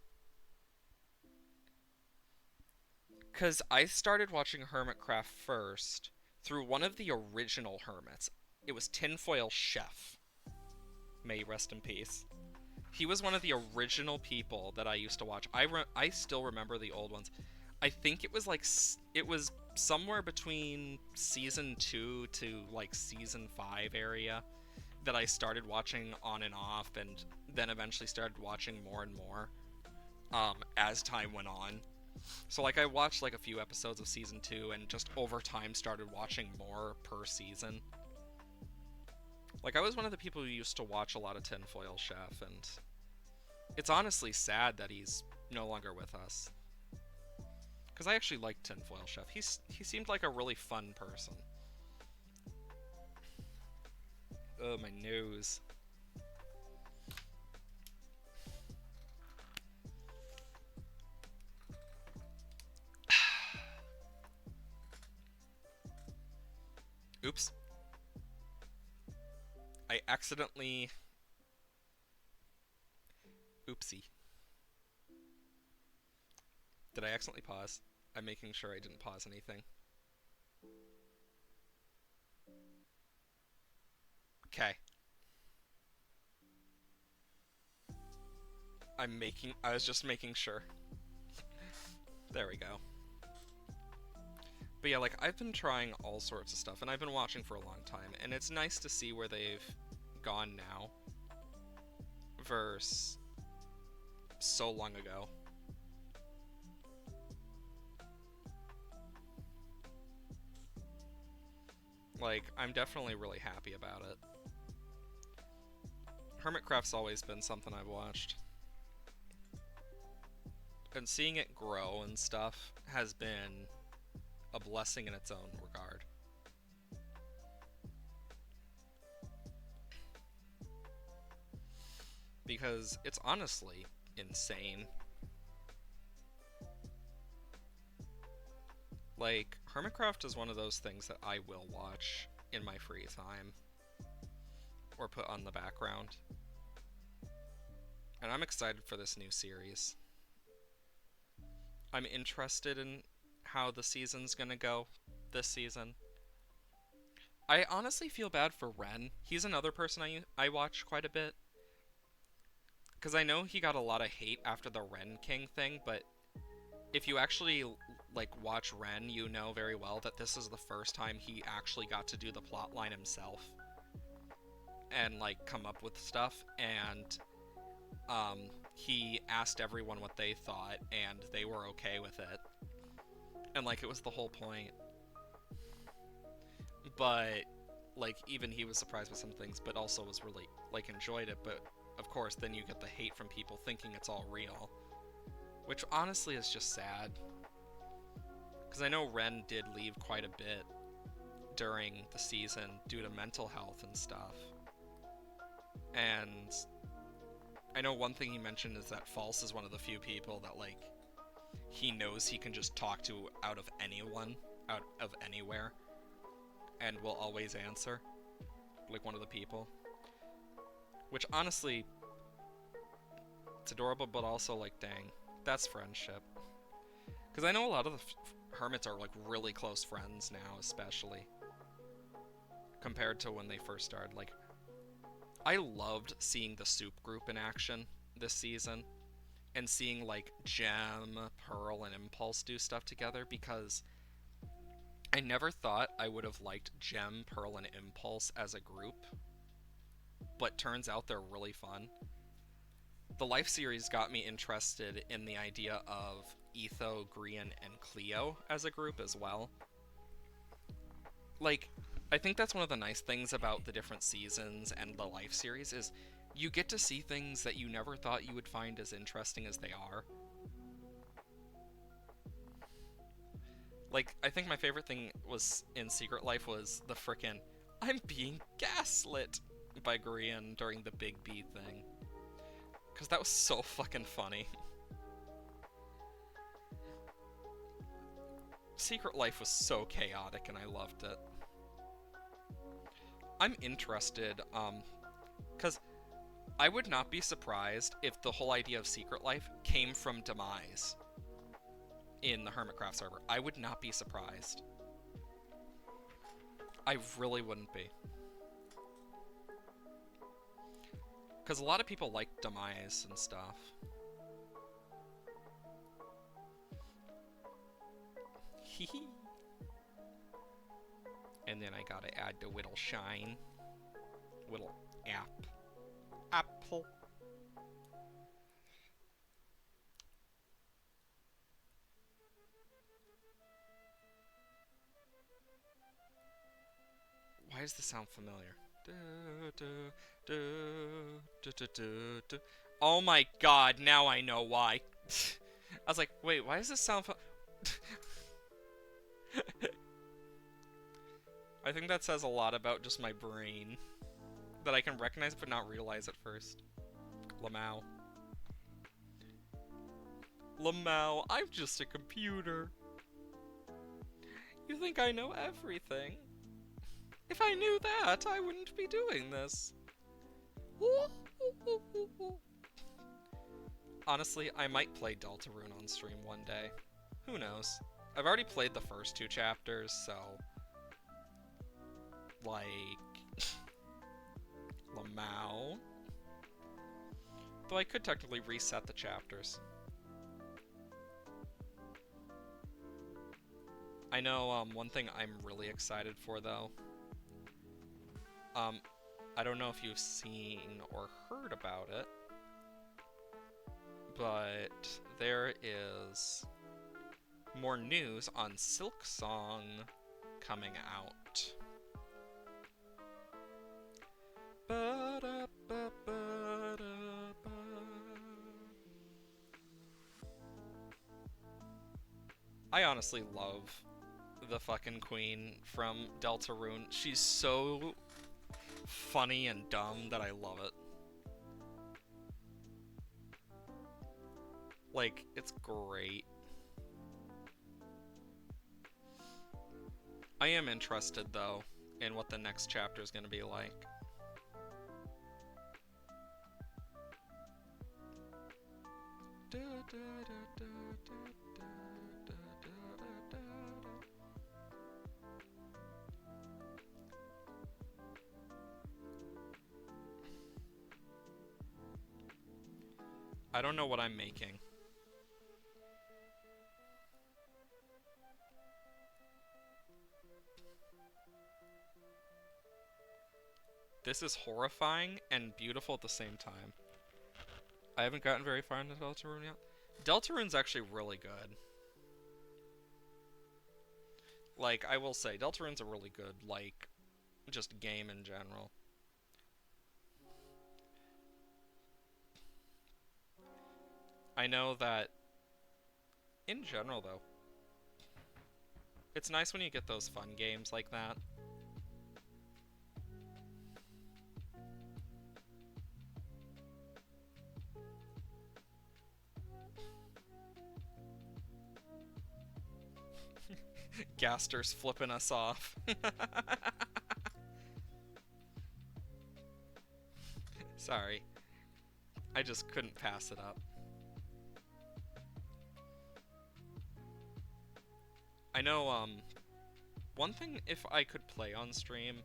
[SPEAKER 1] Because I started watching Hermitcraft first through one of the original Hermits. It was Tinfoil Chef. May he rest in peace. He was one of the original people that I used to watch. I still remember the old ones. I think it was like it was somewhere between season 2 to like season 5 area that I started watching on and off, and then eventually started watching more and more as time went on. So like I watched like a few episodes of season 2 and just over time started watching more per season. Like I was one of the people who used to watch a lot of Tinfoil Chef, and it's honestly sad that he's no longer with us. Because I actually liked Tinfoil Chef. He seemed like a really fun person. Oh, my nose. Oops. I accidentally... Oopsie. Did I accidentally pause? I'm making sure I didn't pause anything. Okay. I was just making sure. There we go. But yeah, like, I've been trying all sorts of stuff, and I've been watching for a long time, and it's nice to see where they've gone now versus so long ago. Like, I'm definitely really happy about it. Hermitcraft's always been something I've watched. And seeing it grow and stuff has been a blessing in its own regard. Because it's honestly insane. Like, Hermitcraft is one of those things that I will watch in my free time. Or put on the background. And I'm excited for this new series. I'm interested in how the season's gonna go this season. I honestly feel bad for Ren. He's another person I watch quite a bit. Because I know he got a lot of hate after the Ren King thing, but if you actually like watch Ren, you know very well that this is the first time he actually got to do the plotline himself and like come up with stuff, and he asked everyone what they thought and they were okay with it, and like it was the whole point. But like even he was surprised with some things, but also was really like enjoyed it. But of course then you get the hate from people thinking it's all real, which honestly is just sad. Because I know Ren did leave quite a bit during the season due to mental health and stuff. And I know one thing he mentioned is that False is one of the few people that, like, he knows he can just talk to out of anyone, out of anywhere, and will always answer. Like, one of the people. Which, honestly, it's adorable, but also, like, dang, that's friendship. Because I know a lot of the hermits are, like, really close friends now, especially. Compared to when they first started. Like, I loved seeing the Soup Group in action this season. And seeing, like, Gem, Pearl, and Impulse do stuff together, because I never thought I would have liked Gem, Pearl, and Impulse as a group. but turns out they're really fun. The Life series got me interested in the idea of Etho, Grian, and Cleo as a group as well. Like, I think that's one of the nice things about the different seasons and the Life series is you get to see things that you never thought you would find as interesting as they are. Like, I think my favorite thing was in Secret Life was the frickin' "I'm being gaslit" by Grian during the Big B thing. Because that was so fucking funny. Secret Life was so chaotic and I loved it. I'm interested, because I would not be surprised if the whole idea of Secret Life came from Demise in the Hermitcraft server. I would not be surprised. I really wouldn't be. Because a lot of people like Demise and stuff. Hehe. And then I gotta add the Whittle Shine. Whittle Apple. Why does this sound familiar? Oh my god, now I know why. I was like, wait, why does this sound I think that says a lot about just my brain. That I can recognize but not realize at first. Lamau. Lamau, I'm just a computer. You think I know everything? If I knew that, I wouldn't be doing this. Honestly, I might play Deltarune on stream one day. Who knows? I've already played the first 2 chapters, so... like... Lamau. Though I could technically reset the chapters. I know, one thing I'm really excited for, though. I don't know if you've seen or heard about it, but there is more news on Silksong coming out. I honestly love the fucking queen from Deltarune. She's so funny and dumb that I love it. Like, it's great. I am interested, though, in what the next chapter is going to be like. I don't know what I'm making. This is horrifying and beautiful at the same time. I haven't gotten very far into Deltarune yet. Deltarune's actually really good. Like, I will say, Deltarune's a really good, like, just game in general. I know that, in general, though, it's nice when you get those fun games like that. Gaster's flipping us off. Sorry. I just couldn't pass it up. I know, one thing if I could play on stream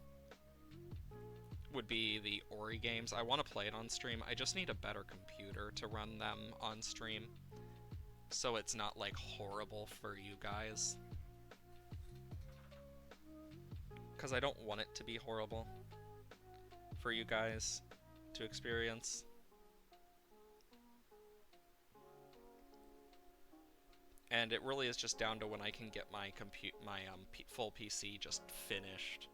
[SPEAKER 1] would be the Ori games. I want to play it on stream. I just need a better computer to run them on stream. So it's not, like, horrible for you guys. Because I don't want it to be horrible. for you guys to experience. And it really is just down to when I can get my full PC just finished.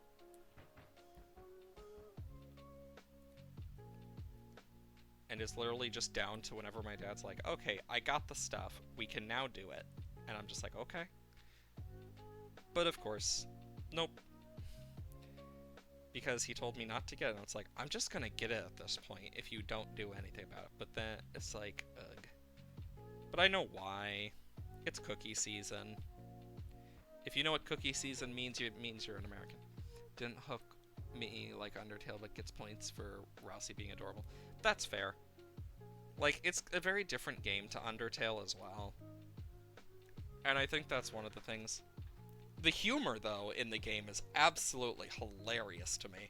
[SPEAKER 1] And it's literally just down to whenever my dad's like, okay, I got the stuff, we can now do it. And I'm just like, okay. But of course, nope. Because he told me not to get it, and it's like, I'm just gonna get it at this point if you don't do anything about it. But then it's like, ugh. But I know why. It's cookie season. If you know what cookie season means, it means you're an American. Didn't hook me like Undertale, but gets points for Rousey being adorable. That's fair. Like, it's a very different game to Undertale as well. And I think that's one of the things. The humor, though, in the game is absolutely hilarious to me.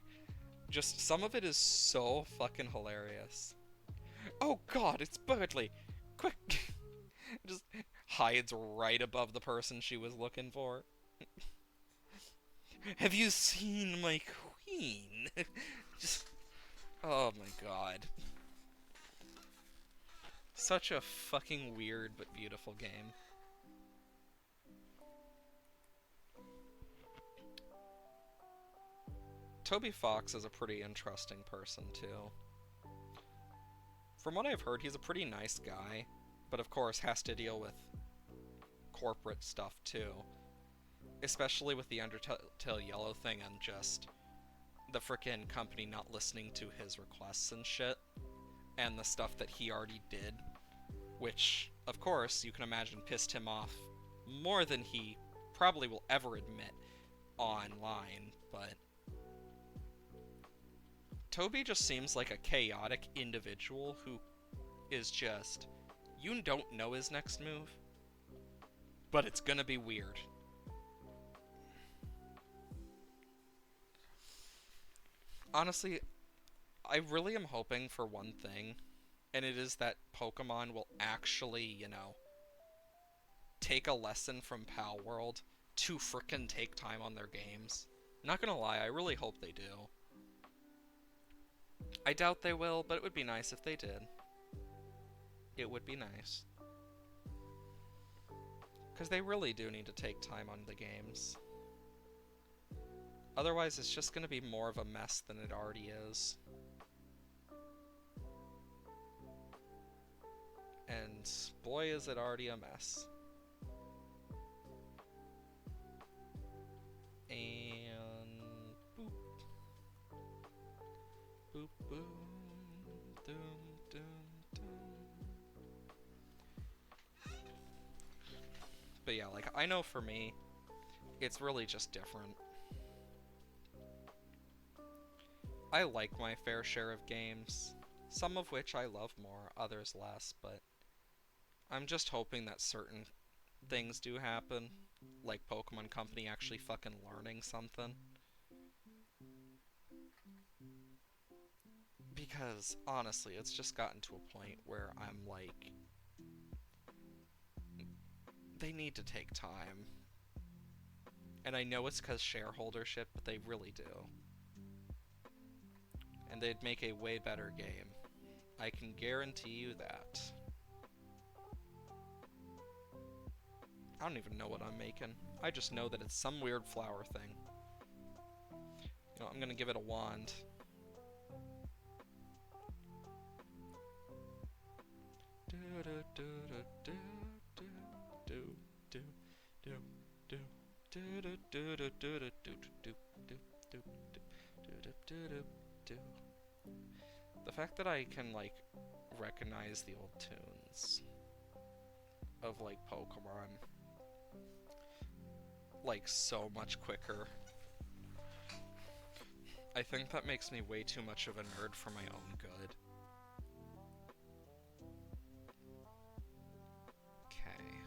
[SPEAKER 1] Just, some of it is so fucking hilarious. Oh god, it's Birdly! Quick! Just hides right above the person she was looking for. Have you seen my queen? Just, oh my god. Such a fucking weird but beautiful game. Toby Fox is a pretty interesting person, too. From what I've heard, he's a pretty nice guy, but of course has to deal with corporate stuff, too. Especially with the Undertale Yellow thing and just the frickin' company not listening to his requests and shit, and the stuff that he already did, which, of course, you can imagine pissed him off more than he probably will ever admit online, but Toby just seems like a chaotic individual who is just, you don't know his next move, but it's gonna be weird. Honestly, I really am hoping for one thing, and it is that Pokemon will actually, you know, take a lesson from Palworld to frickin' take time on their games. Not gonna lie, I really hope they do. I doubt they will, but it would be nice if they did. It would be nice. Because they really do need to take time on the games. Otherwise, it's just going to be more of a mess than it already is. And boy, is it already a mess. And boop. Boop, boom. Doom, doom, doom. But yeah, like, I know for me, it's really just different. I like my fair share of games, some of which I love more, others less, but I'm just hoping that certain things do happen, like Pokemon Company actually fucking learning something. Because, honestly, it's just gotten to a point where I'm like, they need to take time. And I know it's because shareholdership, but they really do. And they'd make a way better game. I can guarantee you that. I don't even know what I'm making. I just know that it's some weird flower thing. You know, I'm gonna give it a wand. The fact that I can, like, recognize the old tunes of, like, Pokemon, like, so much quicker. I think that makes me way too much of a nerd for my own good. Okay.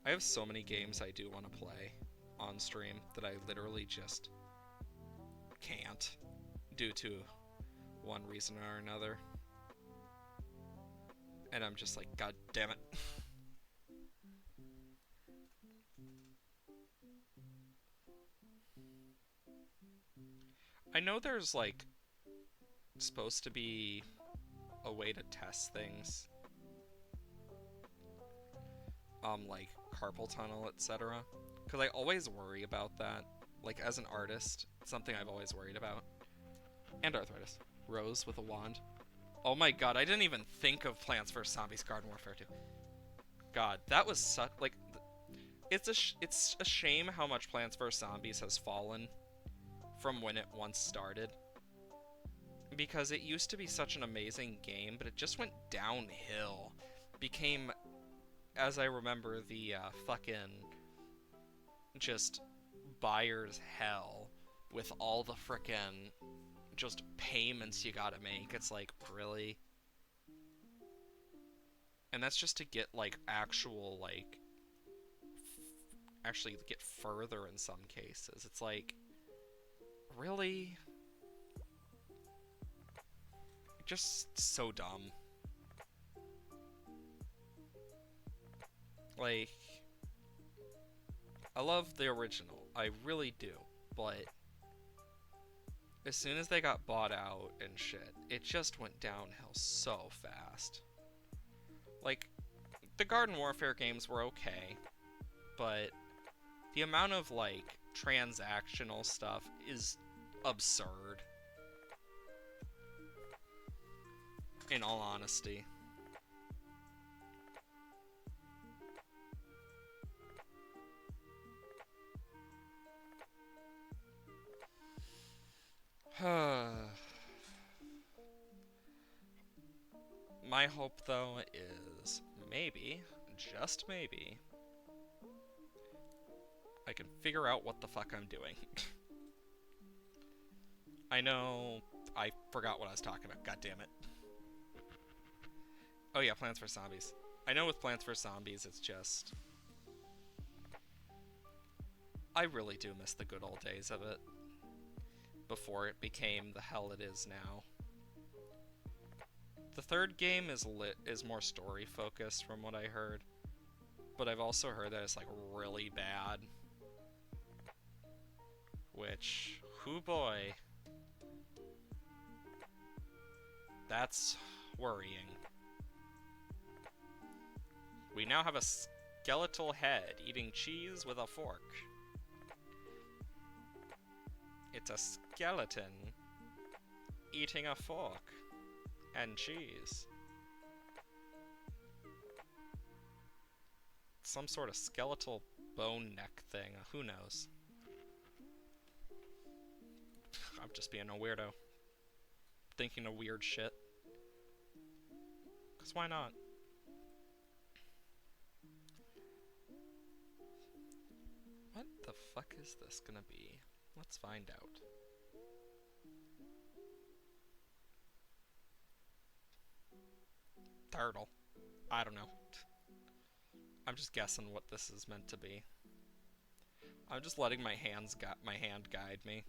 [SPEAKER 1] I have so many games I do want to play on stream that I literally just can't due to one reason or another. And I'm just like, god damn it. I know there's like supposed to be a way to test things, like carpal tunnel, etc. Because I always worry about that. Like as an artist, it's something I've always worried about. And arthritis. Rose with a wand. Oh my god, I didn't even think of Plants vs Zombies Garden Warfare 2. God, that was such like it's a shame how much Plants vs Zombies has fallen from when it once started. Because it used to be such an amazing game, but it just went downhill. Became, as I remember, the fucking just buyer's hell with all the frickin' just payments you gotta make. It's like, really? And that's just to get like actual like actually get further in some cases. It's like, really? Just so dumb. Like, I love the original, I really do, but as soon as they got bought out and shit, it just went downhill so fast. Like, the Garden Warfare games were okay, but the amount of, like, transactional stuff is absurd. In all honesty. My hope, though, is maybe, just maybe, I can figure out what the fuck I'm doing. I know I forgot what I was talking about. God damn it. Oh yeah, Plants vs Zombies. I know with Plants vs Zombies, it's just, I really do miss the good old days of it. Before it became the hell it is now. The third game is more story focused from what I heard, but I've also heard that it's like really bad. Which, hoo boy, that's worrying. We now have a skeletal head eating cheese with a fork. It's a skeleton eating a fork and cheese. Some sort of skeletal bone neck thing, who knows? I'm just being a weirdo. Thinking of weird shit. 'Cause why not? What the fuck is this gonna be? Let's find out. Turtle. I don't know. I'm just guessing what this is meant to be. I'm just letting my hand guide me.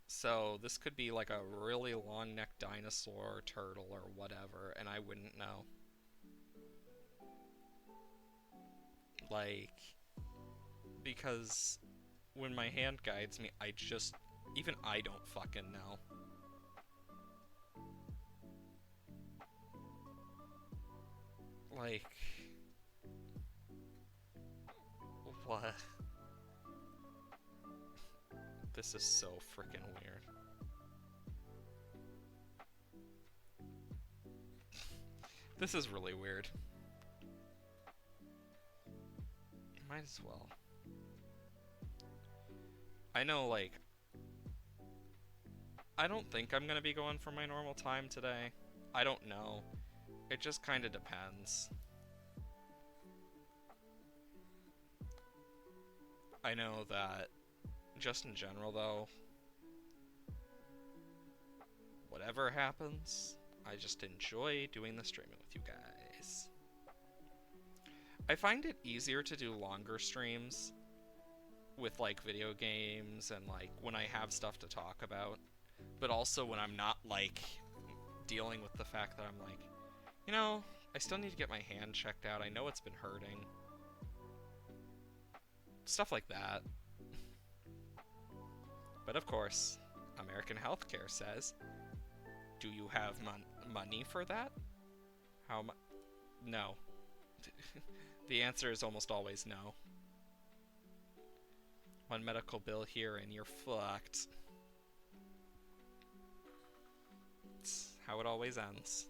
[SPEAKER 1] So this could be like a really long-necked dinosaur or turtle or whatever, and I wouldn't know. Like, because when my hand guides me, even I don't fucking know. Like, what? This is so freaking weird. This is really weird. Might as well. I know, like, I don't think I'm gonna be going for my normal time today. I don't know. It just kinda depends. I know that, just in general though, whatever happens, I just enjoy doing the streaming with you guys. I find it easier to do longer streams with like video games and like when I have stuff to talk about, but also when I'm not like dealing with the fact that I'm like, you know, I still need to get my hand checked out. I know it's been hurting. Stuff like that. But of course, American Healthcare says, do you have money for that? How much? No. The answer is almost always no. One medical bill here and you're fucked. It's how it always ends.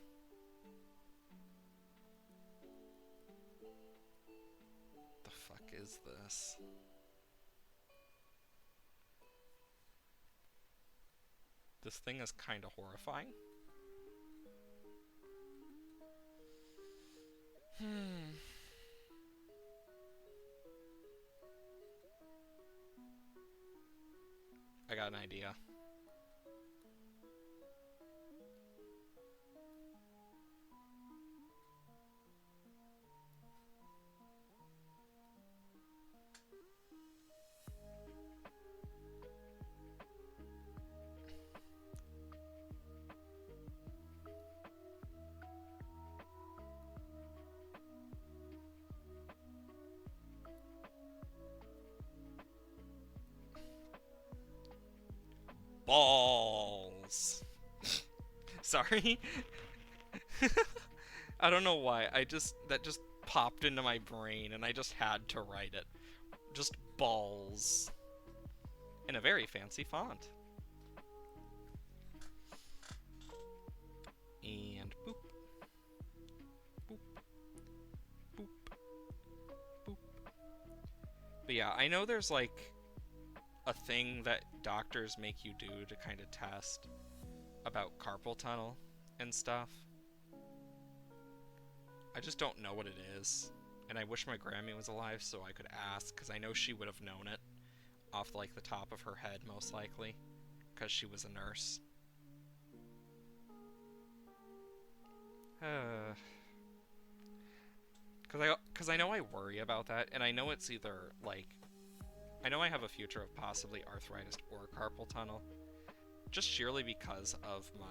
[SPEAKER 1] The fuck is this? This thing is kind of horrifying. I got an idea. Balls. Sorry. I don't know why. That just popped into my brain and I just had to write it. Just balls. In a very fancy font. And boop. Boop. Boop. Boop. But yeah, I know there's like a thing that doctors make you do to kind of test about carpal tunnel and stuff. I just don't know what it is, and I wish my Grammy was alive so I could ask, because I know she would have known it off like the top of her head most likely, because she was a nurse. Because I know I worry about that, and I know it's either like, I know I have a future of possibly arthritis or carpal tunnel, just sheerly because of my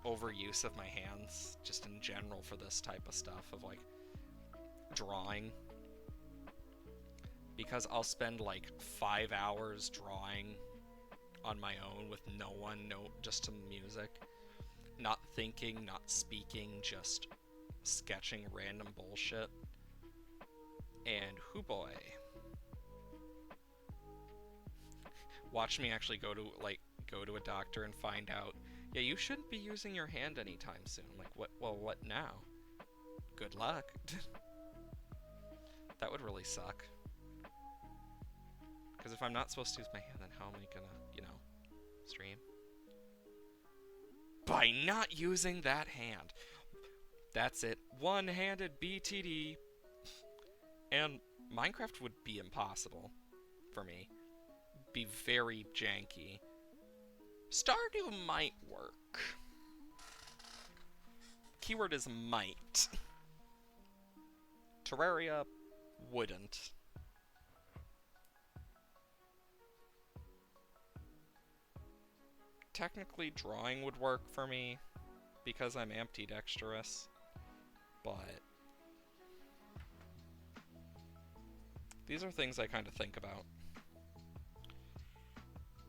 [SPEAKER 1] overuse of my hands, just in general for this type of stuff, of like drawing. Because I'll spend like 5 hours drawing on my own with no one, just some music. Not thinking, not speaking, just sketching random bullshit. And hoo boy. Watch me actually go to a doctor and find out, yeah, you shouldn't be using your hand anytime soon. Like, what? Well, what now? Good luck. That would really suck. Because if I'm not supposed to use my hand, then how am I gonna, stream? By not using that hand. That's it. One-handed BTD. And Minecraft would be impossible for me. Be very janky. Stardew might work. Keyword is might. Terraria wouldn't. Technically, drawing would work for me because I'm ambidextrous, but these are things I kind of think about.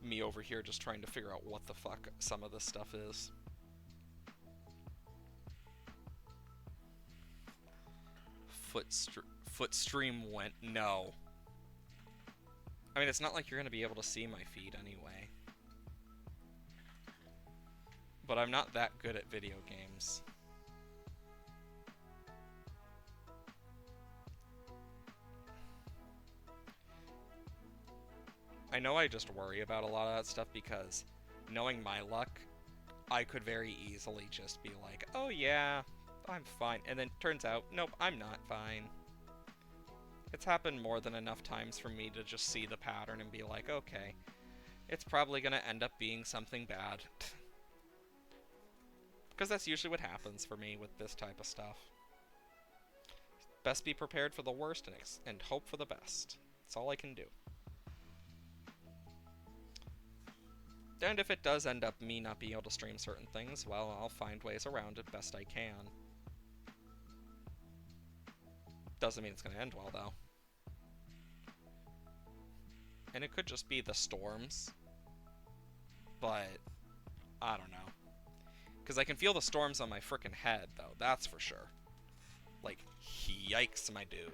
[SPEAKER 1] Me over here just trying to figure out what the fuck some of this stuff is. Foot stream went. No. I mean, it's not like you're gonna be able to see my feed anyway. But I'm not that good at video games. I know I just worry about a lot of that stuff because, knowing my luck, I could very easily just be like, oh yeah, I'm fine. And then turns out, nope, I'm not fine. It's happened more than enough times for me to just see the pattern and be like, okay, it's probably gonna end up being something bad. Because that's usually what happens for me with this type of stuff. Best be prepared for the worst and hope for the best. That's all I can do. And if it does end up me not being able to stream certain things, well, I'll find ways around it best I can. Doesn't mean it's going to end well, though. And it could just be the storms but I don't know. Because I can feel the storms on my frickin' head, though, that's for sure. Like, yikes, my dude.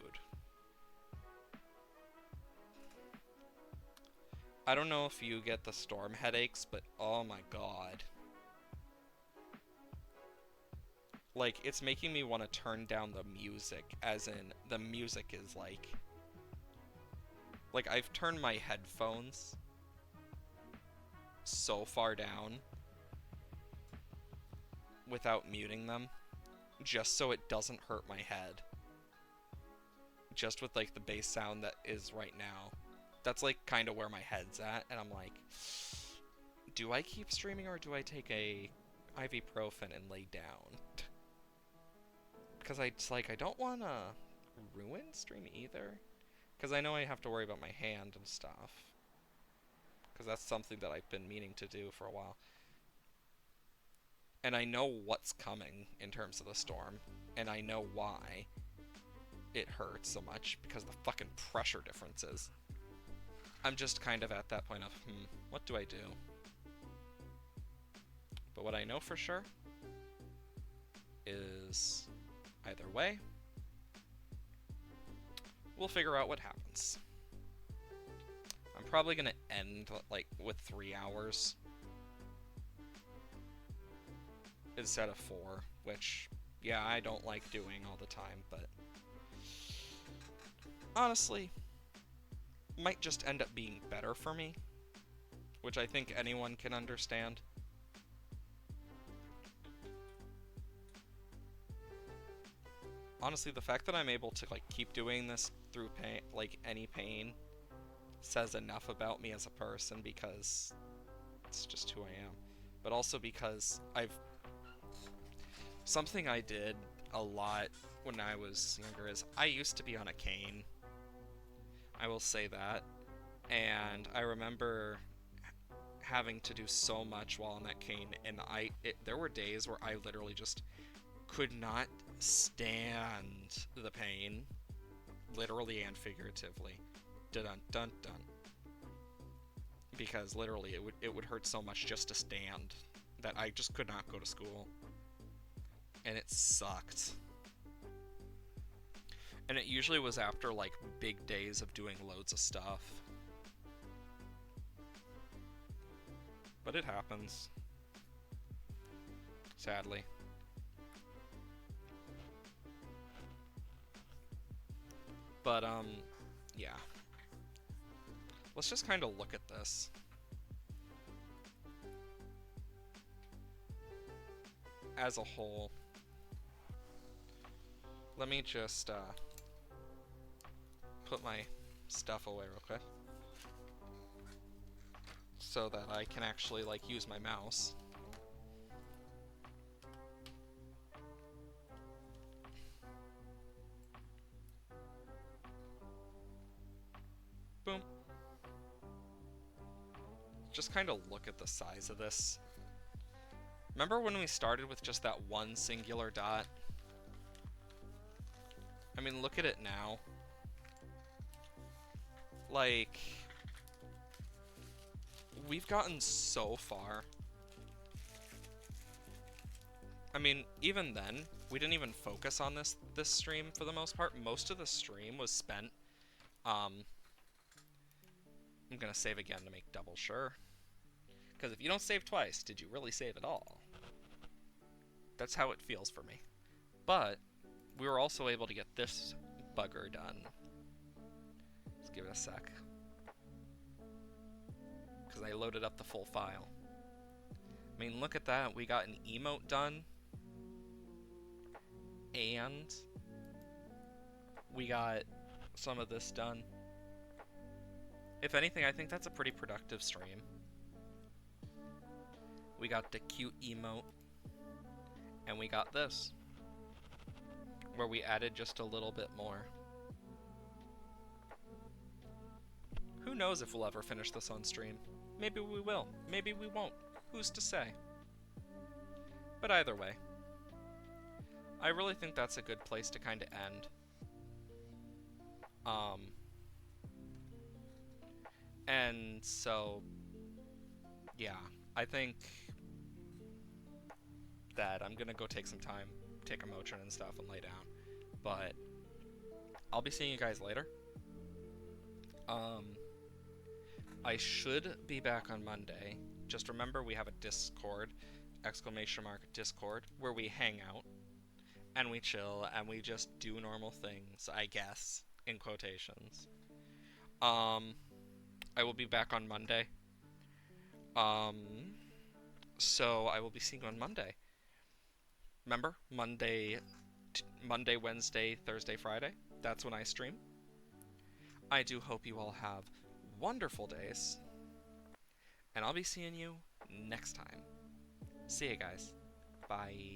[SPEAKER 1] I don't know if you get the storm headaches, but oh my god. Like, it's making me want to turn down the music, as in, the music is like... Like, I've turned my headphones so far down without muting them, just so it doesn't hurt my head. Just with, like, the bass sound that is right now. That's, like, kind of where my head's at, and I'm like, do I keep streaming or do I take a ibuprofen and lay down? Because it's like, I don't want to ruin stream either. Because I know I have to worry about my hand and stuff. Because that's something that I've been meaning to do for a while. And I know what's coming in terms of the storm. And I know why it hurts so much. Because of the fucking pressure differences. I'm just kind of at that point of, what do I do? But what I know for sure is either way, we'll figure out what happens. I'm probably going to end, like, with 3 hours instead of 4, which, yeah, I don't like doing all the time, but honestly, might just end up being better for me, which I think anyone can understand. Honestly, the fact that I'm able to, like, keep doing this through pain, like, any pain, says enough about me as a person, because it's just who I am. But also because something I did a lot when I was younger is, I used to be on a cane. I will say that. And I remember having to do so much while on that cane, and there were days where I literally just could not stand the pain, literally and figuratively. Dun dun dun. Because literally it would hurt so much just to stand that I just could not go to school. And it sucked. And it usually was after, like, big days of doing loads of stuff. But it happens. Sadly. But, yeah. Let's just kind of look at this. As a whole. Let me just, put my stuff away real quick. So that I can actually, like, use my mouse. Boom. Just kind of look at the size of this. Remember when we started with just that one singular dot? I mean, look at it now. Like, we've gotten so far. I mean, even then, we didn't even focus on this stream for the most part. Most of the stream was spent, I'm gonna save again to make double sure. Because if you don't save twice, did you really save at all? That's how it feels for me. But we were also able to get this bugger done. Let's give it a sec. Because I loaded up the full file. I mean, look at that. We got an emote done. And we got some of this done. If anything, I think that's a pretty productive stream. We got the cute emote. And we got this, where we added just a little bit more. Who knows if we'll ever finish this on stream? Maybe we will. Maybe we won't. Who's to say? But either way, I really think that's a good place to kind of end. And so, yeah. I think that I'm gonna go take some time, take a Motrin and stuff, and lay down. But I'll be seeing you guys later. Um, I should be back on Monday. Just remember we have a Discord, exclamation mark Discord, where we hang out and we chill and we just do normal things, I guess, in quotations. Um, I will be back on Monday. Um, so I will be seeing you on Monday. Remember, Monday, Wednesday, Thursday, Friday. That's when I stream. I do hope you all have wonderful days, and I'll be seeing you next time. See you guys. Bye.